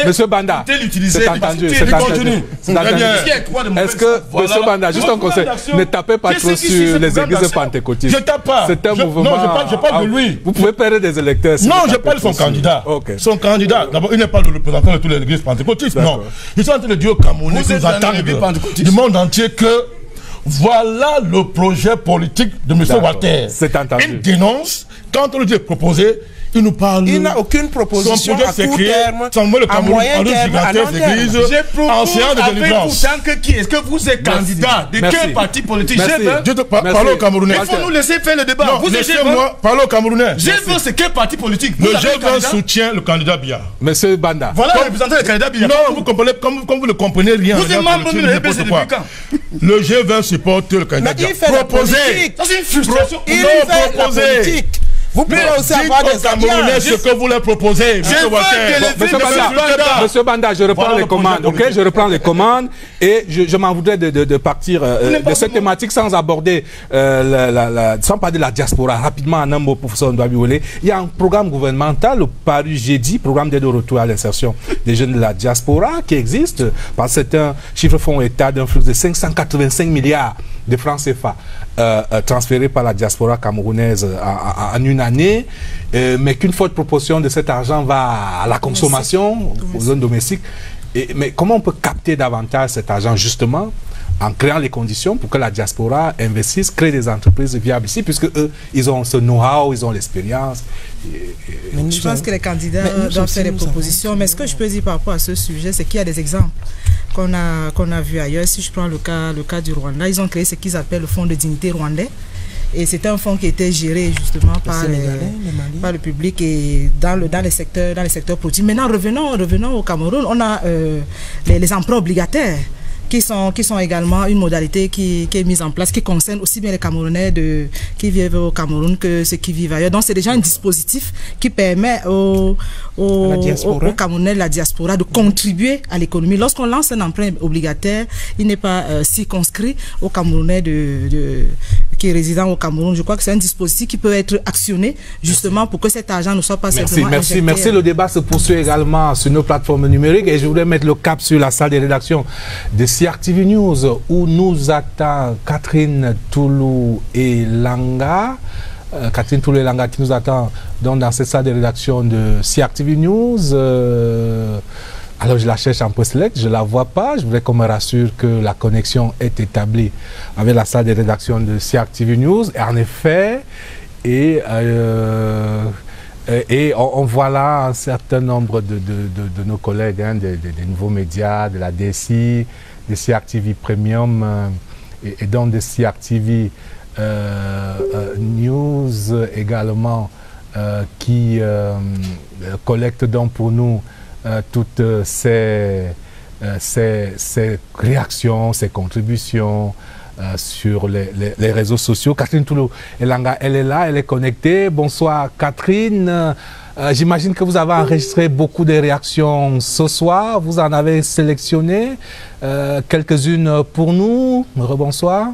Monsieur Banda, c'est entendu. Est-ce que, Monsieur Banda, juste un conseil, ne tapez pas trop sur les églises pentecôtistes. Je tape pas. C'est un mouvement. Non, je parle de lui. Vous pouvez perdre des électeurs. Non, je parle de son candidat. Son candidat, d'abord, il n'est pas le représentant de toutes les églises pentecôtistes. Non. Ils sont en train de dire aux Camerounais qui nous attendent du monde entier que voilà le projet politique de M. Walter. C'est entendu. Il dénonce, quand on lui dit proposer, il nous parle. Il n'a aucune proposition à court terme, à moyen terme, à long terme. J'ai proposé avec vous tant que qui est-ce que vous êtes candidat de quel parti politique? Parlez au Camerounais. Il faut nous laisser faire le débat. Vous laissez-moi parler au Camerounais. G20, c'est quel parti politique? Le G20 soutient le candidat Biya. Monsieur Banda. Voilà le représentant du candidat Biya. Non, vous comprenez, comme vous ne comprenez rien. Vous êtes membre de l'EPC depuis quand? Le G20 supporte le candidat Biya. Proposez. C'est une frustration. Il fait la politique. Vous pouvez aussi avoir des Camerounais ce que vous leur proposez. Monsieur Banda, je reprends les commandes. Ok, je reprends les commandes et je m'en voudrais de partir de cette thématique sans aborder, sans parler de la diaspora. Rapidement, en un mot, professeur Ndouabiolé, il y a un programme gouvernemental paru jeudi, programme d'aide au retour à l'insertion des jeunes de la diaspora qui existe. Par certains chiffres font état d'un flux de 585 milliards de francs CFA transférés par la diaspora camerounaise en une année, mais qu'une forte proportion de cet argent va à la consommation, aux zones domestiques. Mais comment on peut capter davantage cet argent justement en créant les conditions pour que la diaspora investisse, crée des entreprises viables ici, puisque eux, ils ont ce know-how, ils ont l'expérience. Je pense que les candidats doivent faire des propositions, mais ce que je peux dire par rapport à ce sujet, c'est qu'il y a des exemples qu'on a vus ailleurs. Si je prends le cas du Rwanda, ils ont créé ce qu'ils appellent le Fonds de dignité rwandais. Et c'était un fonds qui était géré justement par le public et dans les secteurs productifs. Maintenant, revenons au Cameroun, on a les emprunts obligataires qui sont également une modalité qui est mise en place, qui concerne aussi bien les Camerounais qui vivent au Cameroun que ceux qui vivent ailleurs. Donc c'est déjà un dispositif qui permet aux Camerounais de la diaspora de contribuer à l'économie. Lorsqu'on lance un emprunt obligataire, il n'est pas circonscrit aux Camerounais qui est résident au Cameroun. Je crois que c'est un dispositif qui peut être actionné justement pour que cet argent ne soit pas simplement injecté. Merci. Le débat se poursuit également sur nos plateformes numériques et je voudrais mettre le cap sur la salle de rédaction de CRTV News où nous attend Catherine Toulou et Langa. Catherine Toulou et Langa qui nous attend dans cette salle de rédaction de CRTV News. Alors je la cherche en post-select, je ne la vois pas. Je voudrais qu'on me rassure que la connexion est établie avec la salle de rédaction de CRTV News. Et en effet, on voit là un certain nombre de nos collègues, des nouveaux médias, de la DSI, de CRTV Premium et donc de CRTV News également qui collectent donc pour nous toutes ces réactions, ces contributions sur les réseaux sociaux. Catherine Toulou Elanga, elle est là, elle est connectée. Bonsoir Catherine. J'imagine que vous avez enregistré beaucoup de réactions ce soir. Vous en avez sélectionné quelques-unes pour nous. Rebonsoir.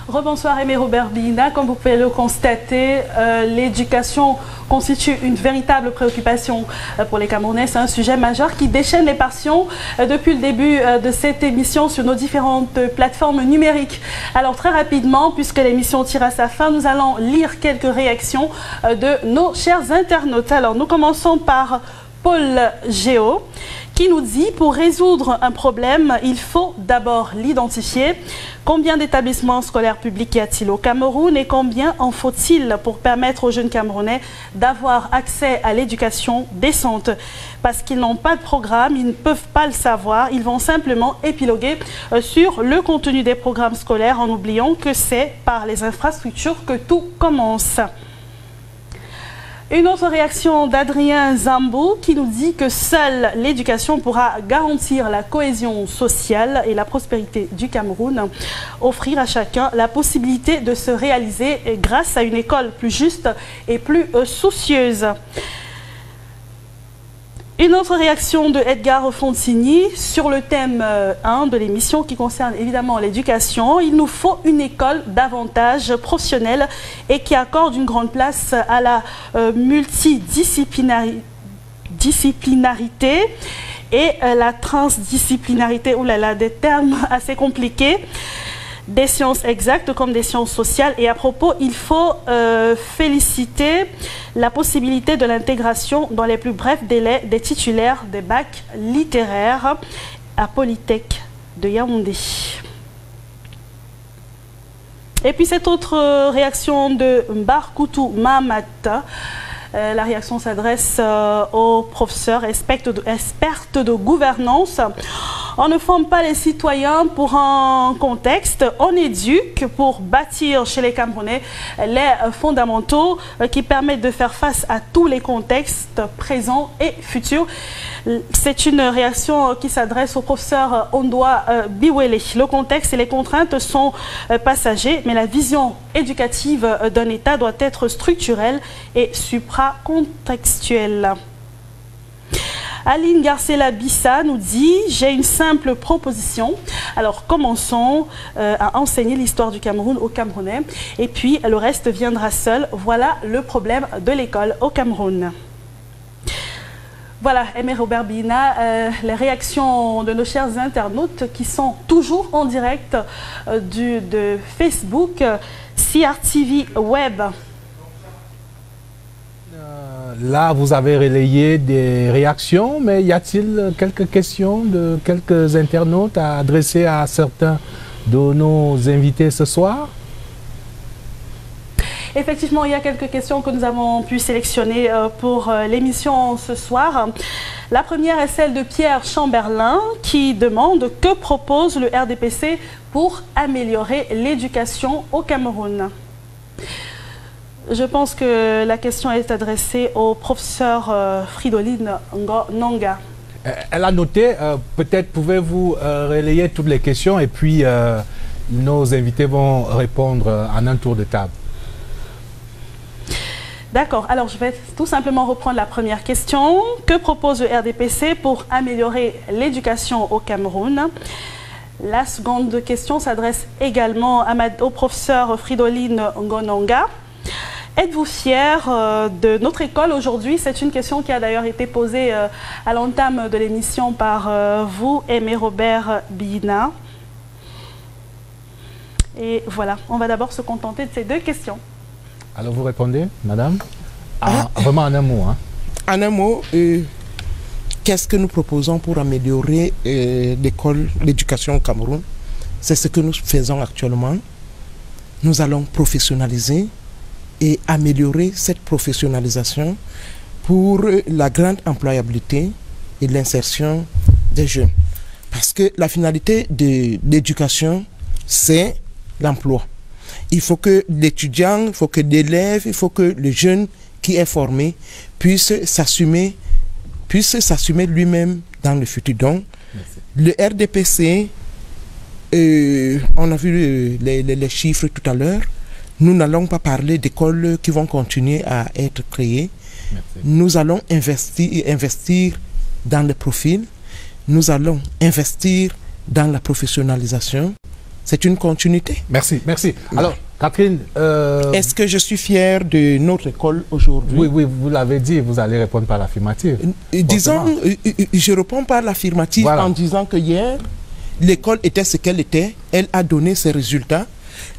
Rebonsoir Aimé Robert Bina. Comme vous pouvez le constater, l'éducation constitue une véritable préoccupation pour les Camerounais. C'est un sujet majeur qui déchaîne les passions depuis le début de cette émission sur nos différentes plateformes numériques. Alors très rapidement, puisque l'émission tire à sa fin, nous allons lire quelques réactions de nos chers internautes. Alors nous commençons par Paul Géo qui nous dit: pour résoudre un problème, il faut d'abord l'identifier. Combien d'établissements scolaires publics y a-t-il au Cameroun et combien en faut-il pour permettre aux jeunes Camerounais d'avoir accès à l'éducation décente? Parce qu'ils n'ont pas de programme, ils ne peuvent pas le savoir, ils vont simplement épiloguer sur le contenu des programmes scolaires en oubliant que c'est par les infrastructures que tout commence. Une autre réaction d'Adrien Zambou qui nous dit que seule l'éducation pourra garantir la cohésion sociale et la prospérité du Cameroun, offrir à chacun la possibilité de se réaliser grâce à une école plus juste et plus soucieuse. Une autre réaction de Edgar Fontigny sur le thème 1 de l'émission qui concerne évidemment l'éducation. Il nous faut une école davantage professionnelle et qui accorde une grande place à la multidisciplinarité et la transdisciplinarité. Ouh là là, des termes assez compliqués. Des sciences exactes comme des sciences sociales. Et à propos, il faut féliciter la possibilité de l'intégration dans les plus brefs délais des titulaires des bacs littéraires à Polytech de Yaoundé. Et puis cette autre réaction de Mbarkoutou Mamata. La réaction s'adresse aux professeurs expertes de gouvernance. On ne forme pas les citoyens pour un contexte, on éduque pour bâtir chez les Camerounais les fondamentaux qui permettent de faire face à tous les contextes présents et futurs. C'est une réaction qui s'adresse au professeur Ondoa Biwele. Le contexte et les contraintes sont passagers, mais la vision éducative d'un État doit être structurelle et supracontextuelle. Aline Garcella-Bissa nous dit « J'ai une simple proposition. Alors commençons à enseigner l'histoire du Cameroun aux Camerounais et puis le reste viendra seul. Voilà le problème de l'école au Cameroun. » Voilà, Aimé Robert Bina, les réactions de nos chers internautes qui sont toujours en direct de Facebook, CRTV Web. là, vous avez relayé des réactions, mais y a-t-il quelques questions de quelques internautes à adresser à certains de nos invités ce soir? Effectivement, il y a quelques questions que nous avons pu sélectionner pour l'émission ce soir. La première est celle de Pierre Chamberlain qui demande que propose le RDPC pour améliorer l'éducation au Cameroun. Je pense que la question est adressée au professeur Fridolin Nonga. Elle a noté, peut-être pouvez-vous relayer toutes les questions et puis nos invités vont répondre en un tour de table. D'accord, alors je vais tout simplement reprendre la première question. Que propose le RDPC pour améliorer l'éducation au Cameroun? La seconde question s'adresse également au professeur Fridolin Ngononga. Êtes-vous fier de notre école aujourd'hui? C'est une question qui a d'ailleurs été posée à l'entame de l'émission par vous, Aimé Robert Bina. Et voilà, on va d'abord se contenter de ces deux questions. Alors vous répondez, madame? Vraiment en un mot. Hein. En un mot, qu'est-ce que nous proposons pour améliorer l'éducation au Cameroun? C'est ce que nous faisons actuellement. Nous allons professionnaliser et améliorer cette professionnalisation pour la grande employabilité et l'insertion des jeunes. Parce que la finalité de l'éducation, c'est l'emploi. Il faut que l'étudiant, il faut que l'élève, il faut que le jeune qui est formé puisse s'assumer lui-même dans le futur. Donc, le RDPC, on a vu les chiffres tout à l'heure. Nous n'allons pas parler d'écoles qui vont continuer à être créées. Merci. Nous allons investir dans le profil. Nous allons investir dans la professionnalisation. C'est une continuité. Merci, merci. Alors, Catherine... Est-ce que je suis fier de notre école aujourd'hui? Oui, oui, vous l'avez dit, vous allez répondre par l'affirmative. Disons, je réponds par l'affirmative en disant que hier, l'école était ce qu'elle était. Elle a donné ses résultats.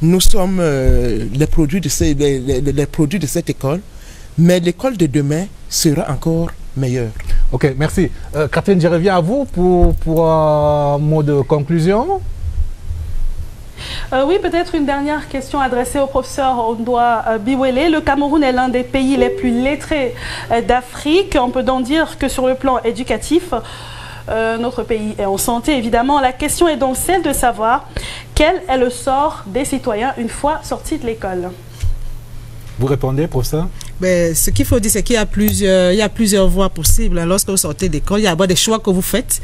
Nous sommes les produits de cette école. Mais l'école de demain sera encore meilleure. Ok, merci. Catherine, je reviens à vous pour un mot de conclusion. Oui, peut-être une dernière question adressée au professeur Ondoa Biwele. Le Cameroun est l'un des pays les plus lettrés d'Afrique. On peut donc dire que sur le plan éducatif, notre pays est en santé, évidemment. La question est donc celle de savoir quel est le sort des citoyens une fois sortis de l'école. Vous répondez, professeur? Ben, ce qu'il faut dire, c'est qu'il y a plusieurs voies possibles. Lorsque vous sortez d'école, il y a des choix que vous faites.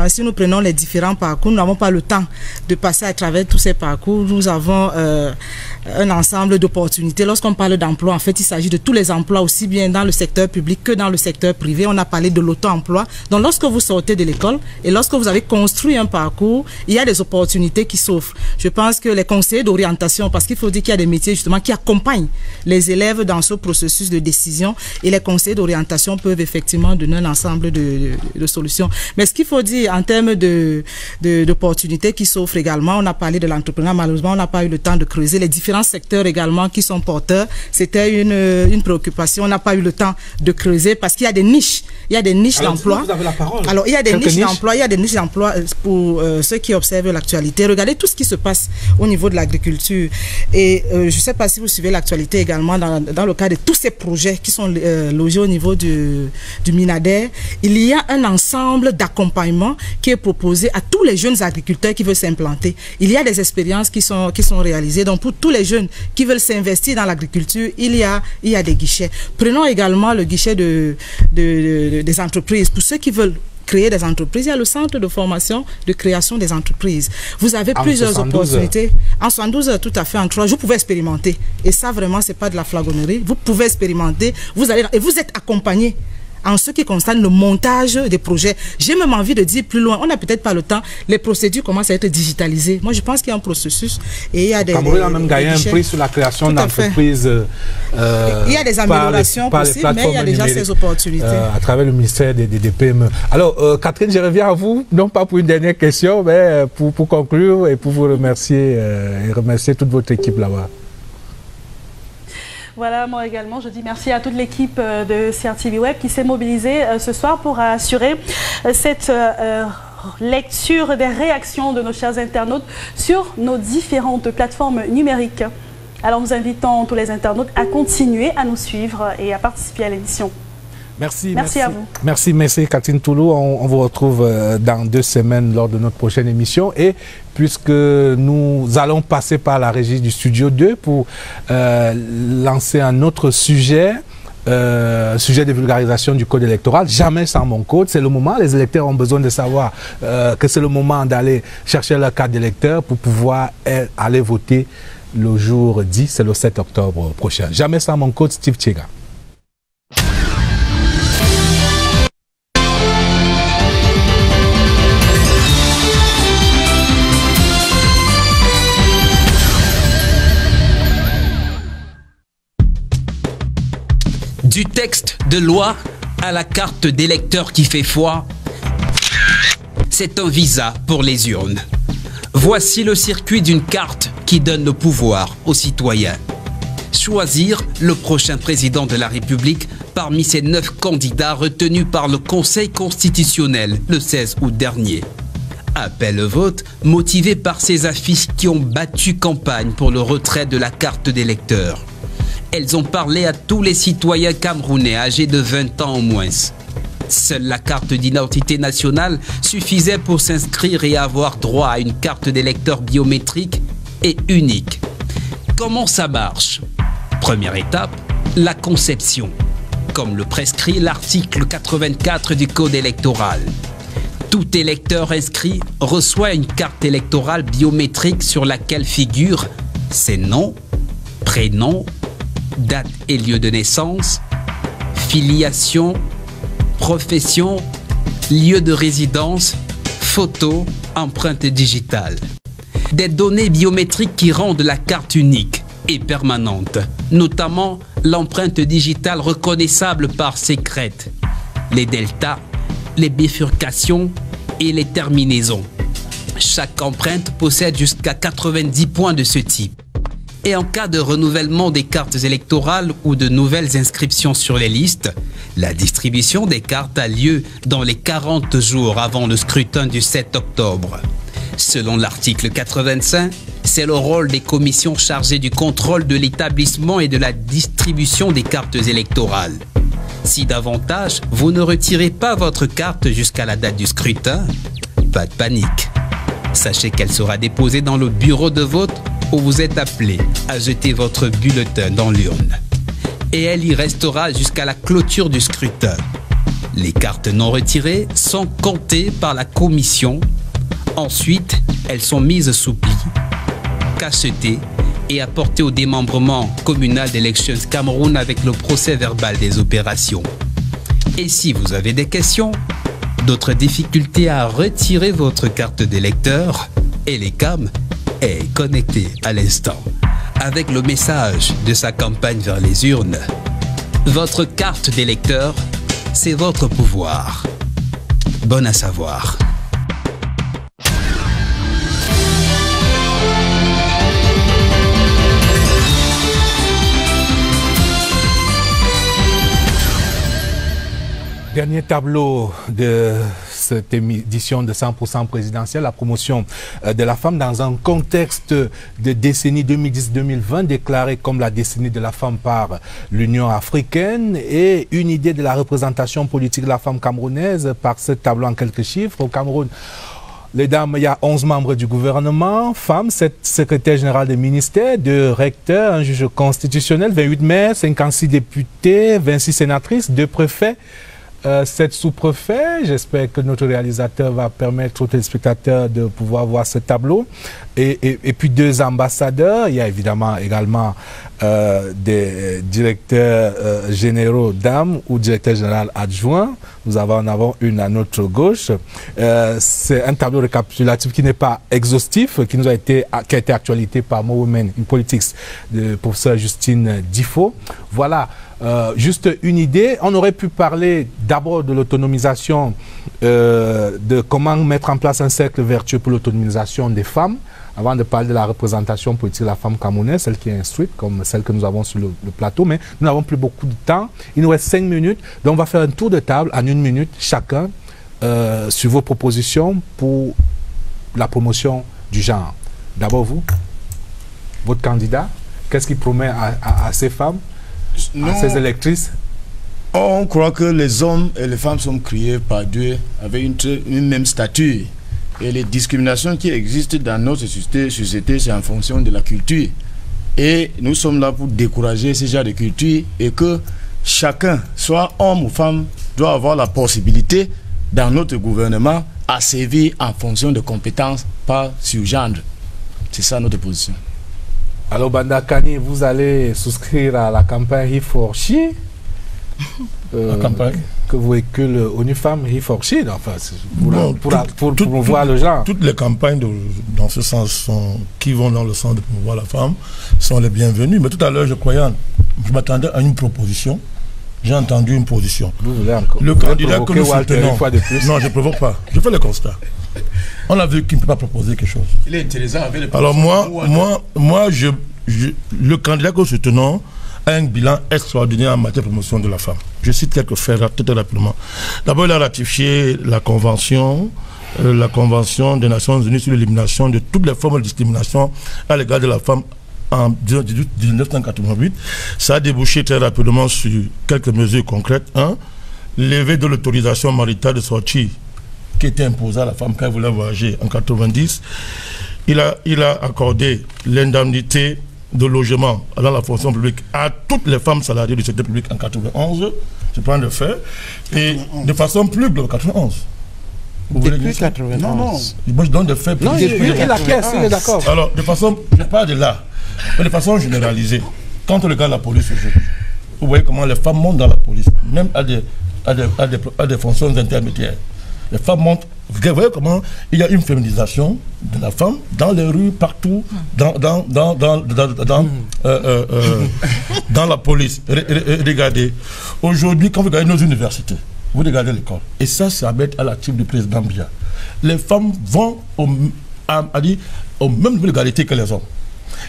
Si nous prenons les différents parcours, nous n'avons pas le temps de passer à travers tous ces parcours. Nous avons un ensemble d'opportunités. Lorsqu'on parle d'emploi, en fait, il s'agit de tous les emplois, aussi bien dans le secteur public que dans le secteur privé. On a parlé de l'auto-emploi. Donc, lorsque vous sortez de l'école et lorsque vous avez construit un parcours, il y a des opportunités qui s'offrent. Je pense que les conseillers d'orientation, parce qu'il faut dire qu'il y a des métiers justement qui accompagnent les élèves dans ce processus de décision, et les conseillers d'orientation peuvent effectivement donner un ensemble de solutions. Mais ce qu'il faut dire en termes d'opportunités qui s'offrent également, on a parlé de l'entrepreneuriat, malheureusement on n'a pas eu le temps de creuser les différents secteurs également qui sont porteurs. C'était une préoccupation, on n'a pas eu le temps de creuser parce qu'il y a des niches, d'emploi. Alors il y a des niches d'emploi, il y a des niches d'emploi pour ceux qui observent l'actualité. Regardez tout ce qui se passe au niveau de l'agriculture. Et je ne sais pas si vous suivez l'actualité également dans le cadre de tous ces projets qui sont logés au niveau du Minader. Il y a un ensemble d'accompagnement qui est proposé à tous les jeunes agriculteurs qui veulent s'implanter. Il y a des expériences qui sont réalisées. Donc pour tous les jeunes qui veulent s'investir dans l'agriculture, il y a des guichets. Prenons également le guichet des entreprises. Pour ceux qui veulent créer des entreprises, il y a le centre de formation de création des entreprises. Vous avez plusieurs opportunités. En 72 heures, tout à fait, en 3 jours, vous pouvez expérimenter. Et ça, vraiment, c'est pas de la flagonnerie. Vous pouvez expérimenter. Vous allez, et vous êtes accompagné en ce qui concerne le montage des projets. J'ai même envie de dire plus loin, on n'a peut-être pas le temps, les procédures commencent à être digitalisées. Moi, je pense qu'il y a un processus et il y a des... Cameroun a même gagné un prix sur la création d'entreprises. Il y a des améliorations possibles, mais il y a déjà ces opportunités. À travers le ministère des PME. Alors, Catherine, je reviens à vous, non pas pour une dernière question, mais pour conclure et pour vous remercier et remercier toute votre équipe là-bas. Voilà, moi également, je dis merci à toute l'équipe de CRTV Web qui s'est mobilisée ce soir pour assurer cette lecture des réactions de nos chers internautes sur nos différentes plateformes numériques. Alors nous invitons tous les internautes à continuer à nous suivre et à participer à l'émission. Merci à vous. Merci Catherine Toulou. On vous retrouve dans 2 semaines lors de notre prochaine émission. Et puisque nous allons passer par la régie du Studio 2 pour lancer un autre sujet, sujet de vulgarisation du code électoral, jamais sans mon code. C'est le moment, les électeurs ont besoin de savoir que c'est le moment d'aller chercher leur carte d'électeur pour pouvoir aller voter le jour dit, c'est le 7 octobre prochain. Jamais sans mon code, Steve Tchega. Du texte de loi à la carte d'électeur qui fait foi, c'est un visa pour les urnes. Voici le circuit d'une carte qui donne le pouvoir aux citoyens. Choisir le prochain président de la République parmi ces 9 candidats retenus par le Conseil constitutionnel le 16 août dernier. Appel au vote motivé par ces affiches qui ont battu campagne pour le retrait de la carte d'électeur. Elles ont parlé à tous les citoyens camerounais âgés de 20 ans au moins. Seule la carte d'identité nationale suffisait pour s'inscrire et avoir droit à une carte d'électeur biométrique et unique. Comment ça marche? Première étape, la conception, comme le prescrit l'article 84 du Code électoral. Tout électeur inscrit reçoit une carte électorale biométrique sur laquelle figurent ses noms, prénoms, date et lieu de naissance, filiation, profession, lieu de résidence, photo, empreinte digitale. Des données biométriques qui rendent la carte unique et permanente, notamment l'empreinte digitale reconnaissable par ses crêtes, les deltas, les bifurcations et les terminaisons. Chaque empreinte possède jusqu'à 90 points de ce type. Et en cas de renouvellement des cartes électorales ou de nouvelles inscriptions sur les listes, la distribution des cartes a lieu dans les 40 jours avant le scrutin du 7 octobre. Selon l'article 85, c'est le rôle des commissions chargées du contrôle de l'établissement et de la distribution des cartes électorales. Si davantage, vous ne retirez pas votre carte jusqu'à la date du scrutin, pas de panique. Sachez qu'elle sera déposée dans le bureau de vote où vous êtes appelé à jeter votre bulletin dans l'urne. Et elle y restera jusqu'à la clôture du scrutin. Les cartes non retirées sont comptées par la commission. Ensuite, elles sont mises sous pli, cachetées et apportées au démembrement communal d'Elections Cameroun avec le procès verbal des opérations. Et si vous avez des questions, d'autres difficultés à retirer votre carte d'électeur, Elecam est connecté à l'instant avec le message de sa campagne vers les urnes. Votre carte d'électeur, c'est votre pouvoir. Bon à savoir. Dernier tableau de cette édition de 100% présidentielle, la promotion de la femme dans un contexte de décennie 2010-2020 déclarée comme la décennie de la femme par l'Union africaine et une idée de la représentation politique de la femme camerounaise par ce tableau en quelques chiffres. Au Cameroun, les dames, il y a 11 membres du gouvernement, femmes, 7 secrétaires généraux des ministères, 2 recteurs, un juge constitutionnel, 28 maires, 56 députés, 26 sénatrices, 2 préfets, 7 sous-préfets. J'espère que notre réalisateur va permettre aux téléspectateurs de pouvoir voir ce tableau. Et puis 2 ambassadeurs. Il y a évidemment également des directeurs généraux dames ou directeurs généraux adjoints. Nous en avons une à notre gauche. C'est un tableau récapitulatif qui n'est pas exhaustif, qui a été actualité par More Women in Politics de professeur Justine Difo. Voilà. Juste une idée, on aurait pu parler d'abord de l'autonomisation, de comment mettre en place un cercle vertueux pour l'autonomisation des femmes, avant de parler de la représentation politique de la femme camerounaise, celle qui est instruite, comme celle que nous avons sur le plateau, mais nous n'avons plus beaucoup de temps. Il nous reste 5 minutes, donc on va faire un tour de table en 1 minute chacun sur vos propositions pour la promotion du genre. D'abord vous, votre candidat, qu'est-ce qu'il promet à ces femmes, à ces électrices? On croit que les hommes et les femmes sont créés par Dieu avec une même stature. Et les discriminations qui existent dans notre société, c'est en fonction de la culture. Et nous sommes là pour décourager ce genre de culture et que chacun, soit homme ou femme, doit avoir la possibilité dans notre gouvernement à servir en fonction de compétences, pas sur genre. C'est ça notre position. Alors Banda Kani, vous allez souscrire à la campagne He for She, la campagne que vous véhicule ONU Femmes He for She, enfin, pour promouvoir le genre. Toutes les campagnes dans ce sens qui vont dans le sens de promouvoir la femme sont les bienvenues. Mais tout à l'heure, je m'attendais à une proposition. J'ai entendu une position. Vous voulez encore le candidat que nous soutenons. Non, je ne provoque pas. Je fais le constat. On a vu qu'il ne peut pas proposer quelque chose. Il est intéressant avec les alors le candidat que nous soutenons a un bilan extraordinaire en matière de promotion de la femme. Je cite quelques faits très rapidement. D'abord, il a ratifié la convention des Nations Unies sur l'élimination de toutes les formes de discrimination à l'égard de la femme en 1988. Ça a débouché très rapidement sur quelques mesures concrètes. Lever de l'autorisation maritale de sortie qui était imposée à la femme quand elle voulait voyager en 90. Il a accordé l'indemnité de logement dans la fonction publique à toutes les femmes salariées du secteur public en 91. Je prends le fait. Et de façon plus globale, 91. Vous voulez dire 91? Non. Moi, je donne des faits. Non, il la pièce, il est d'accord. Alors, de façon, je parle de là, mais de façon généralisée, quand on regarde la police aujourd'hui, vous voyez comment les femmes montent dans la police, même à des fonctions intermédiaires. Les femmes montent. Vous voyez comment il y a une féminisation de la femme dans les rues, partout, dans la police. Regardez, aujourd'hui, quand vous regardez nos universités, vous regardez l'école, et ça, c'est à mettre à l'actif du président Biya. Les femmes vont au même niveau d'égalité que les hommes.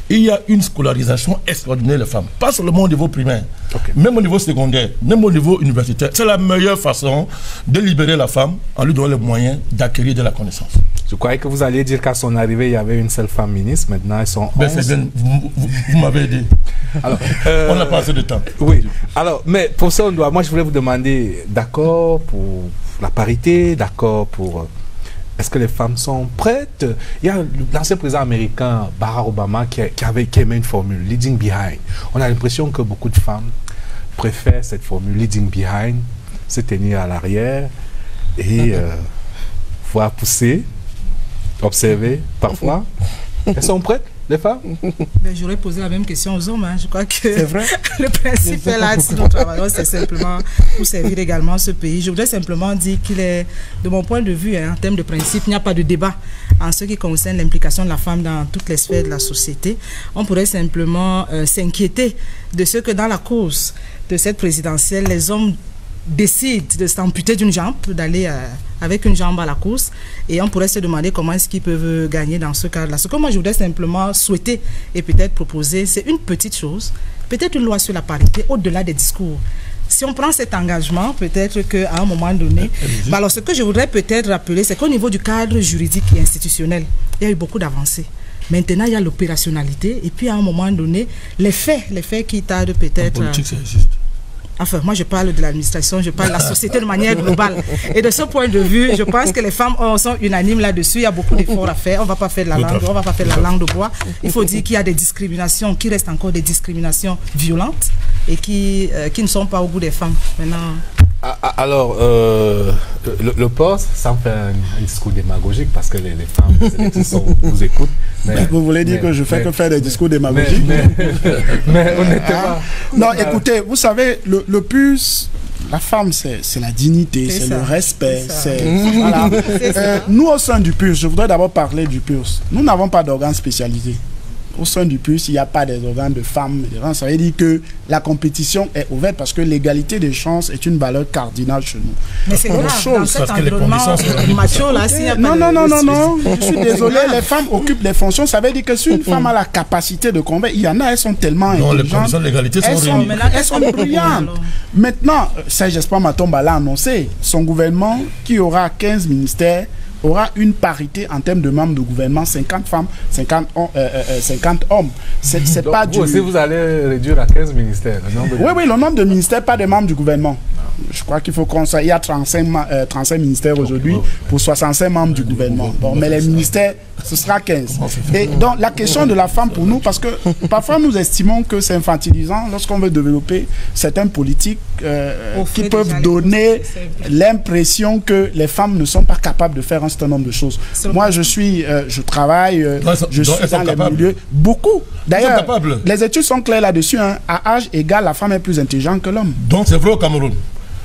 Il y a une scolarisation extraordinaire des femmes, pas seulement au niveau primaire, même au niveau secondaire, même au niveau universitaire. C'est la meilleure façon de libérer la femme en lui donnant les moyens d'acquérir de la connaissance. Je croyais que vous alliez dire qu'à son arrivée, il y avait une seule femme ministre. Maintenant, elles sont 11. Bien, vous m'avez dit. Alors, on n'a pas assez de temps. Oui. Alors, mais pour ça, moi, je voulais vous demander, d'accord pour la parité, d'accord pour... Est-ce que les femmes sont prêtes? Il y a l'ancien président américain Barack Obama qui aimait une formule, leading behind. On a l'impression que beaucoup de femmes préfèrent cette formule, leading behind, se tenir à l'arrière et voir pousser, observer parfois. Elles sont prêtes, les femmes? J'aurais posé la même question aux hommes. Je crois que le principe est là, si nous travaillons, c'est simplement pour servir également ce pays. Je voudrais simplement dire qu'il est, de mon point de vue, en termes de principe, il n'y a pas de débat en ce qui concerne l'implication de la femme dans toutes les sphères de la société. On pourrait simplement s'inquiéter de ce que dans la course de cette présidentielle, les hommes décident de s'amputer d'une jambe, d'aller avec une jambe à la course, et on pourrait se demander comment est-ce qu'ils peuvent gagner dans ce cadre-là. Ce que moi je voudrais simplement souhaiter et peut-être proposer, c'est une petite chose, peut-être une loi sur la parité au-delà des discours. Si on prend cet engagement, peut-être qu'à un moment donné, alors ce que je voudrais peut-être rappeler, c'est qu'au niveau du cadre juridique et institutionnel, il y a eu beaucoup d'avancées. Maintenant, il y a l'opérationnalité, et puis à un moment donné, les faits qui tardent peut-être... En politique, ça existe. Enfin, moi, je parle de l'administration, je parle de la société de manière globale. Et de ce point de vue, je pense que les femmes sont unanimes là-dessus. Il y a beaucoup d'efforts à faire. On ne va pas faire de la langue, on va pas faire de la langue de bois. Il faut dire qu'il y a des discriminations, qui restent encore des discriminations violentes et qui ne sont pas au goût des femmes. Maintenant... Alors, le poste, ça me fait un discours démagogique parce que les femmes, vous écoutent. Mais, vous voulez dire que je fais que faire des discours démagogiques? Mais honnêtement... Non, écoutez, vous savez, le plus... La femme, c'est la dignité, c'est le respect. Voilà. Nous, au sein du PURS, je voudrais d'abord parler du PURS. Nous n'avons pas d'organes spécialisés. au sein du PURS, il n'y a pas des organes de femmes. Ça veut dire que la compétition est ouverte parce que l'égalité des chances est une valeur cardinale chez nous. Mais c'est grave, dans cet environnement macho, là, s'il n'y a pas non, je suis désolé, les femmes occupent des fonctions. Ça veut dire que si une femme a la capacité de convaincre, il y en a, elles sont tellement intelligentes. Les conditions de l'égalité sont réunies. Elles sont brillantes. Maintenant, Serge Espoir Matomba l'a annoncé, son gouvernement, qui aura 15 ministères, aura une parité en termes de membres de gouvernement, 50 femmes, 50 hommes. C'est pas du... Si vous allez réduire à 15 ministères, le nombre de... Oui, le nombre de ministères, pas de membres du gouvernement. Je crois qu'il faut qu'on soit... Il y a 35 ministères aujourd'hui pour 65 membres du gouvernement. Bon, mais les ministères, ce sera 15. Et donc, la question de la femme pour nous, parce que parfois nous estimons que c'est infantilisant lorsqu'on veut développer certaines politiques qui peuvent donner l'impression que les femmes ne sont pas capables de faire un certain nombre de choses. Moi, je travaille, je suis dans les milieux. Beaucoup. D'ailleurs, les études sont claires là-dessus. Hein. À âge égal, la femme est plus intelligente que l'homme. Donc, c'est vrai au Cameroun.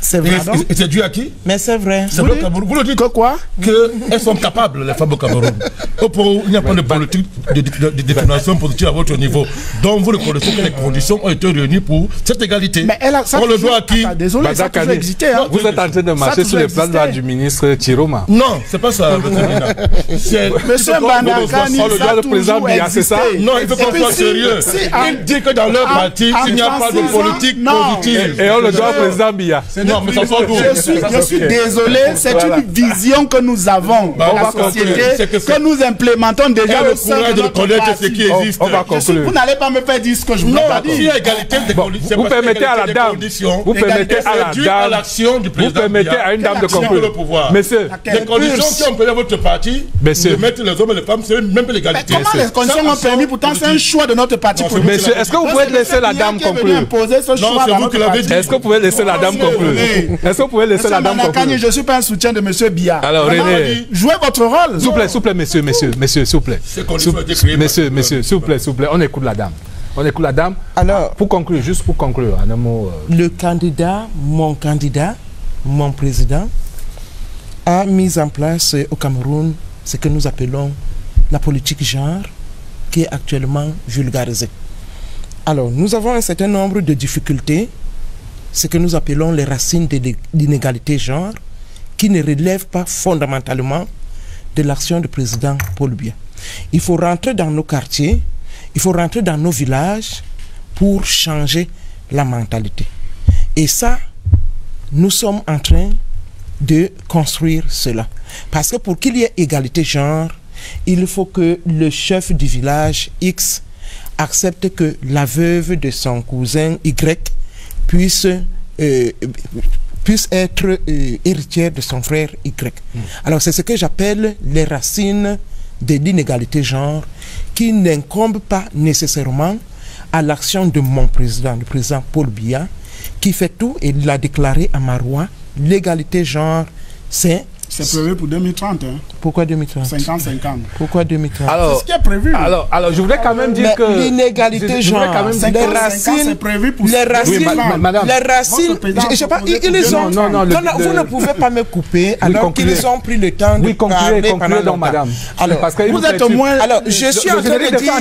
C'est vrai. Et c'est dû à qui? Mais c'est vrai. C'est vrai au Cameroun. Vous le dites que quoi? Qu'elles sont capables, les femmes au Cameroun. Il n'y a pas de politique de détermination positive à votre niveau. Donc vous reconnaissez que les conditions ont été réunies pour cette égalité. Mais on le doit à qui? Désolé, ça a toujours existé. Hein. Vous êtes en train de marcher sur les plans du ministre Chiroma. Non, c'est pas ça. Monsieur Banakani, ça a toujours existé. Non, il faut qu'on soit sérieux. Il dit que dans leur parti, il n'y a pas de politique positive. Et on le doit au président Biya. Non, mais ça sort d'où? Je suis désolé, c'est une vision que nous avons dans la société, que nous implémentons déjà le courage de connaître ce qui existe. On va conclure. Vous n'allez pas me faire dire ce que je vous ai pas dit. Non, s'il y a égalité des conditions, vous permettez à la dame, vous permettez à la dame, l'action du président, vous permettez à une dame de conclure. Monsieur, les conditions qui ont permis à votre parti de mettre les hommes et les femmes, c'est même l'égalité. Comment les conditions ont permis? Pourtant, c'est un choix de notre parti politique. Monsieur, est-ce que vous pouvez laisser la dame conclure? Non, c'est vous qui l'avez dit. Est-ce que vous pouvez laisser la dame conclure? Est-ce que vous pouvez laisser la dame conclure? Je ne suis pas un soutien de M. Biya. Alors, René, jouez votre rôle. S'il vous plaît, monsieur, s'il vous plaît. Monsieur, s'il vous plaît, on écoute la dame. On écoute la dame. Alors, pour conclure, juste pour conclure, un mot. Le candidat, mon président, a mis en place au Cameroun ce que nous appelons la politique genre, qui est actuellement vulgarisée. Alors, nous avons un certain nombre de difficultés, ce que nous appelons les racines de l'inégalité genre, qui ne relèvent pas fondamentalement de l'action du président Paul Biya. Il faut rentrer dans nos quartiers, il faut rentrer dans nos villages pour changer la mentalité. Et ça, nous sommes en train de construire cela. Parce que pour qu'il y ait égalité genre, il faut que le chef du village X accepte que la veuve de son cousin Y puisse être héritière de son frère Y. Alors c'est ce que j'appelle les racines de l'inégalité genre, qui n'incombent pas nécessairement à l'action de mon président, le président Paul Biya, qui fait tout, et il l'a déclaré à Maroua, l'égalité genre, c'est prévu pour 2030. Hein. Pourquoi 2030? 50-50. Pourquoi 2030? C'est ce qui est prévu. Alors, je voudrais quand même dire que l'inégalité genre, les racines, je sais pas, ils ont. Non, vous ne pouvez pas me couper alors qu'ils ont pris le temps de parler pendant longtemps. Madame. Alors, parce que vous êtes au moins. Alors, je suis en train de dire.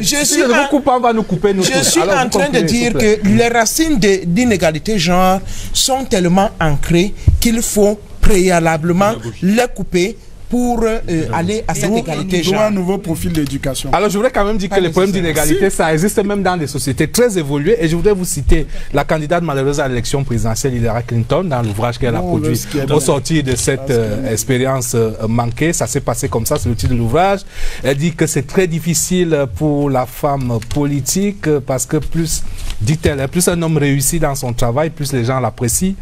Je suis en train de dire que les racines d'inégalité genre sont tellement ancrées qu'il faut préalablement les couper pour aller à cette égalité genre. Un nouveau profil d'éducation. Alors je voudrais quand même dire que les problèmes d'inégalité, ça existe même dans des sociétés très évoluées, et je voudrais vous citer la candidate malheureuse à l'élection présidentielle Hillary Clinton dans l'ouvrage qu'elle a produit au sortir de cette expérience manquée. Ça s'est passé comme ça, c'est le titre de l'ouvrage. Elle dit que c'est très difficile pour la femme politique parce que plus, dit-elle, plus un homme réussit dans son travail, plus les gens l'apprécient.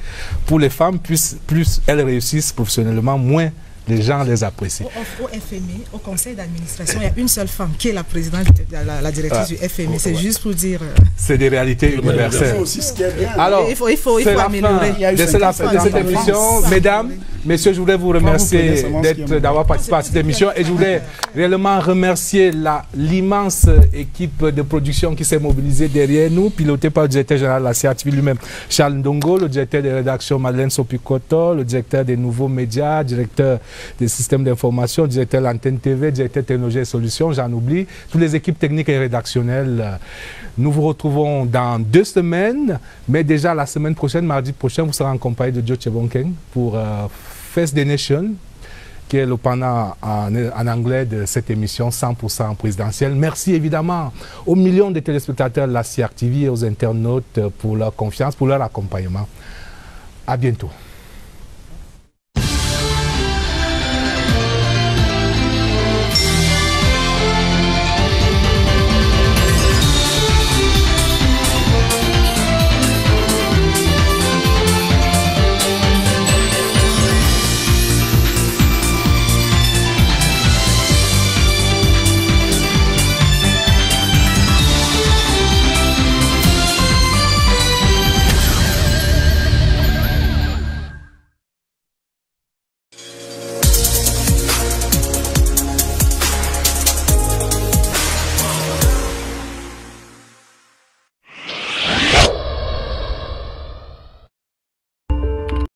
Pour les femmes, plus elles réussissent professionnellement, moins les gens les apprécient. Au FMI, au conseil d'administration, il y a une seule femme qui est la présidente, la directrice du FMI. C'est juste pour dire. C'est des réalités universelles. Alors, il faut améliorer. C'est la fin de cette émission. Mesdames, Messieurs, je voulais vous remercier d'avoir participé à cette émission et je voulais réellement remercier l'immense équipe de production qui s'est mobilisée derrière nous, pilotée par le directeur général de la CRTV lui-même, Charles Ndongo, le directeur des rédactions Madeleine Sopikoto, le directeur des nouveaux médias, directeur des systèmes d'information, directeur de l'antenne TV, directeur technologie et solutions, j'en oublie, toutes les équipes techniques et rédactionnelles. Nous vous retrouvons dans 2 semaines, mais déjà la semaine prochaine, mardi prochain, vous serez en compagnie de Joe Chebonkeng pour Face the Nation, qui est le pendant en anglais de cette émission 100% présidentielle. Merci évidemment aux millions de téléspectateurs de la CRTV et aux internautes pour leur confiance, pour leur accompagnement. À bientôt.